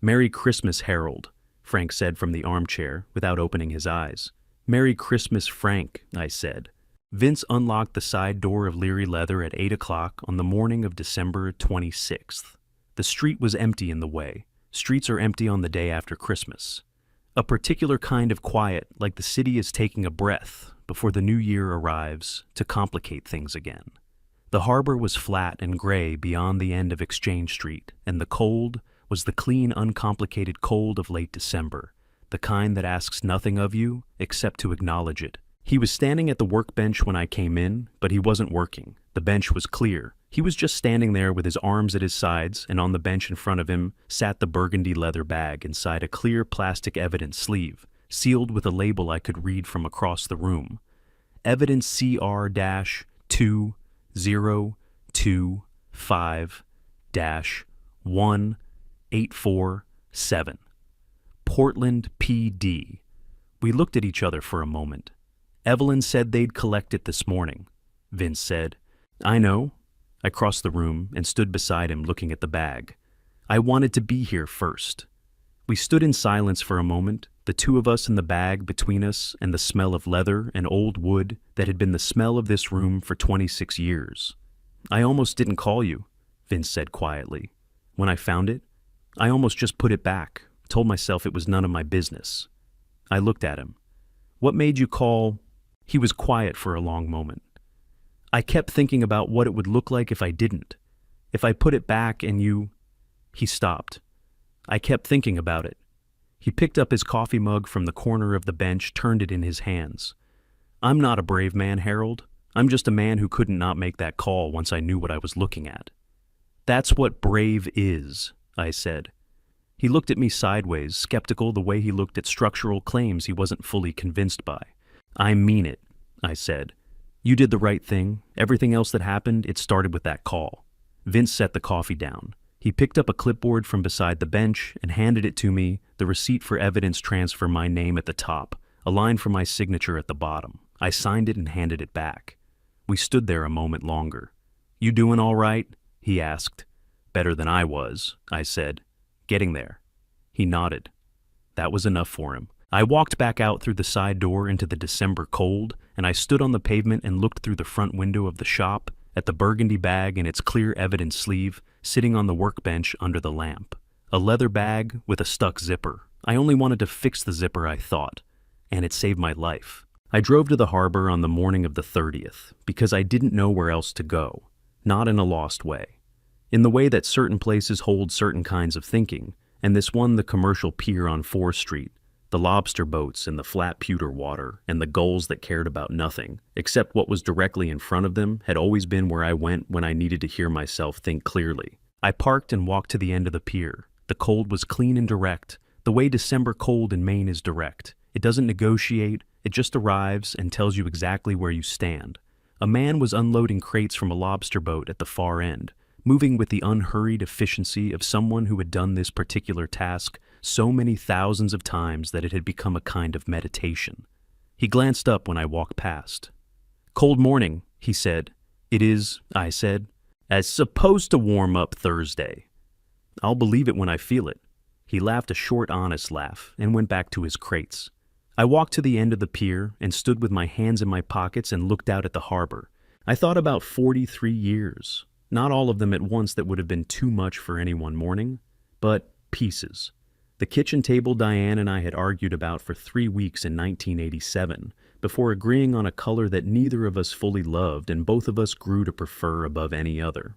Speaker 1: "Merry Christmas, Harold," Frank said from the armchair without opening his eyes. "Merry Christmas, Frank," I said. Vince unlocked the side door of Leary Leather at 8 o'clock on the morning of December 26th. The street was empty in the way. Streets are empty on the day after Christmas. A particular kind of quiet, like the city is taking a breath before the new year arrives to complicate things again. The harbor was flat and gray beyond the end of Exchange Street, and the cold was the clean, uncomplicated cold of late December, the kind that asks nothing of you except to acknowledge it He was standing at the workbench when I came in, but he wasn't working. The bench was clear. He was just standing there with his arms at his sides, and on the bench in front of him sat the burgundy leather bag inside a clear plastic evidence sleeve, sealed with a label I could read from across the room. Evidence CR-2025-1847. Portland, PD. We looked at each other for a moment. Evelyn said they'd collect it this morning, Vince said. I know. I crossed the room and stood beside him looking at the bag. I wanted to be here first. We stood in silence for a moment, the two of us in the bag between us and the smell of leather and old wood that had been the smell of this room for 26 years. I almost didn't call you, Vince said quietly. When I found it, I almost just put it back, told myself it was none of my business. I looked at him. What made you call? He was quiet for a long moment. I kept thinking about what it would look like if I didn't. If I put it back and you... He stopped. I kept thinking about it. He picked up his coffee mug from the corner of the bench, turned it in his hands. I'm not a brave man, Harold. I'm just a man who couldn't not make that call once I knew what I was looking at. That's what brave is, I said. He looked at me sideways, skeptical the way he looked at structural claims he wasn't fully convinced by. I mean it, I said. You did the right thing. Everything else that happened, it started with that call. Vince set the coffee down. He picked up a clipboard from beside the bench and handed it to me, the receipt for evidence transfer, my name at the top, a line for my signature at the bottom. I signed it and handed it back. We stood there a moment longer. You doing all right? He asked. Better than I was, I said. Getting there. He nodded. That was enough for him. I walked back out through the side door into the December cold, and I stood on the pavement and looked through the front window of the shop at the burgundy bag in its clear evidence sleeve sitting on the workbench under the lamp. A leather bag with a stuck zipper. I only wanted to fix the zipper, I thought, and it saved my life. I drove to the harbor on the morning of the 30th because I didn't know where else to go, not in a lost way. In the way that certain places hold certain kinds of thinking, and this one, the commercial pier on 4th Street, the lobster boats and the flat pewter water and the gulls that cared about nothing, except what was directly in front of them, had always been where I went when I needed to hear myself think clearly. I parked and walked to the end of the pier. The cold was clean and direct, the way December cold in Maine is direct. It doesn't negotiate, it just arrives and tells you exactly where you stand. A man was unloading crates from a lobster boat at the far end, moving with the unhurried efficiency of someone who had done this particular task so many thousands of times that it had become a kind of meditation. He glanced up when I walked past. Cold morning, he said. It is, I said. As supposed to warm up Thursday. I'll believe it when I feel it. He laughed a short, honest laugh and went back to his crates. I walked to the end of the pier and stood with my hands in my pockets and looked out at the harbor. I thought about 43 years. Not all of them at once, that would have been too much for any one morning, but pieces. The kitchen table Diane and I had argued about for 3 weeks in 1987, before agreeing on a color that neither of us fully loved and both of us grew to prefer above any other.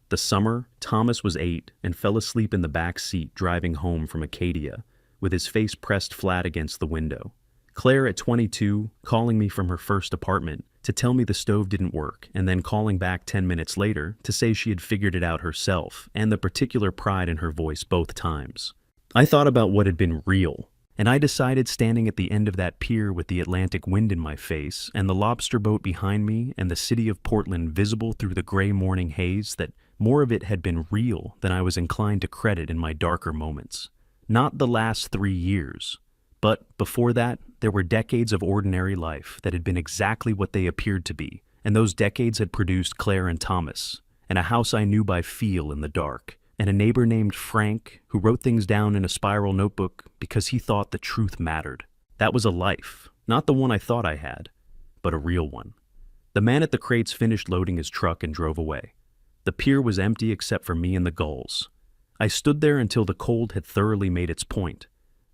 Speaker 1: The summer, Thomas was 8 and fell asleep in the back seat driving home from Acadia, with his face pressed flat against the window. Claire at 22, calling me from her first apartment to tell me the stove didn't work, and then calling back 10 minutes later to say she had figured it out herself, and the particular pride in her voice both times. I thought about what had been real, and I decided, standing at the end of that pier with the Atlantic wind in my face and the lobster boat behind me and the city of Portland visible through the gray morning haze, that more of it had been real than I was inclined to credit in my darker moments. Not the last 3 years, but before that, there were decades of ordinary life that had been exactly what they appeared to be, and those decades had produced Claire and Thomas, and a house I knew by feel in the dark, and a neighbor named Frank who wrote things down in a spiral notebook because he thought the truth mattered. That was a life, not the one I thought I had, but a real one. The man at the crates finished loading his truck and drove away. The pier was empty except for me and the gulls. I stood there until the cold had thoroughly made its point.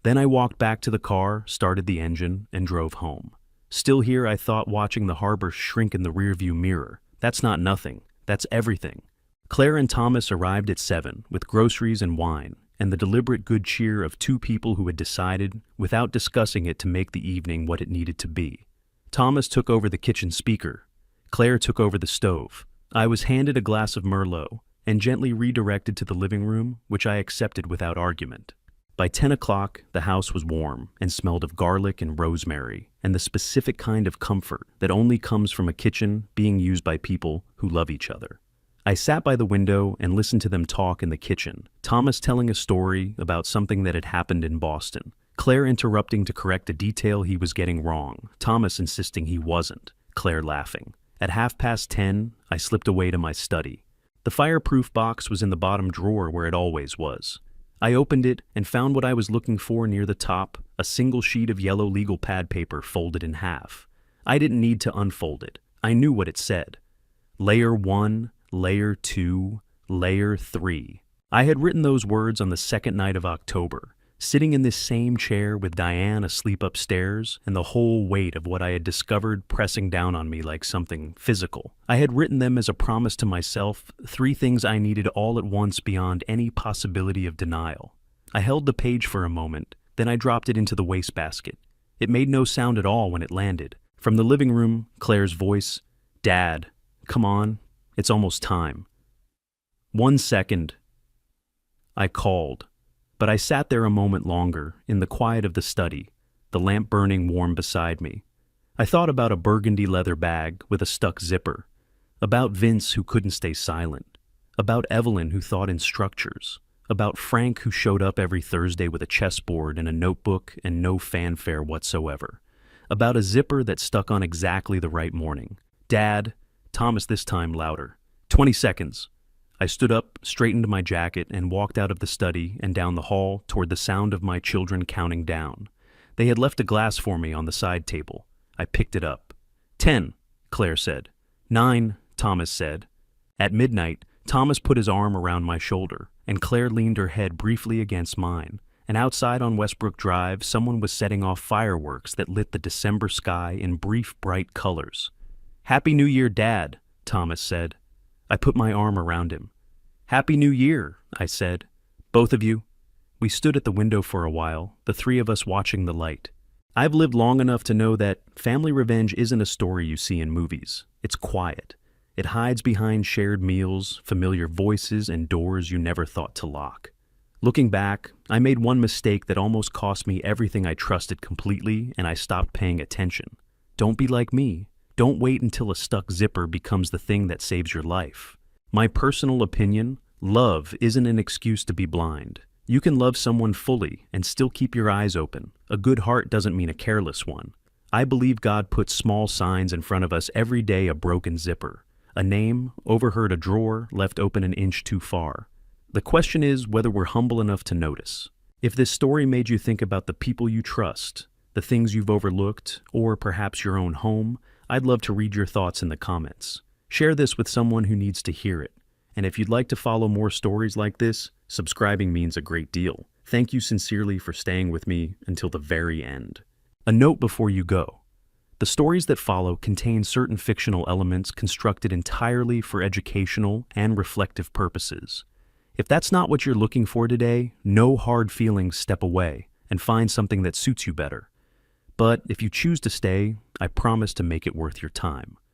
Speaker 1: Then I walked back to the car, started the engine, and drove home. Still here, I thought, watching the harbor shrink in the rearview mirror. That's not nothing. That's everything. Claire and Thomas arrived at 7 with groceries and wine, and the deliberate good cheer of 2 people who had decided, without discussing it, to make the evening what it needed to be. Thomas took over the kitchen speaker. Claire took over the stove. I was handed a glass of Merlot and gently redirected to the living room, which I accepted without argument. By 10 o'clock, the house was warm and smelled of garlic and rosemary, and the specific kind of comfort that only comes from a kitchen being used by people who love each other. I sat by the window and listened to them talk in the kitchen, Thomas telling a story about something that had happened in Boston, Claire interrupting to correct a detail he was getting wrong, Thomas insisting he wasn't, Claire laughing. At 10:30, I slipped away to my study. The fireproof box was in the bottom drawer where it always was. I opened it and found what I was looking for near the top, a single sheet of yellow legal pad paper folded in half. I didn't need to unfold it. I knew what it said. Layer 1, Layer 2, Layer 3. I had written those words on the second night of October, sitting in this same chair with Diane asleep upstairs and the whole weight of what I had discovered pressing down on me like something physical. I had written them as a promise to myself, 3 things I needed all at once beyond any possibility of denial. I held the page for a moment, then I dropped it into the wastebasket. It made no sound at all when it landed. From the living room, Claire's voice, "Dad, come on, it's almost time." 1 second. I called. But I sat there a moment longer, in the quiet of the study, the lamp burning warm beside me. I thought about a burgundy leather bag with a stuck zipper, about Vince who couldn't stay silent, about Evelyn who thought in structures, about Frank who showed up every Thursday with a chessboard and a notebook and no fanfare whatsoever, about a zipper that stuck on exactly the right morning. "Dad," Thomas this time louder. 20 seconds. I stood up, straightened my jacket, and walked out of the study and down the hall toward the sound of my children counting down. They had left a glass for me on the side table. I picked it up. 10, Claire said. 9, Thomas said. At midnight, Thomas put his arm around my shoulder, and Claire leaned her head briefly against mine, and outside on Westbrook Drive, someone was setting off fireworks that lit the December sky in brief, bright colors. "Happy New Year, Dad," Thomas said. I put my arm around him. "Happy New Year," I said. "Both of you." We stood at the window for a while, the 3 of us watching the light. I've lived long enough to know that family revenge isn't a story you see in movies. It's quiet. It hides behind shared meals, familiar voices, and doors you never thought to lock. Looking back, I made one mistake that almost cost me everything I trusted completely, and I stopped paying attention. Don't be like me. Don't wait until a stuck zipper becomes the thing that saves your life. My personal opinion, love isn't an excuse to be blind. You can love someone fully and still keep your eyes open. A good heart doesn't mean a careless one. I believe God puts small signs in front of us every day, a broken zipper, a name, overheard a drawer, left open an inch too far. The question is whether we're humble enough to notice. If this story made you think about the people you trust, the things you've overlooked, or perhaps your own home, I'd love to read your thoughts in the comments. Share this with someone who needs to hear it. And if you'd like to follow more stories like this, subscribing means a great deal. Thank you sincerely for staying with me until the very end. A note before you go. The stories that follow contain certain fictional elements constructed entirely for educational and reflective purposes. If that's not what you're looking for today, no hard feelings, step away and find something that suits you better. But if you choose to stay, I promise to make it worth your time.